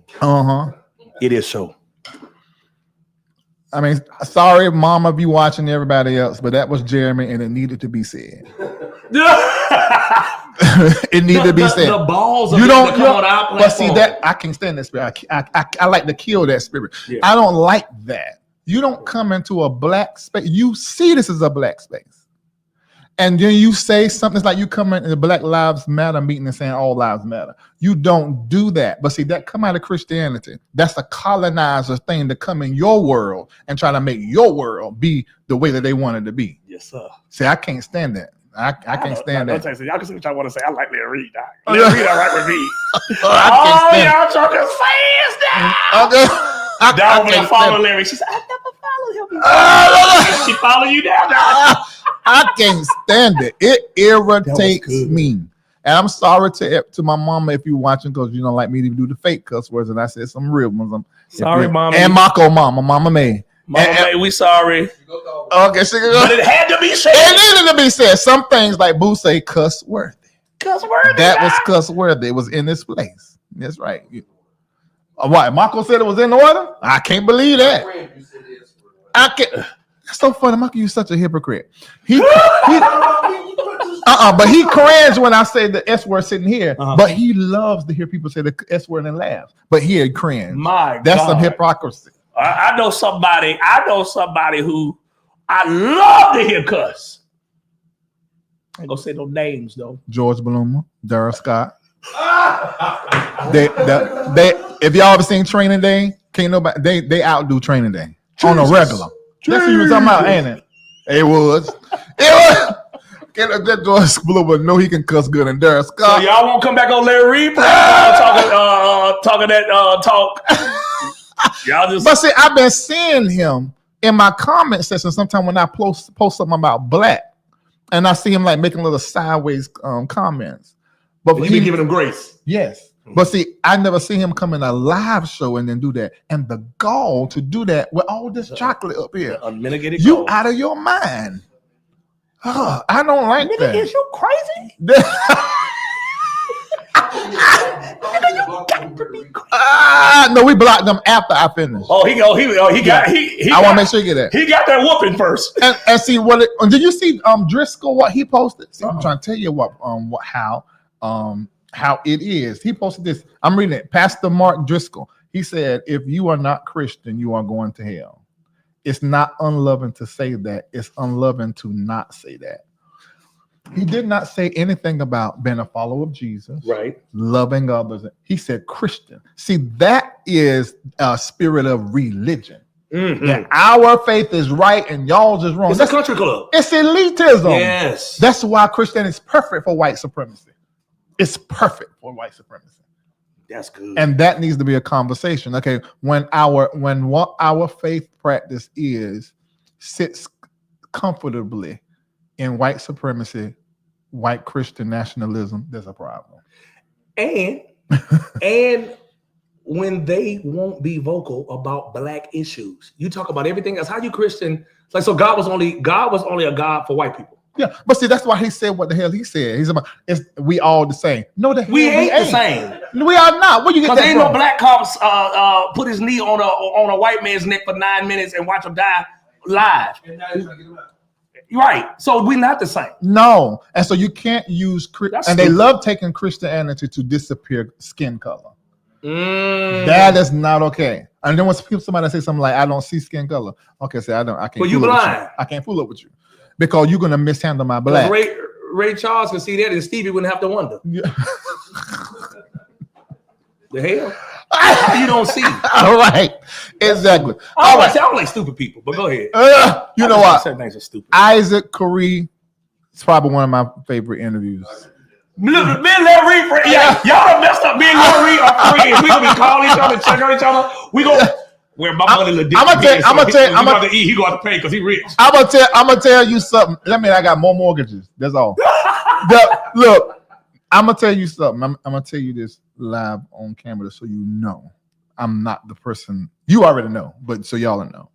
It is so. I mean, sorry, Mama, if you watching everybody else, but that was Jeremy and it needed to be said. It needed to be said. The balls of you don't come on our platform. But see that I can't stand that spirit. I like to kill that spirit. Yeah. I don't like that. You don't come into a black space. You see this is a black space, and then you say something like you come in the Black Lives Matter meeting and saying all lives matter. You don't do that. But see, that come out of Christianity. That's a colonizer thing to come in your world and try to make your world be the way that they want it to be. Yes, sir. See, I can't stand that. I can't stand that. Y'all can see what I want to say. I like Larry Reid. Larry Reid, all right with me. y'all talking fast now. Down when I follow Larry, she said, I never followed him. She follow you down. I can't stand it. It irritates me. And I'm sorry to my mama if you're watching, because you don't like me to do the fake cuss words, and I said some real ones. Sorry, mama. And Mako Mama May. May, we sorry. Okay, but it had to be said. It needed to be said. Some things like Boo say cuss worthy. Cuss worthy. That was cuss worthy. It was in this place. That's right. What? Mako said it was in order? I can't believe that. I can't. That's so funny. Mako, you're such a hypocrite. But he cringes when I say the S word sitting here. But he loves to hear people say the S word and laughs. But he cringe. That's some hypocrisy. I know somebody who I love to hear cuss. I ain't gonna say no names though. George Bloomer, Daryl Scott. they if y'all ever seen Training Day, can't nobody they outdo Training Day on a regular. That's what you were talking about, ain't it? It was. Can't let that George Bloomer know he can cuss good and Daryl Scott. So y'all won't come back on Larry Reid talking that talk. But see, I've been seeing him in my comment section sometimes when I post something about black, and I see him like making little sideways comments. But you been giving him grace. Yes. But see, I never see him come in a live show and then do that. And the gall to do that with all this chocolate up here. Unmitigated you gold. Out of your mind. I don't like nigga, that. Is you crazy? No, we blocked them after I finished. I want to make sure you get that. He got that whooping first. And see what did you see Driscoll what he posted? See, I'm trying to tell you how it is. He posted this. I'm reading it. Pastor Mark Driscoll. He said, if you are not Christian, you are going to hell. It's not unloving to say that. It's unloving to not say that. He did not say anything about being a follower of Jesus, right? Loving others. He said Christian. See, that is a spirit of religion. Mm-hmm. That our faith is right and y'all's is wrong. It's a country club. It's elitism. Yes. That's why Christianity is perfect for white supremacy. It's perfect for white supremacy. That's good. And that needs to be a conversation. Okay, when what our faith practice is sits comfortably in white supremacy, white Christian nationalism, there's a problem. And when they won't be vocal about black issues, you talk about everything else. How you Christian? It's like, so God was only a God for white people. Yeah, but see, that's why he said what the hell he said. He's about we all the same. No, the hell we ain't the same. We are not. Where you get that ain't from? No black cops put his knee on a white man's neck for 9 minutes and watch him die live. Right. So we're not the same. No, and so you can't use they love taking Christianity to disappear skin color. That is not okay. And then when somebody say something like, "I don't see skin color," okay, say I can't. Well, you blind. I can't fool up with you. Because you're gonna mishandle my black. Ray Charles can see that, and Stevie wouldn't have to wonder. Yeah. The hell? You don't see. All right, exactly. I don't like stupid people, but go ahead. You know what? Certain things are stupid. Issac Carree is probably one of my favorite interviews. Me and Larry, y'all done messed up. Me and Larry are friends. We gonna be calling each other, checking on each other. We gonna. Where my money legit. I'm gonna tell you. He got to pay because he rich. I'm gonna tell you something. I mean, I got more mortgages. That's all. Look, I'm gonna tell you something. I'm gonna tell you this live on camera so you know I'm not the person you already know, but so y'all know.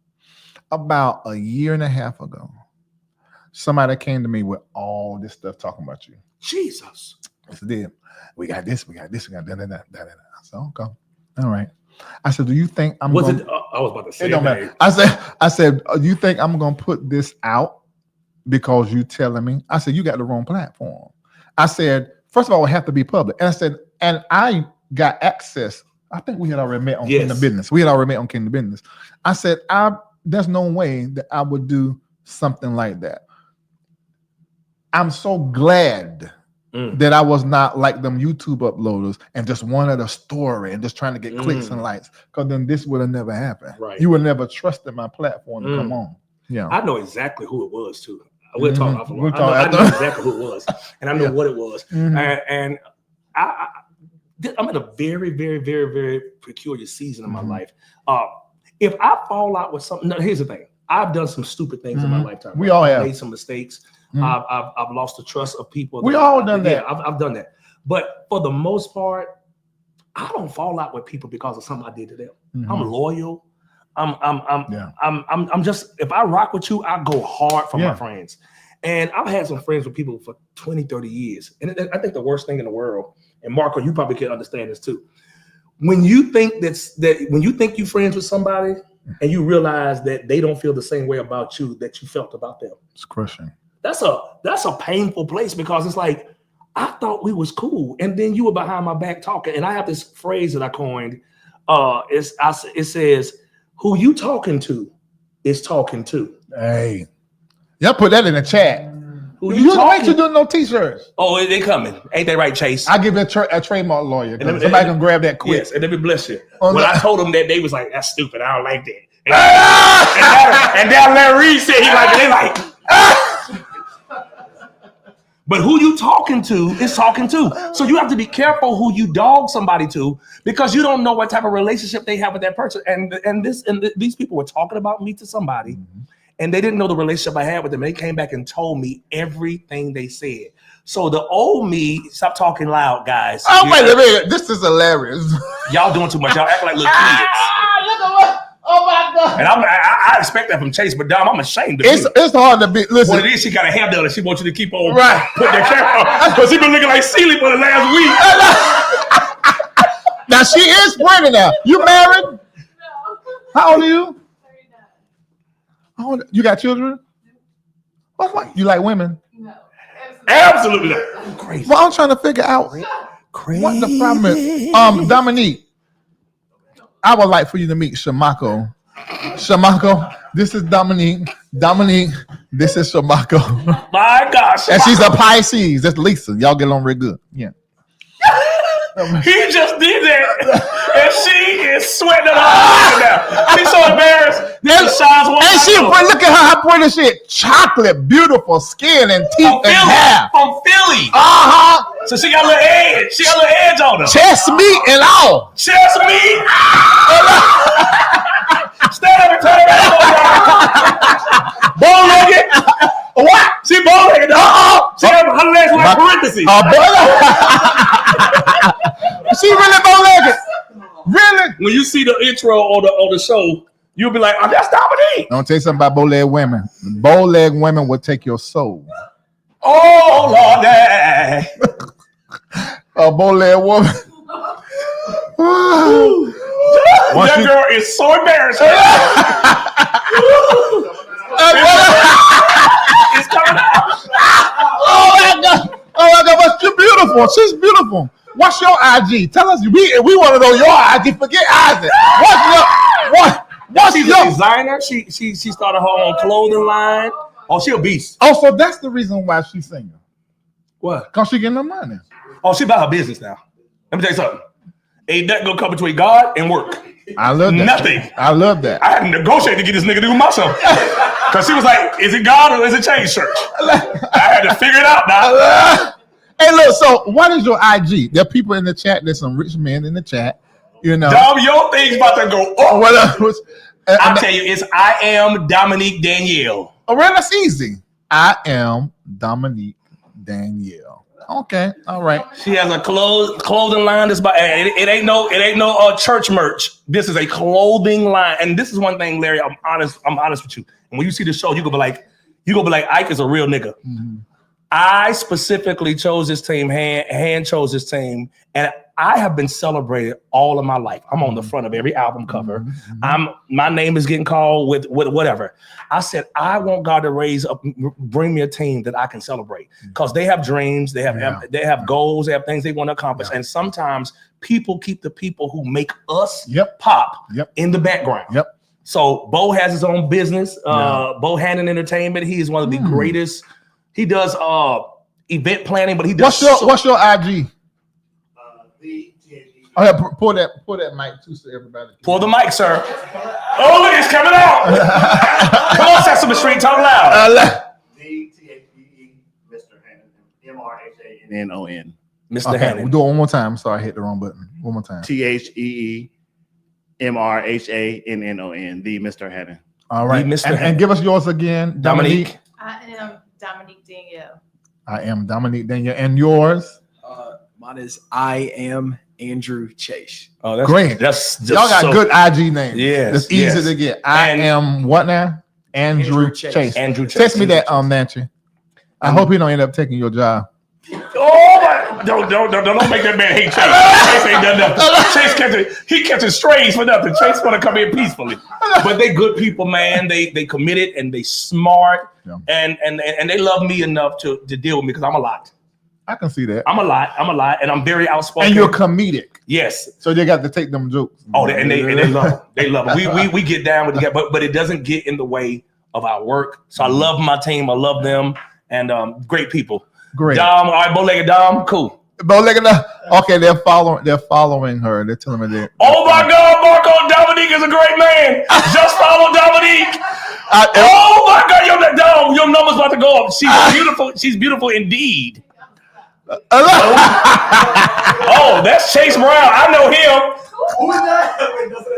About a year and a half ago, somebody came to me with all this stuff talking about you. Jesus. I said, we got this, we got that. I said, okay, all right. I said, do you think I was about to say it don't matter. I said, do you think I'm gonna put this out because you telling me? I said, you got the wrong platform. I said, first of all, it have to be public. And I said, and I got access. I think we had already met on Kingdom Business. We had already met on Kingdom Business. I said, there's no way that I would do something like that. I'm so glad that I was not like them YouTube uploaders and just wanted a story and just trying to get clicks and likes, because then this would have never happened. Right. You would never trusted my platform to come on. Yeah, I know exactly who it was too. We'll talk offline. I know exactly who it was, and I know what it was. And I'm at a very, very, very, very peculiar season in my life. If I fall out with something, here's the thing: I've done some stupid things in my lifetime. We all have made some mistakes. I've lost the trust of people. We all done that. I've done that. But for the most part, I don't fall out with people because of something I did to them. I'm loyal. I'm just, if I rock with you, I go hard for my friends. And I've had some friends with people for 20, 30 years. And I think the worst thing in the world, and Marco, you probably can understand this too. When you think when you think you're friends with somebody and you realize that they don't feel the same way about you that you felt about them. It's crushing. That's a painful place, because it's like, I thought we was cool, and then you were behind my back talking. And I have this phrase that I coined. It says, "Who you talking to is talking to." Hey, y'all put that in the chat. Who you ain't you doing no t-shirts? Oh, they coming. Ain't that right, Chase? I give it a trademark lawyer. Somebody can grab that quick. Yes, and let me bless you. When I told them that, they was like, "That's stupid. I don't like that." And then Larry Reid said he like it. They like. But who you talking to is talking to. So you have to be careful who you dog somebody to, because you don't know what type of relationship they have with that person. And these people were talking about me to somebody, and they didn't know the relationship I had with them. They came back and told me everything they said. So the old me, stop talking loud, guys. Oh, wait a minute. This is hilarious. Y'all doing too much. Y'all act like little kids. Look at what? Oh my God! And I expect that from Chase, but Dom, I'm ashamed of you. It's hard to be. Listen, what it is, she got a hair done and she wants you to keep on right. Putting that camera on, because she been looking like Celie for the last week. Now she is pregnant now. You married? No. How old are you? 39. You got children? What? You like women? No. Absolutely not. Crazy. Well, I'm trying to figure out what the problem is. Dominique, I would like for you to meet Shamako. Shamako, this is Dominique. Dominique, this is Shamako. My gosh. And she's a Pisces. That's Lisa. Y'all get along real good. Yeah. He just did that. And she is sweating it all now. She's so embarrassed. And she, look at her, how pretty she is. Chocolate, beautiful skin and teeth and hair. From Philly. Uh-huh. So she got a little edge. She got a little edge on her. Chest meat and all. Chest meat. Stand up and turn around. Bow-legged. What? She bow-legged. She got her legs like parentheses. She really bow-legged. Really? When you see the intro on the show, you'll be like, "Oh, that's Dominique." I'm gonna tell you something about bow-legged women. Bow-legged women will take your soul. Oh Lord, that A bow-legged woman. girl is so embarrassing. It's coming out. Oh my God! But she's beautiful. She's beautiful. What's your IG? Tell us. We want to know your IG. Forget Isaac. What's She's your a designer. She started her own clothing line. Oh, she a beast. Oh, so that's the reason why she's singing. What? Cause she getting the money. Oh, she about her business now. Let me tell you something. Ain't nothing gonna come between God and work. I love that. Nothing. I love that. I had to negotiate to get this nigga to do myself. Cause she was like, "Is it God or is it Change Church?" I had to figure it out now. Hey, look. So, what is your IG? There are people in the chat. There's some rich men in the chat. You know, Dom, your thing's about to go up. I'll tell you, it's I am Dominique Danielle. Oh, well, that's easy. I am Dominique Danielle. Okay, all right. She has a clothing line. That's about it ain't no church merch. This is a clothing line, and this is one thing, Larry. I'm honest with you. And when you see the show, you gonna be like, Ike is a real nigga. Mm-hmm. I specifically chose this team. Han chose this team, and I have been celebrated all of my life. I'm on the front of every album cover. Mm-hmm. My name is getting called with whatever. I said, I want God to bring me a team that I can celebrate, because they have dreams, they have goals, they have things they want to accomplish, and sometimes people keep the people who make us pop in the background. Yep. So Bo has his own business. Bo Hannon Entertainment. He is one of the greatest. He does event planning, but he does. What's your IG? Oh yeah, pull that mic too, so everybody. Pull the mic, sir. Oh, look, it's coming out. Come on, Sesame Street, talk loud. DTHEE, Mr. Hannon, MRHANNON. Mr. Hannon. We'll do it one more time. Sorry, I hit the wrong button. One more time. THEE, MRHANNON, the Mr. Hannon. All right, and give us yours again, Dominique. I am Dominique Danielle. I am Dominique Danielle, and yours? Mine is I am Andrew Chase. Oh, that's great. That's just y'all got good IG names. Yeah, it's easy to get. I am what now? Andrew Chase. Andrew Chase. Text me that, Nancy. I hope he don't end up taking your job. Oh, don't make that man hate Chase. Chase ain't done nothing. Chase kept it strays for nothing. Chase want to come in peacefully, but they good people, man. They committed and they smart, and they love me enough to deal with me, because I'm a lot. I can see that. I'm a lot, and I'm very outspoken. And you're comedic. Yes. So they got to take them jokes. Oh, they love it. They love it. We get down with the guy, but it doesn't get in the way of our work. So I love my team. I love them, and great people. Great. Dom, all right, Bow-legged Dom, cool. Bow-legged Dom. Okay, they're following her. They're telling me that. Oh my God, Marco Dominique is a great man. Just follow Dominique. Oh my God, your number's about to go up. She's beautiful. She's beautiful indeed. Oh, that's Chase Brown. I know him. Who is that?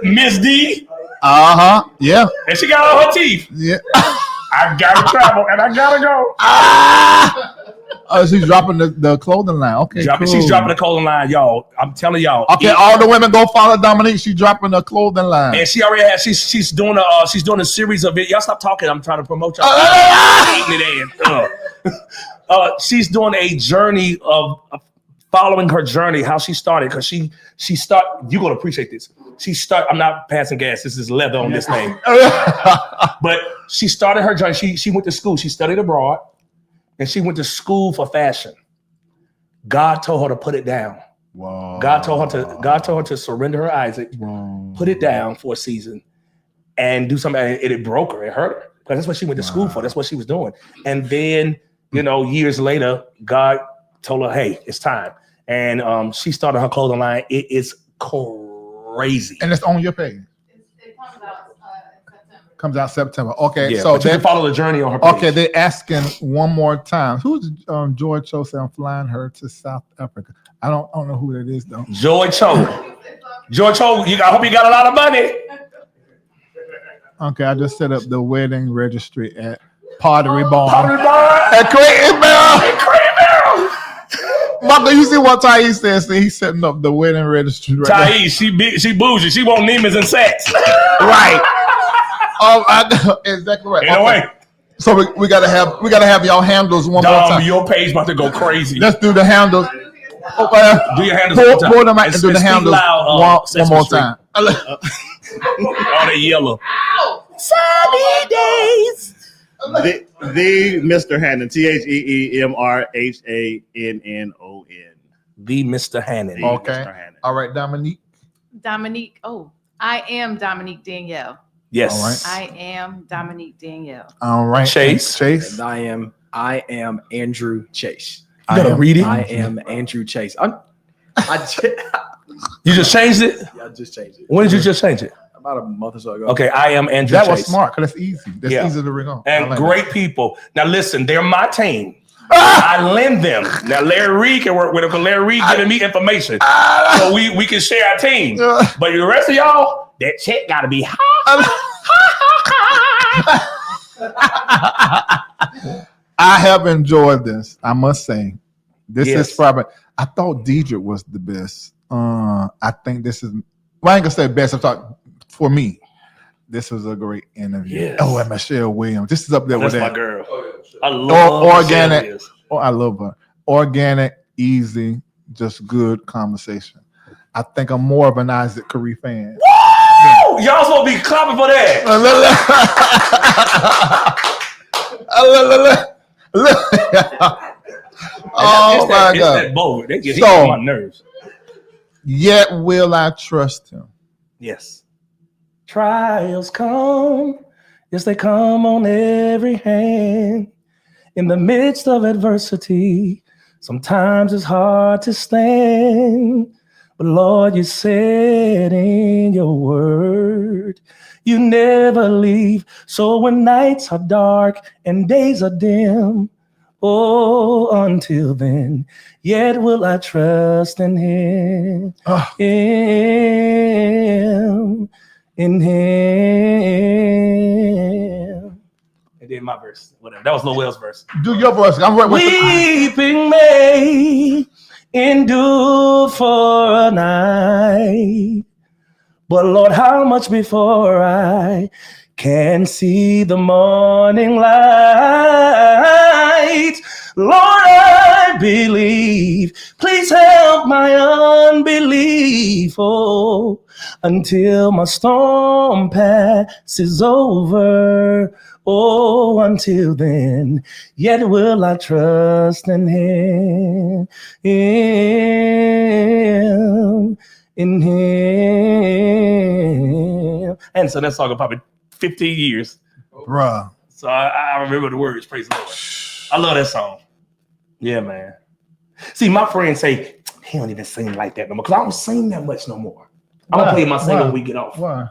Miss D. Yeah. And she got all her teeth. Yeah. I gotta travel and I gotta go. Oh, she's dropping the clothing line. Okay, cool. She's dropping the clothing line, y'all. I'm telling y'all. Okay, all the women go follow Dominique. She's dropping the clothing line, and she already has. She's doing a series of it. Y'all stop talking. I'm trying to promote y'all. She's doing a journey of following her journey, how she started, because she you're gonna appreciate this. I'm not passing gas. This is leather on this thing. But she started her journey. She went to school. She studied abroad, and she went to school for fashion. God told her to put it down. Wow. God told her to surrender her Isaac, put it down for a season, and do something. And it broke her. It hurt her, because that's what she went to school for. That's what she was doing. And then, years later, God told her, "Hey, it's time." And she started her clothing line. It is crazy. And it's on your page. It comes out in September. Comes out September. Okay, Yeah, so but you can follow the journey on her page. Okay, they're asking one more time. Who's Joy Cho said I'm flying her to South Africa? I don't know who that is though. Joy Cho. Joy Cho, I hope you got a lot of money. Okay, I just set up the wedding registry at Pottery Barn. Pottery Barn at Creighton Barrel. Michael, you see what Thais says? He's setting up the wedding registry right now. Thais, she bougie. She want Neiman's and sets. Right. Exactly right. Anyway. So we gotta have y'all handles one more time. Your page about to go crazy. Let's do the handles. Do your handles. Pull them out and do the handles one more time. All that yellow. Sunny days. The Mr. Hannon, TheeMrHannon. The Mr. Hannon. Okay. All right, Dominique. Dominique. Oh, I am Dominique Danielle. Yes. All right. I am Dominique Danielle. All right. Chase. And I am Andrew Chase. You gotta read it. I am Andrew Chase. You just changed it? Yeah, I just changed it. When did you just change it? About a month or so ago. Okay, I am Andrew That Chase. was smart because that's easy. That's easy to ring on. And great people. Now listen, they're my team. I lend them. Now Larry Reid can work with them because Larry Reid giving me information. So we can share our team. But the rest of y'all, that check gotta be high. I have enjoyed this. I must say, this is probably. I thought Deidre was the best. I think this is. Well, I ain't gonna say best. I thought for me, this was a great interview. Yes. Oh, and Michelle Williams. This is up there with That's that. my girl. I love organic. Oh, I love her. Organic, easy, just good conversation. I think I'm more of an Issac Carree fan. Woo! Y'all supposed to be clapping for that. Oh my God! That bold. They get on my nerves. Yet will I trust him? Yes. Trials come. Yes, they come on every hand. In the midst of adversity, sometimes it's hard to stand. But Lord, you said in your word, you never leave. So when nights are dark and days are dim, oh, until then, yet will I trust in him. In him. And then my verse, whatever. That was Lil Will's verse. Do your verse. I'm right with Weeping may endure for a night, but Lord, how much before I can see the morning light? Lord, I believe. Please help my unbelief. Oh, until my storm passes over. Oh, until then, yet will I trust in him. In him. And so that song will probably 15 years. Bruh. So I remember the words, praise the Lord. I love that song. Yeah, man. See, my friends say, he don't even sing like that no more. Because I don't sing that much no more. I don't play my single when we get off. Why?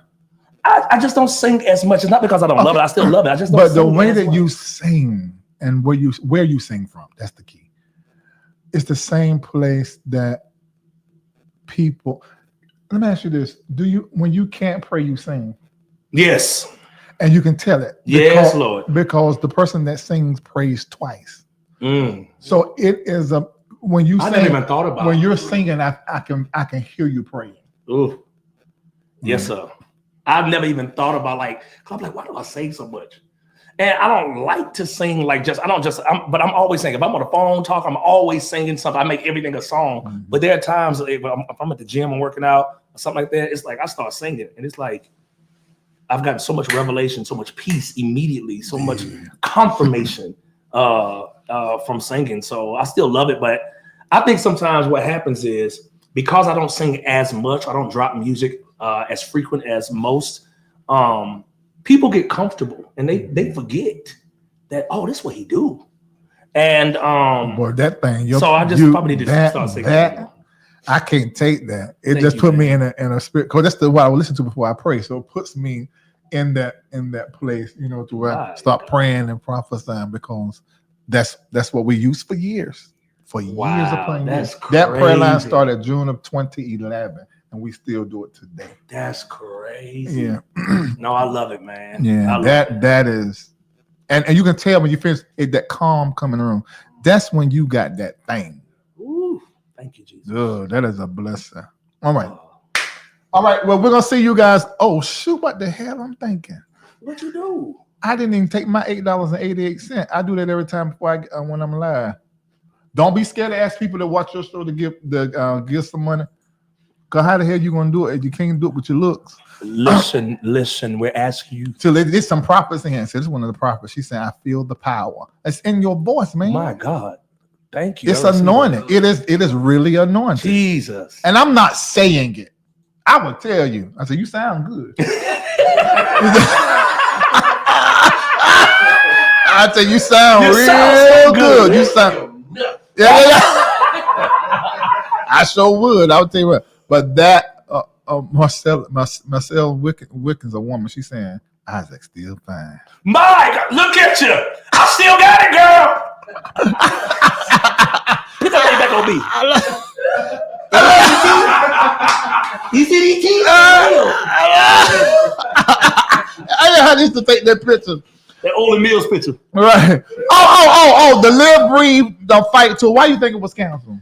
I just don't sing as much. It's not because I don't love it. I still love it. I just don't But the sing way as that much. you sing and where you sing from, that's the key. It's the same place that people. Let me ask you this: when you can't pray, you sing? Yes. And you can tell it. Yes, Lord. Because the person that sings prays twice. Mm. So it is when you I sing. never even thought about when it. you're singing. I can hear you praying. Ooh. Yes, sir. I've never even thought about I'm like, why do I sing so much? And I don't like to sing but I'm always singing. If I'm on the phone talk, I'm always singing something. I make everything a song. Mm-hmm. But there are times if I'm at the gym and working out or something like that, it's like I start singing and it's like I've gotten so much revelation, so much peace immediately, so much confirmation from singing. So I still love it. But I think sometimes what happens is because I don't sing as much, I don't drop music as frequent as most, people get comfortable and they forget that, oh, this is what he do. And boy, that thing. So I just probably need to start singing. That I can't take that. It just put me in a spirit, because that's what I would listen to before I pray. So it puts me in that place, you know, to where start praying and prophesying, because that's what we used for years. For years upon years. That prayer line started June of 2011, and we still do it today. That's crazy. Yeah. No, I love it, man. Yeah, that is, and you can tell when you finish it, that calm coming in the room. That's when you got that thing. Ooh, thank you, Jesus. That is a blessing. All right. All right. Well, we're gonna see you guys. Oh shoot! What the hell I'm thinking? What you do? I didn't even take my $8.88. I do that every time before when I'm live. Don't be scared to ask people that watch your show to give some money. Cause how the hell you gonna do it if you can't do it with your looks? Listen. We're asking you. So there's some prophets in here. So this is one of the prophets. She said, "I feel the power. It's in your voice, man. My God, thank you. It's anointed. It is really anointed. Jesus. And I'm not saying it. I would tell you. I said, you sound good. I tell you, sound real so good. You sound. Yeah. I sure would. I'll tell you what. But that Marcel Wickens, a woman, she's saying Isaac still fine. My God, look at you. I still got it, girl. Put that back on me. You see these teeth? I used to take that picture. That Ole Mills picture. Right. Oh, the Live Breathe, the fight tour. Why you think it was canceled?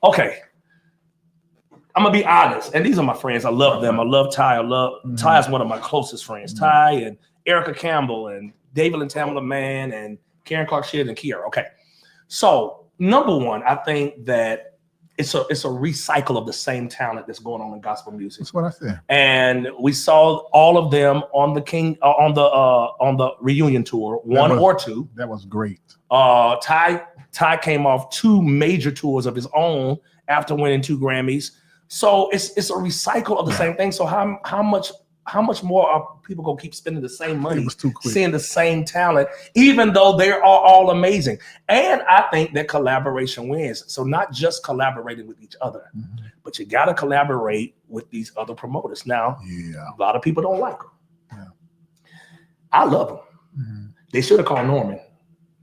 Okay. I'm gonna be honest, and these are my friends. I love them. I love Ty. Ty is one of my closest friends. Ty and Erica Campbell and David and Tamala Mann and Karen Clark Shedd and Kiara. Okay. So number one, I think that it's a recycle of the same talent that's going on in gospel music. That's what I said. And we saw all of them on the reunion tour, one or two. That was great. Ty came off 2 major tours of his own after winning 2 Grammys. So it's a recycle of the same thing. So how much more are people gonna keep spending the same money, seeing the same talent, even though they are all amazing? And I think that collaboration wins. So not just collaborating with each other, but you gotta collaborate with these other promoters. Now, a lot of people don't like them. Yeah. I love them. They should have called Norman.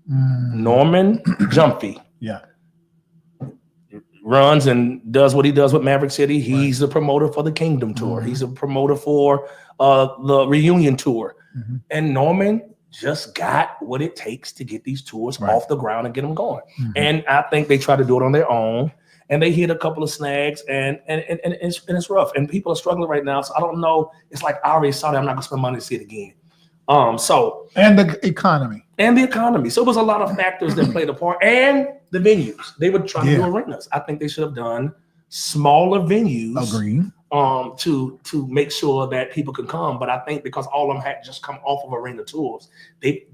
Norman Jumpy. Yeah. Runs and does what he does with Maverick City. He's the promoter for the Kingdom Tour. He's a promoter for the Reunion Tour. And Norman just got what it takes to get these tours off the ground and get them going. And I think they try to do it on their own. And they hit a couple of snags, and it's rough. And people are struggling right now. So I don't know. It's like I already saw that. I'm not gonna spend money to see it again. And the economy. So it was a lot of factors that played a part, and the venues. They were trying to do arenas. I think they should have done smaller venues. Agreed. To make sure that people can come. But I think because all of them had just come off of arena tours, the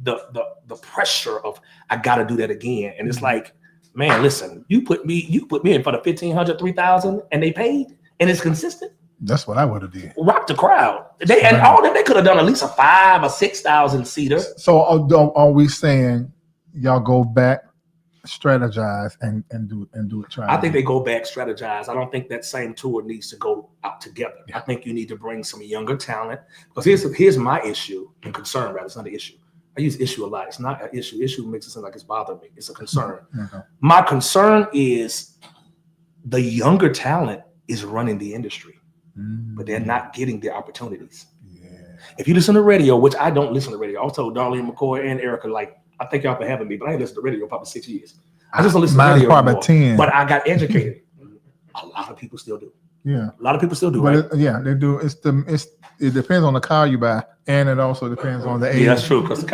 pressure of I gotta do that again. And it's like, man, listen, you put me in for the 1,500, 3,000, and they paid, and it's consistent. That's what I would have did. Rock the crowd. And all of them, they could have done at least a 5,000 or 6,000 seater. So are we saying y'all go back, strategize, and do it? Try. I think they go back, strategize. I don't think that same tour needs to go out together. I think you need to bring some younger talent. Because here's my issue and concern, rather. It's not an issue. I use issue a lot. It's not an issue. Issue makes it sound like it's bothering me. It's a concern. My concern is the younger talent is running the industry, but they're not getting the opportunities. If you listen to radio, which I don't listen to radio, I was told Darlene McCoy and Erica, like, I thank y'all for having me, but I ain't listened to radio probably 6 years. I just don't listen to radio probably anymore. 10. But I got educated. A lot of people still do. Yeah, a lot of people still do. But right? They do. It depends on the car you buy, and it also depends on the age. Yeah, that's true. Because it's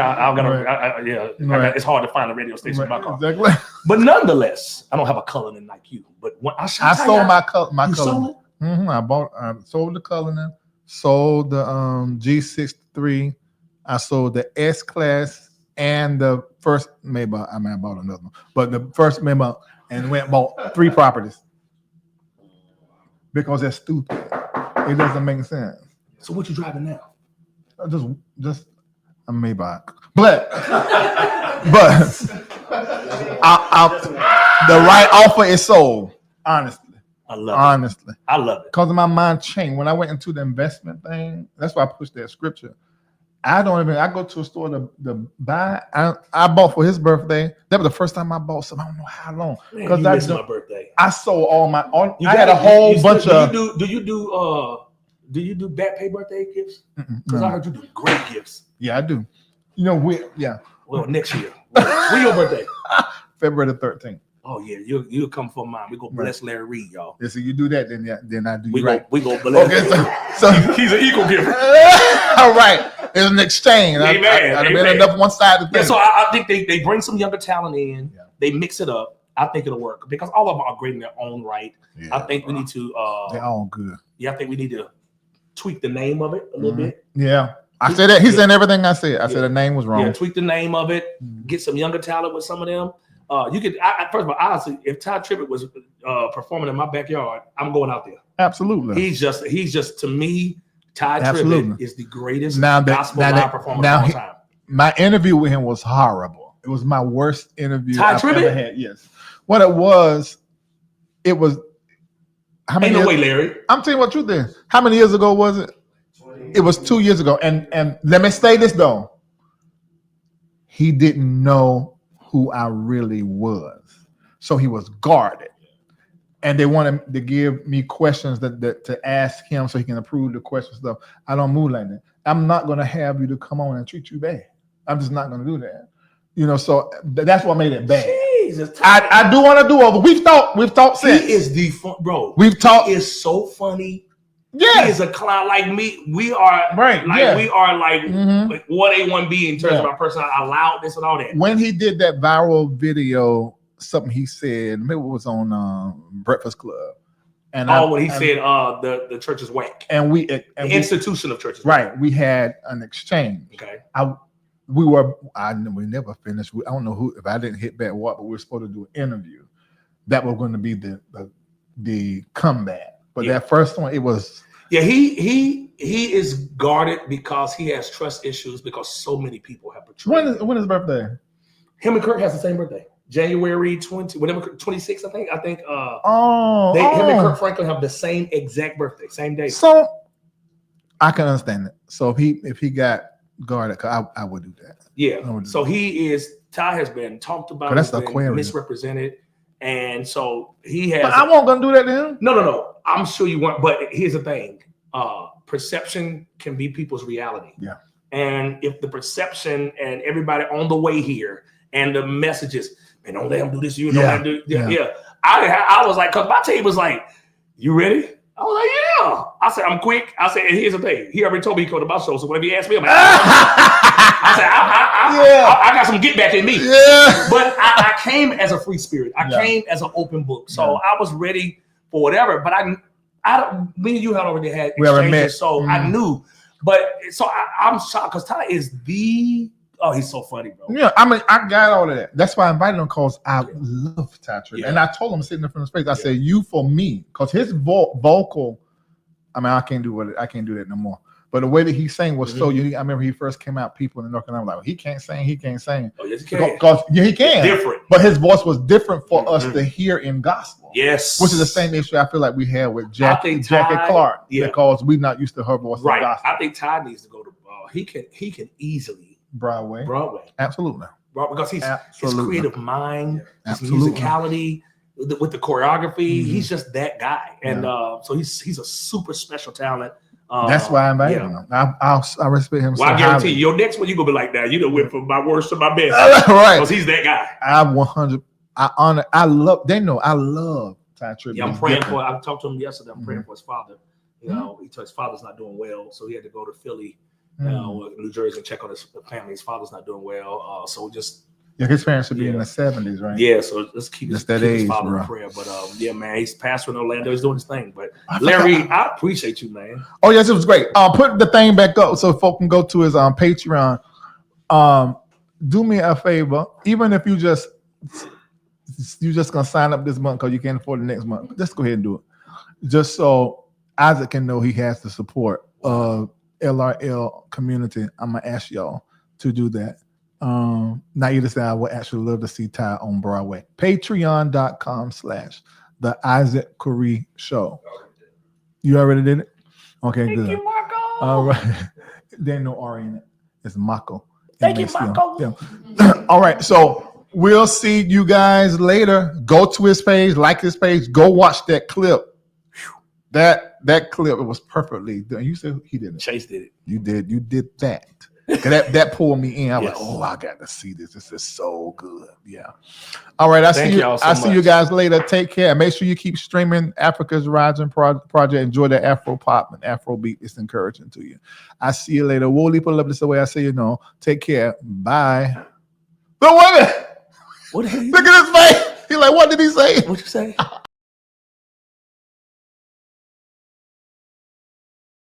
hard to find a radio station in my car. Exactly. But nonetheless, I don't have a Cullinan like you. But when I sold my Cullinan. Sold it? I sold the Cullinan, sold the G63. I sold the S Class and the first Maybach. I bought another one, but the first Maybach, and went and bought 3 properties because that's stupid. It doesn't make sense. So what you driving now? Just a Maybach, but the right offer is sold. Honestly, I love honestly. it. I love it. Because my mind changed. When I went into the investment thing, that's why I pushed that scripture. I go to a store to buy. I bought for his birthday. That was the first time I bought something. I don't know how long. Because I missed my birthday. I sold all my. I had a whole bunch of. Do you do back pay birthday gifts? Because I heard you do great gifts. Yeah, I do. Well, next year. When your birthday? February the 13th. Oh yeah, you'll come for mine. We go bless Larry Reid, y'all. Yeah, so you do that, then I do. We go bless. Okay, so he's an equal giver. All right, it's an exchange. Amen. I've been enough one side of the thing. Yeah, so I think they bring some younger talent in. Yeah. They mix it up. I think it'll work because all of them are great in their own right. Yeah, I think we need to. They're all good. Yeah, I think we need to tweak the name of it a little bit. Yeah. I said that. He's saying everything I said. I said the name was wrong. Yeah, tweak the name of it. Get some younger talent with some of them. You could. First of all, honestly, if Todd Tribbett was performing in my backyard, I'm going out there. Absolutely. He's just to me, Todd Tribbett is the greatest gospel live performer of all time. My interview with him was horrible. It was my worst interview Todd Tribbett? ever had. Yes. What it was. How many? Ain't no way, Larry. I'm telling you what truth is. How many years ago was it? It was 2 years ago. And let me say this though. He didn't know who I really was. So he was guarded. And they wanted to give me questions that to ask him so he can approve the question stuff. I don't move like that. I'm not going to have you to come on and treat you bad. I'm just not going to do that. So that's what made it bad. Jesus, I do want to do over. We've talked since. He is the bro. We've talked. He is so funny. Yeah, he is a clown like me. We are right. We are like what A1B in terms of our personality, our loudness and all that. When he did that viral video, something he said, maybe it was on Breakfast Club, and when he said the church is whack, and we institution of churches, right? We had an exchange. Okay, we never finished. I don't know who if I didn't hit back what, but we were supposed to do an interview. That was going to be the comeback. But that first one, it was. Yeah, he is guarded because he has trust issues because so many people have betrayed. When is his birthday? Him and Kirk has the same birthday, January 26th. I think. Him and Kirk Franklin have the same exact birthday, same day. So I can understand it. So if he got guarded, I would do that. Yeah. So Ty has been talked about. That's been misrepresented. And so he has. But I won't gonna do that to him. No. I'm sure you want. But here's the thing: perception can be people's reality. Yeah. And if the perception and everybody on the way here and the messages, man, don't let him do this. You don't let him do. Yeah. I was like, cause my team was like, "You ready?" I was like, "Yeah." I said, "I'm quick." I said, "And here's the thing: he already told me he called the boss show. So whenever he asked me, I'm like, I said, I got some get back in me." Yeah. But I came as a free spirit. I came as an open book. So I was ready for whatever. But me and you had already had exchanges, so I knew. But so I'm shocked because Ty is he's so funny, bro. Yeah, I mean, I got all of that. That's why I invited him because I love Ty Tribbett. And I told him sitting in front of his face, I said, "You for me," because his vocal. I mean, I can't do that no more. But the way that he sang was so unique. I remember he first came out, people in the North Carolina were like, he can't sing. Oh, yes, he can. Because he can. Different. But his voice was different for us to hear in gospel. Yes. Which is the same issue I feel like we had with Jackie Clark. Because we're not used to her voice in gospel. I think Ty needs to go to he can easily Broadway. Absolutely. Because his creative mind, his musicality, with the choreography, he's just that guy. And so he's a super special talent. That's why I invited him. I respect him. Well, I guarantee you, your next one, you're gonna be like that. You know, went from my worst to my best. Right. Because he's that guy. I love Ty Tribbett. Yeah, I'm praying for. I talked to him yesterday. I'm praying for his father. You know, his father's not doing well, so he had to go to Philly, New Jersey, and check on his family. His father's not doing well, so just. Yeah, his parents should be in the 70s, right? Yeah, so let's keep his father in prayer. But man, he's pastor in Orlando. He's doing his thing. But Larry, I appreciate you, man. Oh yes, it was great. Put the thing back up so folk can go to his Patreon. Do me a favor, even if you're just gonna sign up this month because you can't afford the next month. Just go ahead and do it, just so Isaac can know he has the support of LRL community. I'm gonna ask y'all to do that. Now you decide I would actually love to see Ty on Broadway. Patreon.com/ The Issac Carree Show. You already did it? Okay, Thank good. you, Marco. All right. There ain't no R in it. It's Mako. Thank you, Marco. Yeah. All right. So we'll see you guys later. Go to his page, like his page. Go watch that clip. That clip, it was perfectly done. You said he did it. Chase did it. You did that. That pulled me in. I was Yes. like, oh, I got to see this. This is so good. Yeah. All right. I Thank see you. y'all so I see you much. guys later. Take care. Make sure you keep streaming Africa's Rising Project. Enjoy the Afro pop and Afro beat. It's encouraging to you. I see you later. We'll leave a love this way. I say, take care. Bye. The woman. What the hell? Look at his face. He's like, what did he say? What'd you say?